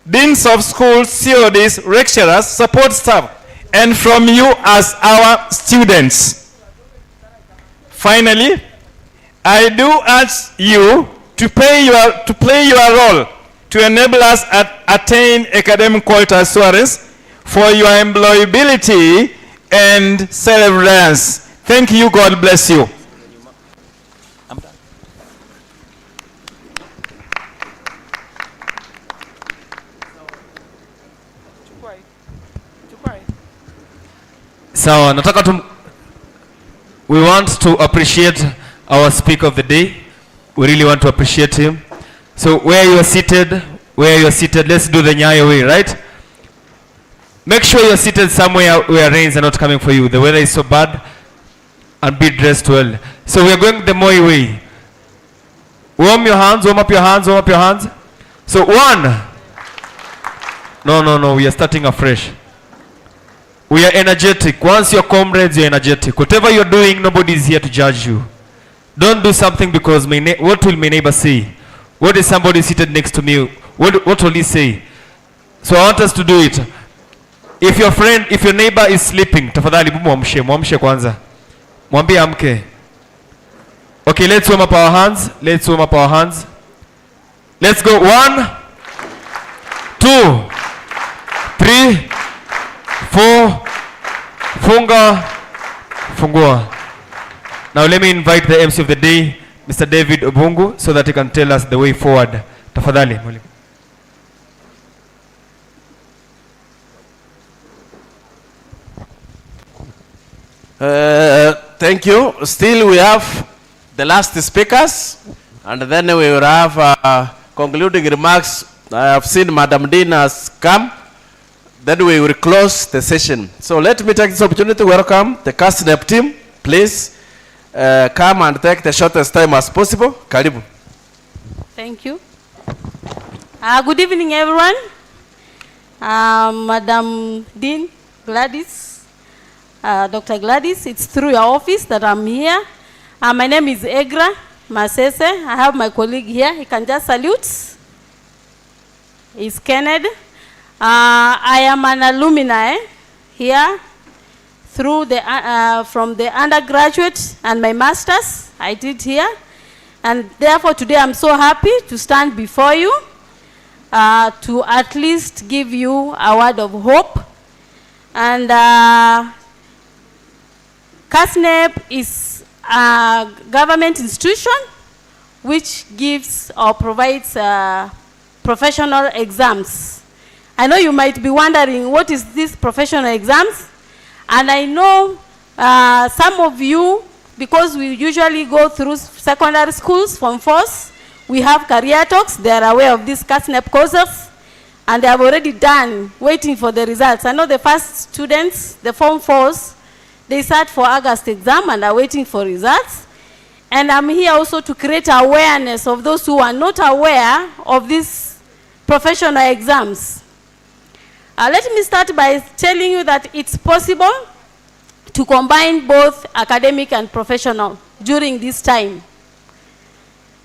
Deans of Schools, CODs, lecturers, support staff, and from you as our students. Finally, I do ask you to play your role to enable us to attain academic quality assurance for your employability and self-reliance. Thank you. God bless you.
So, we want to appreciate our speaker of the day. We really want to appreciate him. So where you are seated, let's do the Nyayo way, right? Make sure you're seated somewhere where rains are not coming for you. The weather is so bad, and be dressed well. So we are going the Moi way. Warm your hands, warm up your hands, warm up your hands. So one. No, we are starting afresh. We are energetic. Once you're comrades, you're energetic. Whatever you're doing, nobody is here to judge you. Don't do something because what will my neighbor say? What is somebody seated next to me? What will he say? So I want us to do it. If your neighbor is sleeping, tafadhali muamshe kwanza. Mwambie amke. Okay, let's warm up our hands. Let's go. 1, 2, 3, 4. Fungua. Now let me invite the MC of the day, Mr. David Obungu, so that he can tell us the way forward. Tafadhali, mwalimu.
Thank you. Still we have the last speakers, and then we will have concluding remarks. I have seen Madam Dean has come. Then we will close the session. So let me take this opportunity to welcome the CASNEP team. Please come and take the shortest time as possible. Karibu.
Thank you. Good evening, everyone. Madam Dean Gladys, Dr. Gladys, it's through your office that I'm here. My name is Egra Masese. I have my colleague here. He can just salute. He's Kenneth. I am an alumni here through from the undergraduate and my master's I did here. And therefore today I'm so happy to stand before you to at least give you a word of hope. And CASNEP is a government institution which gives or provides
professional exams. I know you might be wondering, what is this professional exams? And I know some of you, because we usually go through secondary schools, Form 4s, we have career talks, they are aware of these CASNEP courses, and they have already done, waiting for the results. I know the first students, the Form 4s, they sat for August exam and are waiting for results. And I'm here also to create awareness of those who are not aware of these professional exams. Let me start by telling you that it's possible to combine both academic and professional during this time.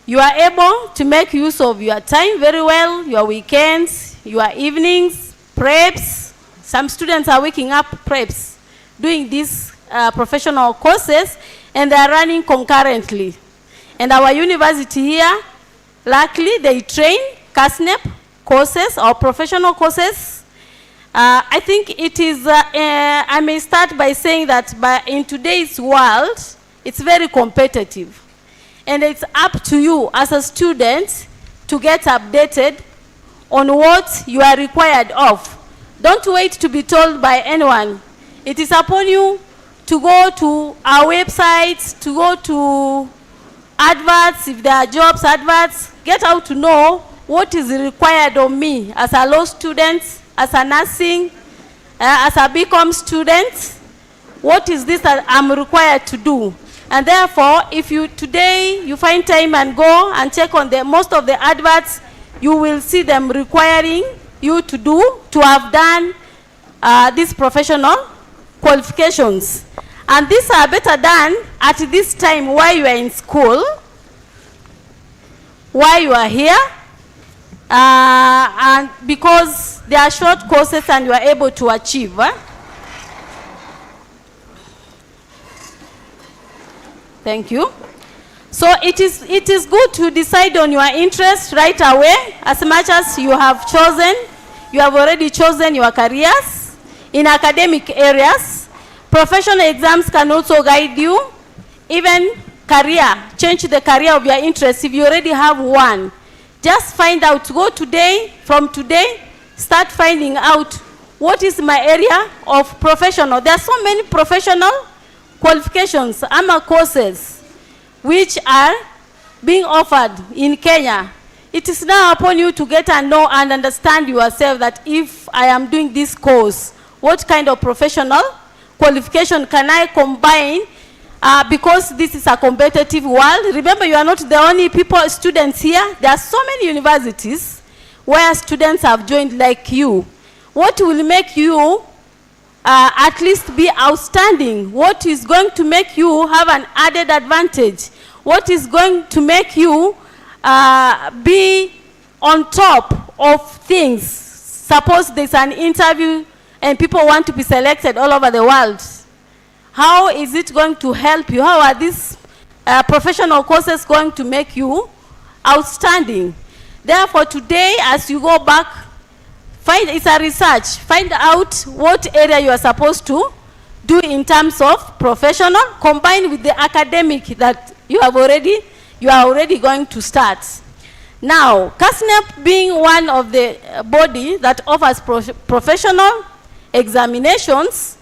You are able to make use of your time very well, your weekends, your evenings, preps. Some students are waking up preps, doing these professional courses, and they are running concurrently. And our university here, luckily, they train CASNEP courses or professional courses. I think it is, I may start by saying that in today's world, it's very competitive. And it's up to you as a student to get updated on what you are required of. Don't wait to be told by anyone. It is upon you to go to our websites, to go to adverts, if there are jobs adverts, get out to know what is required of me as a law student, as a nursing, as a BCom student. What is this that I'm required to do? And therefore, if you today you find time and go and check on most of the adverts, you will see them requiring you to have done these professional qualifications. And these are better done at this time while you are in school, while you are here, and because they are short courses and you are able to achieve. Thank you. So it is good to decide on your interest right away, as much as you have already chosen your careers in academic areas. Professional exams can also guide you, even change the career of your interest if you already have one. Just find out, from today, start finding out what is my area of professional. There are so many professional qualifications, courses, which are being offered in Kenya. It is now upon you to get to know and understand yourself that if I am doing this course, what kind of professional qualification can I combine? Because this is a competitive world. Remember, you are not the only students here. There are so many universities where students have joined like you. What will make you at least be outstanding? What is going to make you have an added advantage? What is going to make you be on top of things? Suppose there's an interview and people want to be selected all over the world. How is it going to help you? How are these professional courses going to make you outstanding? Therefore, today, as you go back, it's a research. Find out what area you are supposed to do in terms of professional, combined with the academic that you are already going to start. Now, CASNEP being one of the body that offers professional examinations,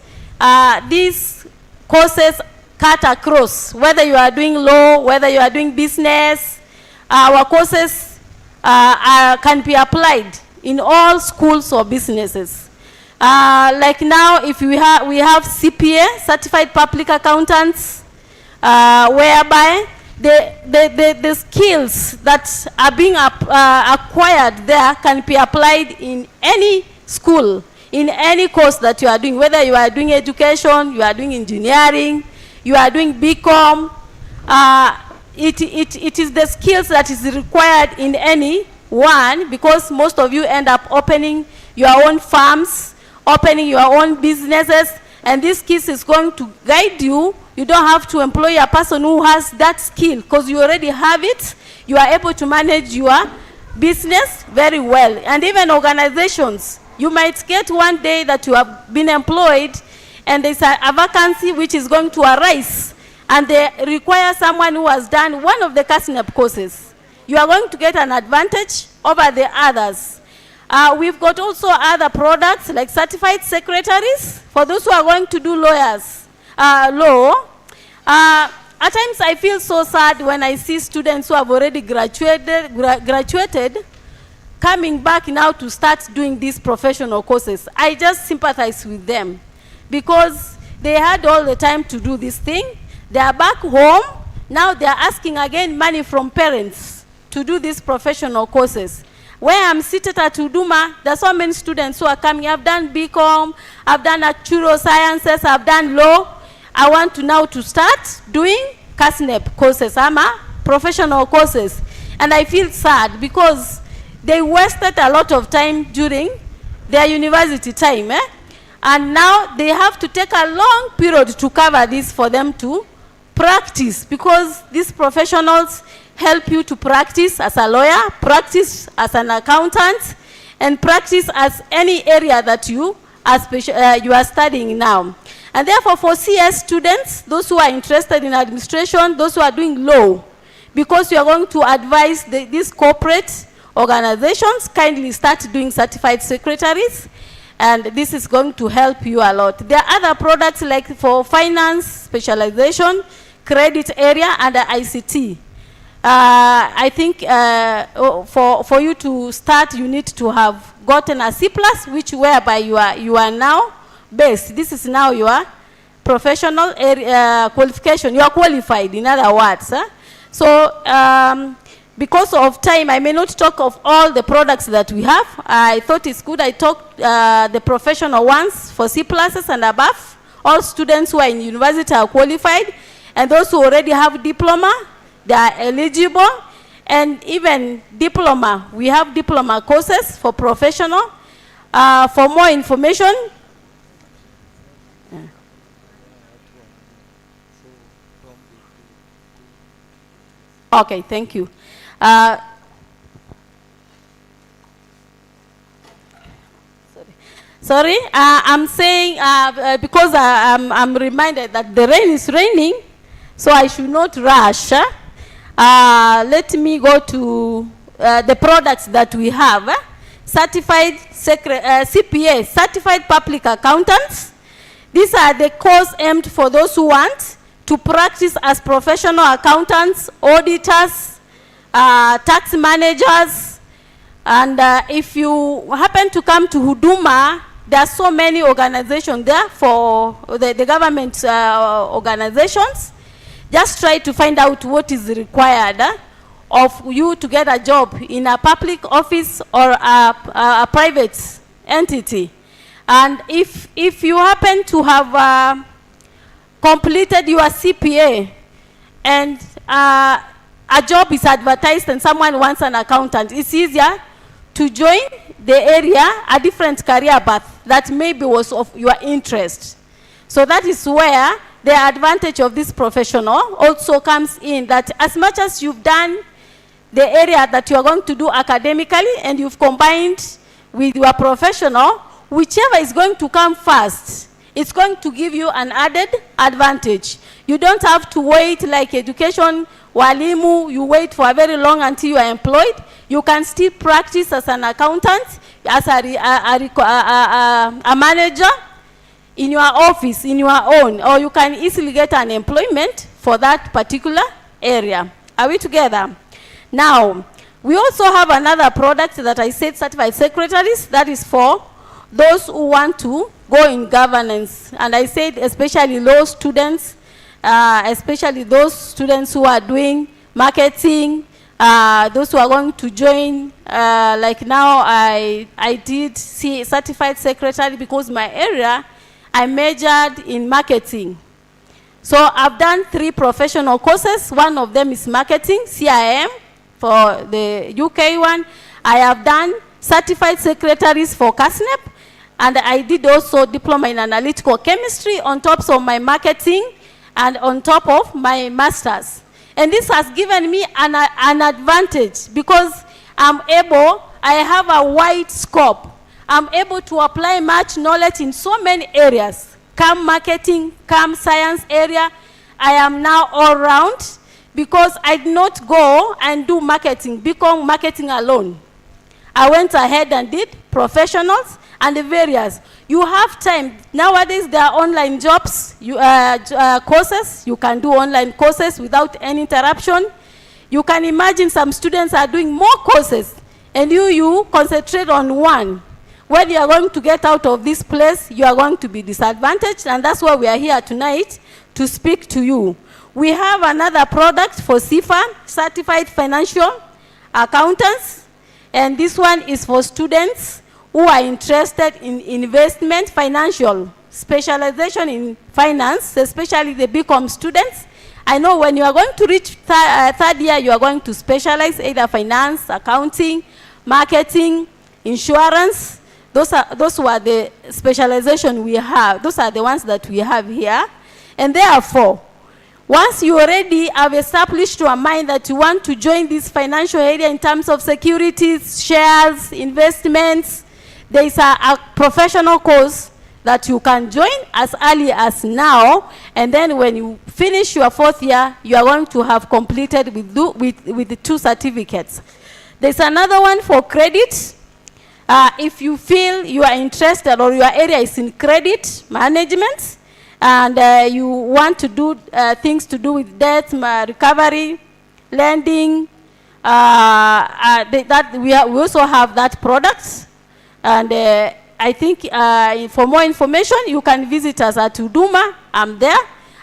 these courses cut across, whether you are doing law, whether you are doing business. Our courses can be applied in all schools or businesses. Like now, if we have CPA, Certified Public Accountants, whereby the skills that are being acquired there can be applied in any school, in any course that you are doing, whether you are doing education, you are doing engineering, you are doing BCom. It is the skills that is required in any one, because most of you end up opening your own farms, opening your own businesses, and this skill is going to guide you. You don't have to employ a person who has that skill, because you already have it. You are able to manage your business very well. And even organizations, you might get one day that you have been employed and there's a vacancy which is going to arise, and they require someone who has done one of the CASNEP courses. you are going to get an advantage over the others. We've got also other products like certified secretaries for those who are going to do law. At times I feel so sad when I see students who have already graduated coming back now to start doing these professional courses. I just sympathize with them because they had all the time to do this thing. They are back home. Now they are asking again money from parents to do these professional courses. Where I'm seated at Huduma, there are so many students who are coming. I've done BCom, I've done actuarial sciences, I've done law. I want to now to start doing CASNEP courses, professional courses. And I feel sad because they wasted a lot of time during their university time. And now they have to take a long period to cover this for them to practice, because these professionals help you to practice as a lawyer, practice as an accountant, and practice as any area that you are studying now. And therefore, for CS students, those who are interested in administration, those who are doing law, because you are going to advise these corporate organizations, kindly start doing certified secretaries, and this is going to help you a lot. There are other products like for finance, specialization, credit area, and ICT. I think for you to start, you need to have gotten a C+, which whereby you are now based. This is now your professional area, qualification. You are qualified, in other words. So because of time, I may not talk of all the products that we have. I thought it's good I talked the professional ones for C+ and above. All students who are in university are qualified, and those who already have diploma, they are eligible. And even diploma, we have diploma courses for professional. For more information, okay, thank you. Sorry, I'm saying because I'm reminded that the rain is raining, so I should not rush. Let me go to the products that we have. Certified CPA, Certified Public Accountants. These are the courses aimed for those who want to practice as professional accountants, auditors, tax managers. And if you happen to come to Huduma, there are so many organizations there for the government organizations. Just try to find out what is required of you to get a job in a public office or a private entity. And if you happen to have completed your CPA and a job is advertised and someone wants an accountant, it's easier to join the area, a different career path that maybe was of your interest. So that is where the advantage of this professional also comes in, that as much as you've done the area that you are going to do academically and you've combined with your professional, whichever is going to come first, it's going to give you an added advantage. You don't have to wait like education, walimu, you wait for a very long until you are employed. You can still practice as an accountant, as a manager in your office, in your own, or you can easily get an employment for that particular area. Are we together? Now, we also have another product that I said, certified secretaries, that is for those who want to go in governance. And I said especially law students, especially those students who are doing marketing, those who are going to join, like now I did see certified secretary because my area, I majored in marketing. So I've done 3 professional courses. One of them is marketing, CIM, for the UK one. I have done certified secretaries for CASNEP, and I did also diploma in analytical chemistry on top of my marketing and on top of my master's. And this has given me an advantage because I have a wide scope. I'm able to apply much knowledge in so many areas. Come marketing, come science area. I am now all round because I did not go and do marketing, become marketing alone. I went ahead and did professionals and the various. You have time. Nowadays, there are online jobs, courses. You can do online courses without any interruption. You can imagine some students are doing more courses, and you concentrate on one. When you are going to get out of this place, you are going to be disadvantaged, and that's why we are here tonight to speak to you. We have another product for CFA, Certified Financial Accountants, and this one is for students who are interested in investment, financial specialization in finance, especially the BCom students. I know when you are going to reach third year, you are going to specialize either finance, accounting, marketing, insurance. Those are the specialization we have. Those are the ones that we have here. And therefore, once you already have established your mind that you want to join this financial area in terms of securities, shares, investments, there is a professional course that you can join as early as now, and then when you finish your fourth year, you are going to have completed with the 2 certificates. There's another one for credit. If you feel you are interested or your area is in credit management, and you want to do things to do with debt recovery, lending, we also have that product. And I think for more information, you can visit us at Huduma. I'm there.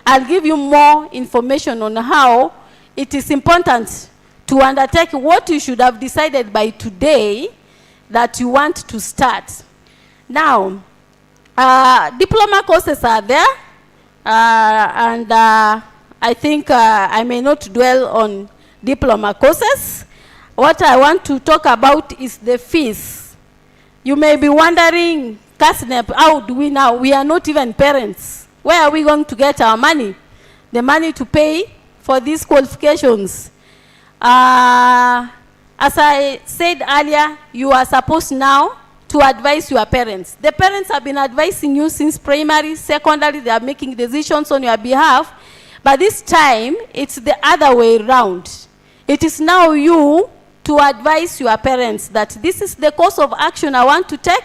I'll give you more information on how it is important to undertake what you should have decided by today that you want to start. Now, diploma courses are there. And I think I may not dwell on diploma courses. What I want to talk about is the fees. You may be wondering, Kasnep, how do we now? We are not even parents. Where are we going to get our money? The money to pay for these qualifications. As I said earlier, you are supposed now to advise your parents. The parents have been advising you since primary, secondary, they are making decisions on your behalf. But this time, it's the other way around. It is now you to advise your parents that this is the course of action I want to take.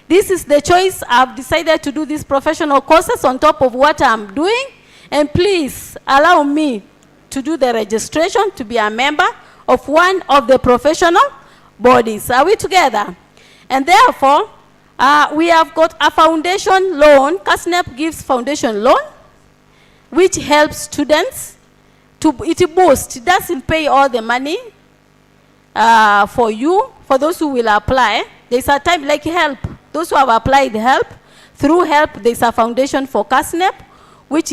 This is the choice. I've decided to do these professional courses on top of what I'm doing. And please allow me to do the registration to be a member of one of the professional bodies. Are we together? And therefore, we have got a foundation loan. KASNEP gives foundation loan, which helps students it boosts. It doesn't pay all the money for you, for those who will apply. There's a time like help. Those who have applied help, through help, there's a foundation for KASNEP, which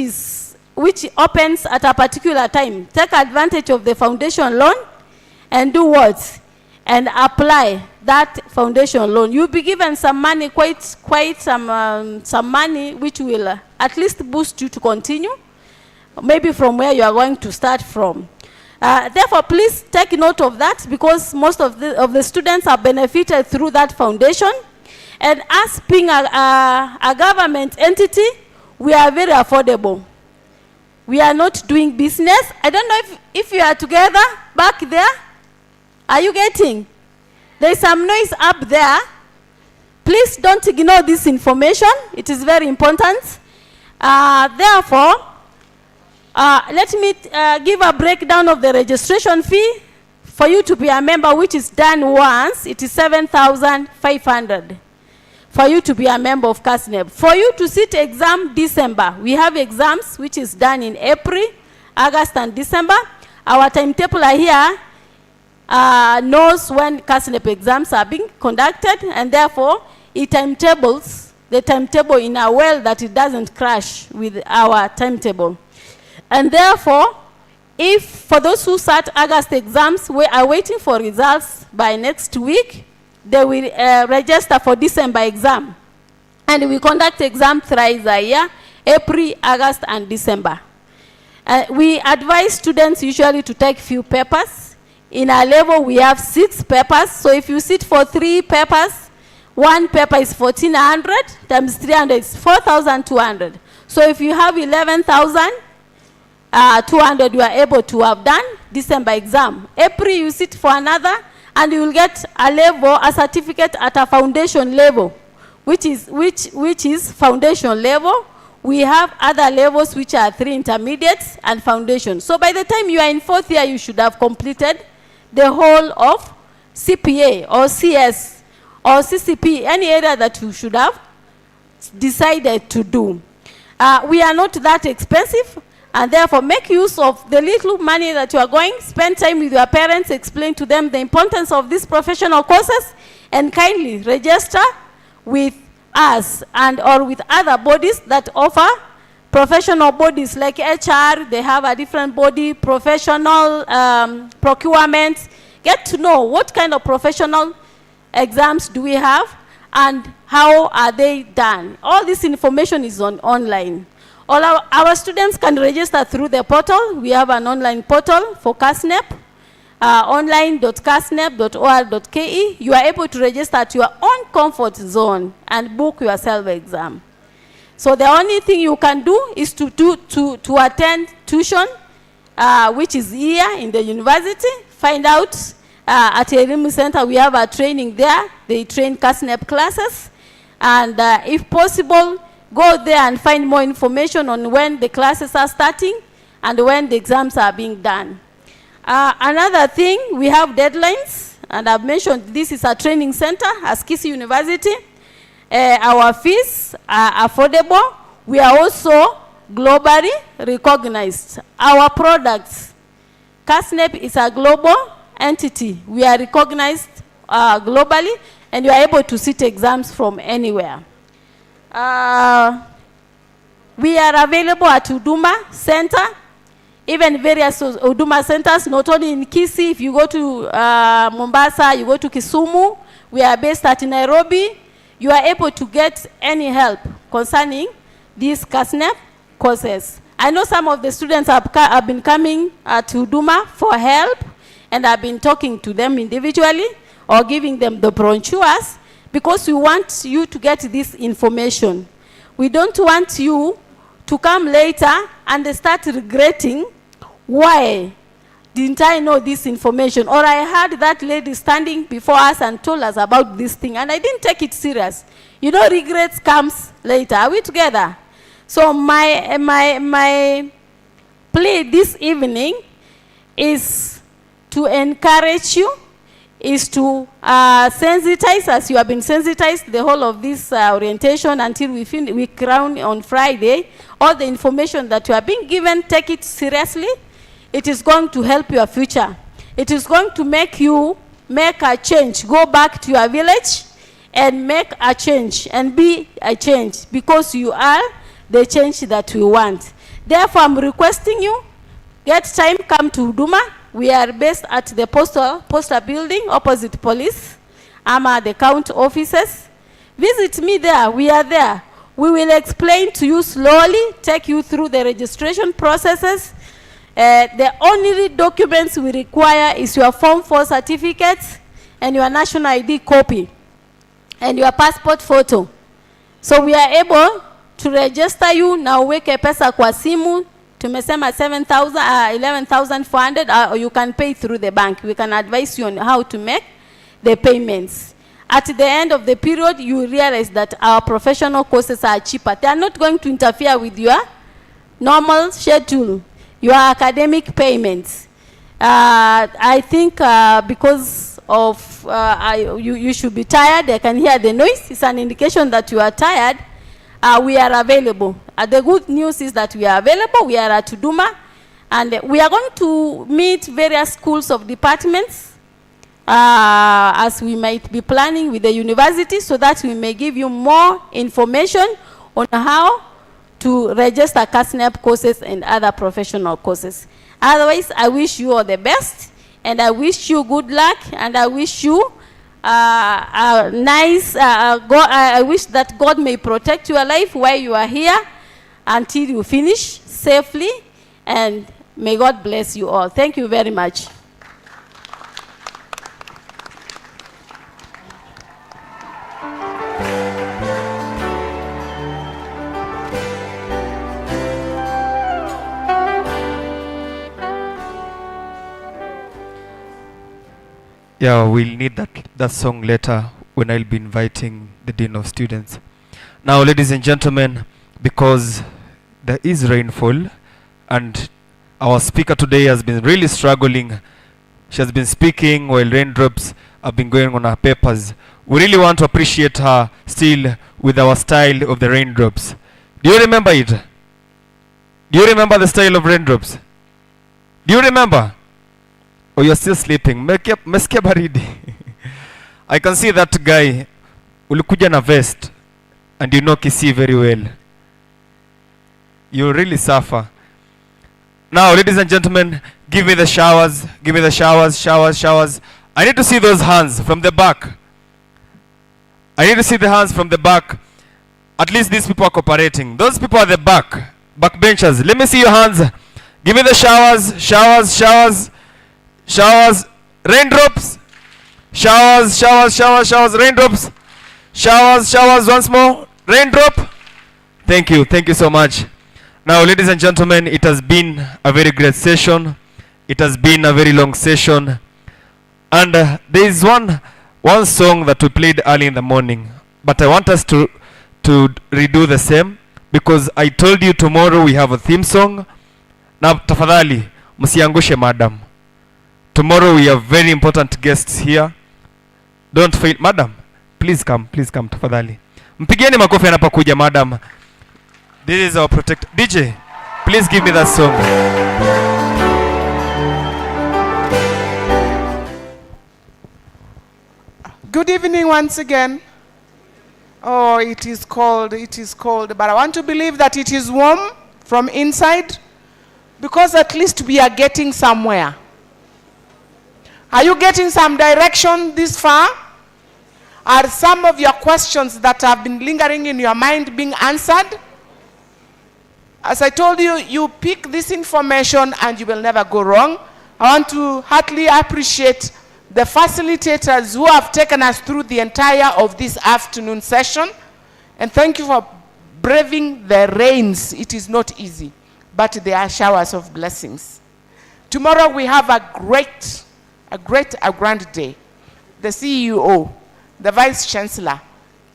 opens at a particular time. Take advantage of the foundation loan and do what? And apply that foundation loan. You'll be given some money, quite some money, which will at least boost you to continue, maybe from where you are going to start from. Therefore, please take note of that, because most of the students are benefited through that foundation. And as being a government entity, we are very affordable. We are not doing business. I don't know if you are together back there. Are you getting? There is some noise up there. Please don't ignore this information. It is very important. Therefore, let me give a breakdown of the registration fee. For you to be a member, which is done once, it is 7,500. For you to be a member of KASNEP. For you to sit exam December, we have exams which is done in April, August, and December. Our timetable here knows when KASNEP exams are being conducted, and therefore it timetables the timetable in a way that it doesn't crash with our timetable. And therefore, if for those who sat August exams, we are waiting for results by next week, they will register for December exam. And we conduct exam thrice a year, April, August, and December. We advise students usually to take few papers. In our level, we have 6 papers. So if you sit for 3 papers, one paper is 1,400 times 300 is 4,200. So if you have 11,000, 200 you are able to have done December exam. April you sit for another, and you will get a level, a certificate at a foundation level, which is foundation level. We have other levels which are 3 intermediates and foundation. So by the time you are in 4th year, you should have completed the whole of CPA or CS or CCP, any area that you should have decided to do. We are not that expensive, and therefore make use of the little money that you are going. Spend time with your parents, explain to them the importance of these professional courses, and kindly register with us and or with other bodies that offer professional bodies like HR. They have a different body, professional procurement. Get to know what kind of professional exams do we have and how are they done. All this information is online. All our students can register through the portal. We have an online portal for KASNEP, online.kasnep.or.ke. You are able to register at your own comfort zone and book your self-exam. So the only thing you can do is to attend tuition, which is here in the university. Find out at Elimu Center, we have a training there. They train KASNEP classes. And if possible, go there and find more information on when the classes are starting and when the exams are being done. Another thing, we have deadlines, and I've mentioned this is a training center as Kisii University. Our fees are affordable. We are also globally recognized. Our products, KASNEP is a global entity. We are recognized globally, and you are able to sit exams from anywhere. We are available at Huduma Center, even various Huduma centers, not only in Kisii. If you go to Mombasa, you go to Kisumu, we are based at Nairobi. You are able to get any help concerning these KASNEP courses. I know some of the students have been coming to Huduma for help, and I've been talking to them individually or giving them the brochures, because we want you to get this information. We don't want you to come later and start regretting, why didn't I know this information? Or I had that lady standing before us and told us about this thing, and I didn't take it serious. You know, regrets comes later. Are we together? So my plea this evening is to encourage you, is to sensitize, as you have been sensitized the whole of this orientation until we crown on Friday. All the information that you are being given, take it seriously. It is going to help your future. It is going to make you make a change. Go back to your village and make a change and be a change, because you are the change that we want. Therefore, I'm requesting you, get time, come to Huduma. We are based at the poster building opposite police. I'm at the county offices. Visit me there. We are there. We will explain to you slowly, take you through the registration processes. The only documents we require is your Form 4 certificate and your national ID copy and your passport photo. So we are able to register you na uweke pesa kwa simu. Tumesema 11,400, or you can pay through the bank. We can advise you on how to make the payments. At the end of the period, you realize that our professional courses are cheaper. They are not going to interfere with your normal schedule, your academic payments. I think because of you should be tired. I can hear the noise. It's an indication that you are tired. We are available. The good news is that we are available. We are at Huduma, and we are going to meet various schools of departments as we might be planning with the university, so that we may give you more information on how to register KASNEP courses and other professional courses. Otherwise, I wish you all the best, and I wish you good luck, and I wish you I wish that God may protect your life while you are here until you finish safely, and may God bless you all. Thank you very much.
Yeah, we'll need that song later when I'll be inviting the Dean of Students. Now, ladies and gentlemen, because there is rainfall and our speaker today has been really struggling. She has been speaking while raindrops have been going on her papers. We really want to appreciate her still with our style of the raindrops. Do you remember it? Do you remember the style of raindrops? Do you remember? Or you're still sleeping? Mesikia baridi. I can see that guy. Ulikuja na vest. And you know Kisii very well. You really suffer. Now, ladies and gentlemen, give me the showers. Give me the showers, showers, showers. I need to see those hands from the back. I need to see the hands from the back. At least these people are cooperating. Those people at the back, backbenchers. Let me see your hands. Give me the showers, showers, showers, showers, raindrops, showers, showers, showers, showers, raindrops, showers, showers, once more, raindrop. Thank you so much. Now, ladies and gentlemen, it has been a very great session. It has been a very long session. And there is one song that we played early in the morning. But I want us to redo the same, because I told you tomorrow we have a theme song. Now, tafadhali, msiangushe madam. Tomorrow we have very important guests here. Don't fail. Madam, please come, tafadhali. Mpigieni makofi anapokuja, madam. This is our protector. DJ, please give me that song.
Good evening once again. Oh, it is cold, but I want to believe that it is warm from inside, because at least we are getting somewhere. Are you getting some direction this far? Are some of your questions that have been lingering in your mind being answered? As I told you, you pick this information and you will never go wrong. I want to heartily appreciate the facilitators who have taken us through the entire of this afternoon session. And thank you for braving the rains. It is not easy, but there are showers of blessings. Tomorrow we have a grand day. The CEO, the Vice Chancellor,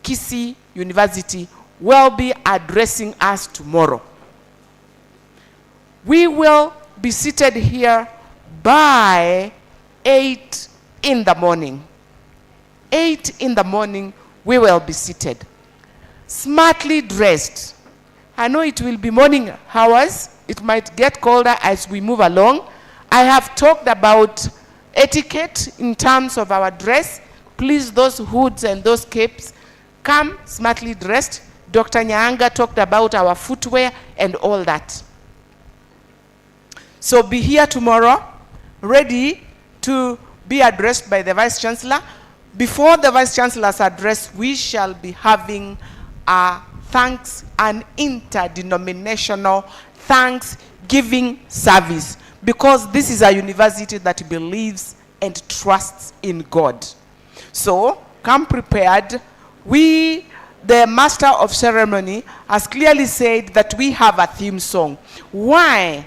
Kisii University, will be addressing us tomorrow. We will be seated here by 8 in the morning. 8 in the morning, we will be seated. Smartly dressed. I know it will be morning hours. It might get colder as we move along. I have talked about etiquette in terms of our dress. Please, those hoods and those capes, come smartly dressed. Dr. Nyanga talked about our footwear and all that. So be here tomorrow, ready to be addressed by the Vice Chancellor. Before the Vice Chancellor's address, we shall be having an interdenominational Thanksgiving service, because this is a university that believes and trusts in God. So come prepared. The Master of Ceremony has clearly said that we have a theme song. Why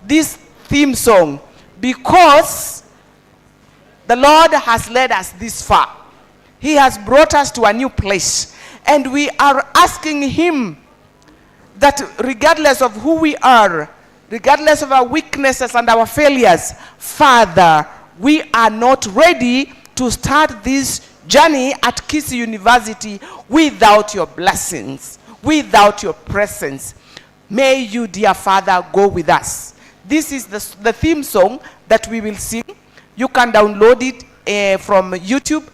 this theme song? Because the Lord has led us this far. He has brought us to a new place. And we are asking Him that regardless of who we are, regardless of our weaknesses and our failures, Father, we are not ready to start this journey at Kisii University without your blessings, without your presence. May you, dear Father, go with us. This is the theme song that we will sing. You can download it from YouTube.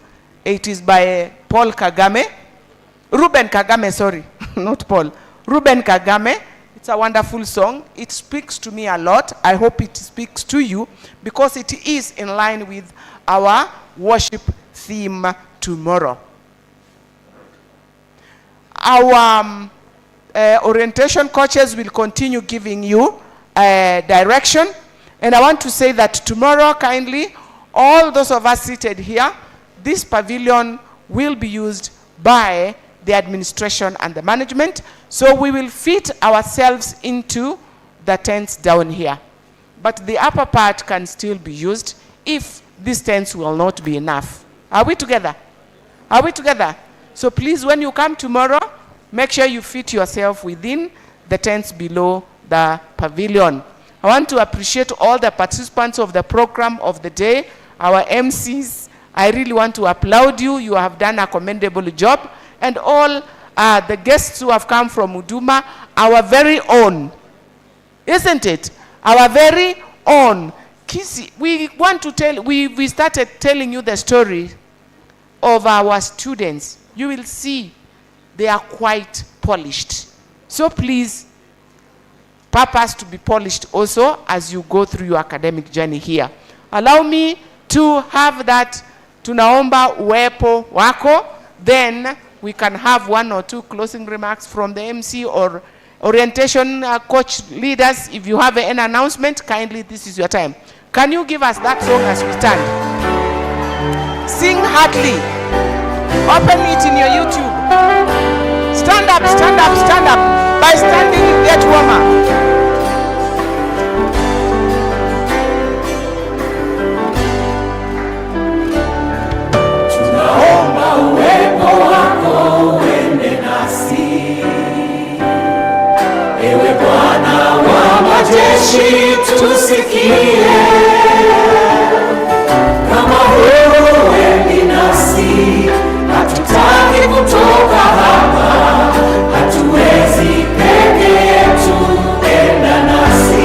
It is by Paul Kagame. Ruben Kagame, sorry, not Paul. Ruben Kagame. It's a wonderful song. It speaks to me a lot. I hope it speaks to you, because it is in line with our worship theme tomorrow. Our orientation coaches will continue giving you direction. And I want to say that tomorrow, kindly, all those of us seated here, this pavilion will be used by the administration and the management. So we will fit ourselves into the tents down here. But the upper part can still be used if these tents will not be enough. Are we together? Are we together? So please, when you come tomorrow, make sure you fit yourself within the tents below the pavilion. I want to appreciate all the participants of the program of the day, our MCs. I really want to applaud you. You have done a commendable job. And all the guests who have come from Huduma, our very own, isn't it? Our very own. Kisii, we want to tell, we started telling you the story of our students. You will see they are quite polished. So please, purpose to be polished also as you go through your academic journey here. Allow me to have that tunaomba uwepo wako, then we can have 1 or 2 closing remarks from the MC or orientation coach leaders. If you have an announcement, kindly, this is your time. Can you give us that song as we stand? Sing heartily. Open it in your YouTube. Stand up, stand up, stand up. By standing, you get warmer.
Tunaomba uwepo wako uende nasi, ewe Bwana wa majeshi, tusikie. Kama wewe uendi nasi, hatutaki kutoka hapa, hatuwezi peke yetu, enda nasi.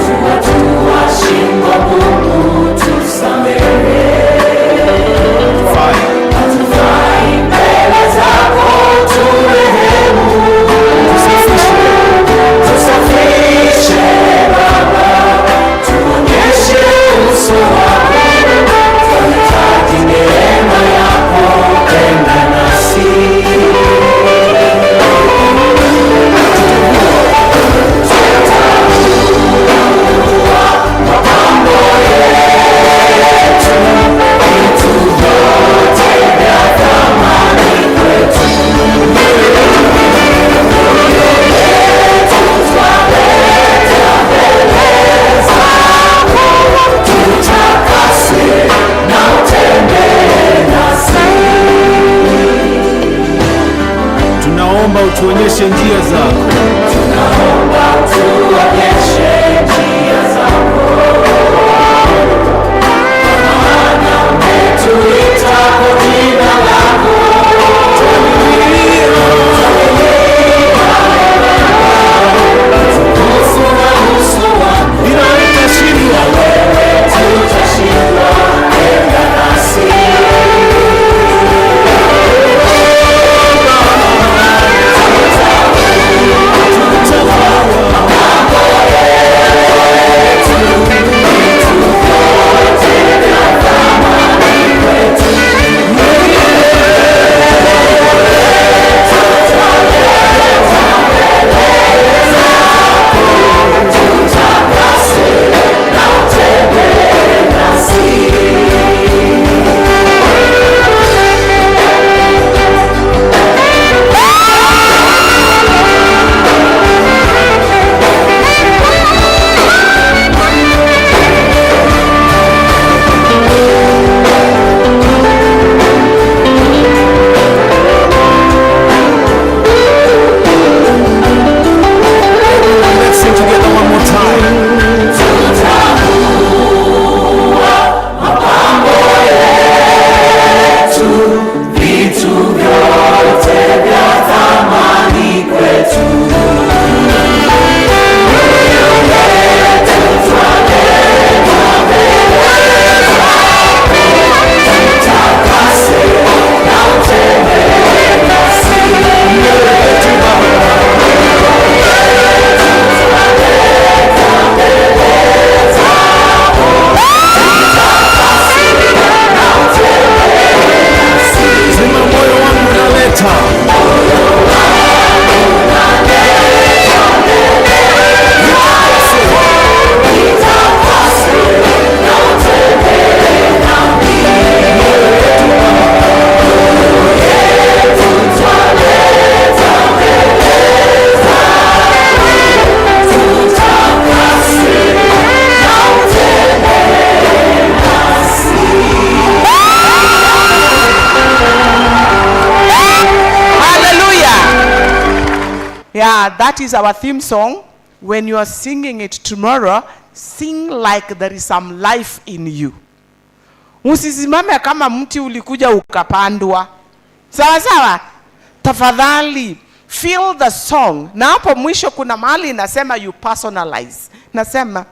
Tuwatua shingo Mungu, tusamehe. Hatufai mbele zako, turehemu. Tusafishe Baba, tuonyeshe uso wako. Tunahitaji neema yako, enda nasi.
Tunaomba utuonyeshe njia zako.
Tunaomba utuonyeshe njia zako. Maana umetuita kwa jina lako. Tukufu na uso wako. Bila wewe tutashindwa. Wewe tutashindwa. Enda nasi. Tunaomba
Yeah, that is our theme song. When you are singing it tomorrow, sing like there is some life in you. Usisimame kama mti ulikuja ukapandwa. Sawa sawa? Tafadhali, feel the song. Na hapo mwisho kuna mahali inasema you personalize. Nasema,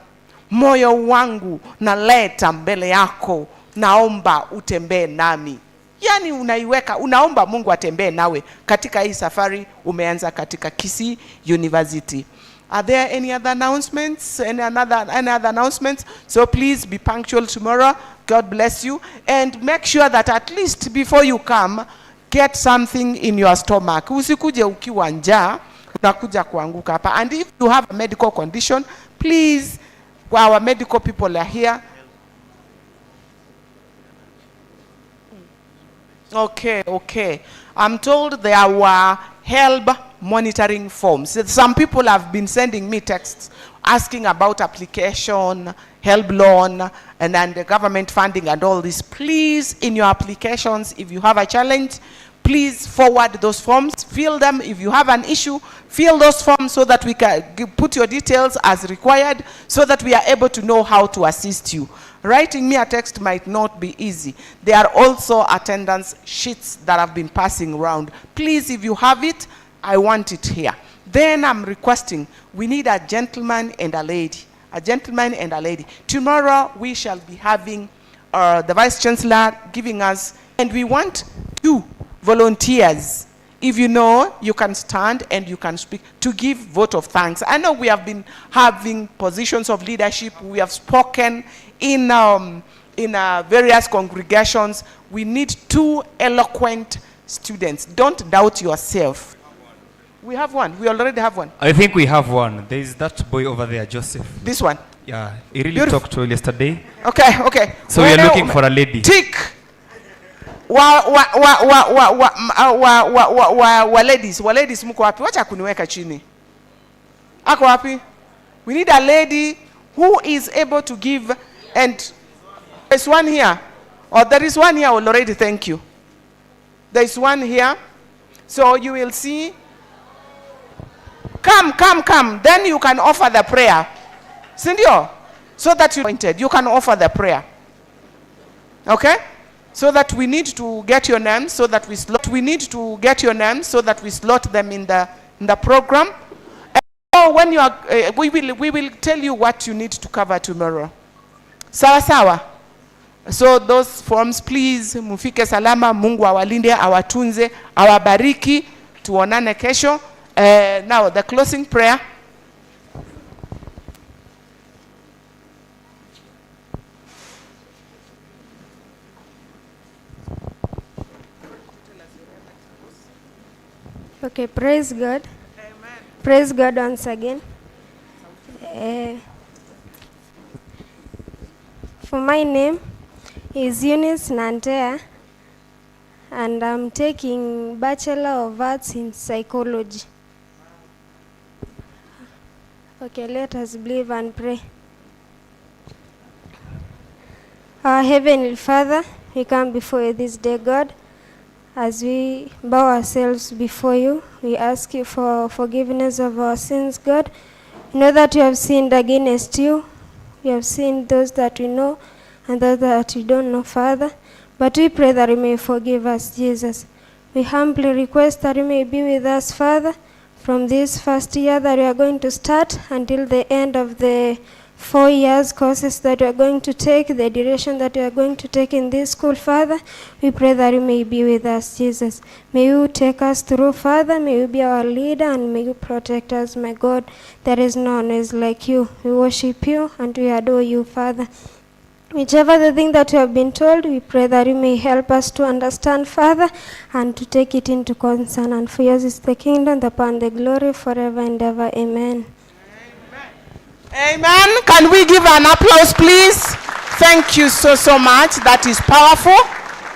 moyo wangu naleta mbele yako, naomba utembee nami. Yani unaiweka, unaomba Mungu atembee nawe katika hii safari umeanza katika Kisii University. Are there any other announcements? Any other announcements? So please be punctual tomorrow. God bless you. And make sure that at least before you come, get something in your stomach. Usikuje ukiwa njaa, unakuja kuanguka hapa. And if you have a medical condition, please, our medical people are here. Okay. I'm told there were HELB monitoring forms. Some people have been sending me texts asking about application, HELB loan, and then the government funding and all this. Please, in your applications, if you have a challenge, please forward those forms, fill them. If you have an issue, fill those forms so that we can put your details as required so that we are able to know how to assist you. Writing me a text might not be easy. There are also attendance sheets that have been passing around. Please, if you have it, I want it here. Then I'm requesting, we need a gentleman and a lady. A gentleman and a lady. Tomorrow we shall be having the Vice Chancellor giving us, and we want 2 volunteers. If you know, you can stand and you can speak to give vote of thanks. I know we have been having positions of leadership. We have spoken in various congregations. We need 2 eloquent students. Don't doubt yourself. We have one. We already have one.
I think we have one. There is that boy over there, Joseph.
This one?
Yeah, he really talked to yesterday.
Okay.
So we are looking for a lady.
Tick. Ladies mko wapi? Wacha kuniweka chini. Ako wapi? We need a lady who is able to give, and there's one here. Or there is one here already, thank you. There is one here. So you will see. Come. Then you can offer the prayer. Sindio? So that you can offer the prayer. Okay? So that we need to get your names so that we slot them in the program. And so when you are we will tell you what you need to cover tomorrow. Sawa. So those forms, please mufike salama. Mungu awalinde, awatunze, awabariki. Tuonane kesho. Now the closing prayer.
Okay, praise God. Amen. Praise God once again. For my name is Eunice Nantea, and I'm taking Bachelor of Arts in Psychology. Okay, let us believe and pray. Our Heavenly Father, we come before you this day, God. As we bow ourselves before you, we ask you for forgiveness of our sins, God. We know that we have sinned against you. We have sinned those that we know and those that we don't know, Father. But we pray that you may forgive us, Jesus. We humbly request that you may be with us, Father, from this first year that we are going to start until the end of the 4 years courses that we are going to take, the duration that we are going to take in this school, Father. We pray that you may be with us, Jesus. May you take us through, Father. May you be our leader and may you protect us, my God. There is no one else like you. We worship you and we adore you, Father. Whichever the thing that we have been told, we pray that you may help us to understand, Father, and to take it into concern. And for yours is the kingdom, the power, and the glory forever and ever. Amen.
Amen. Can we give an applause, please? Thank you so much. That is powerful.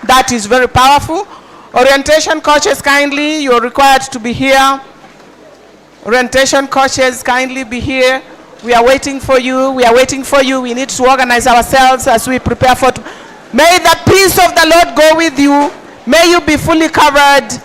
That is very powerful. Orientation coaches, kindly, you're required to be here. Orientation coaches, kindly be here. We are waiting for you. We need to organize ourselves as we prepare for. May the peace of the Lord go with you. May you be fully covered.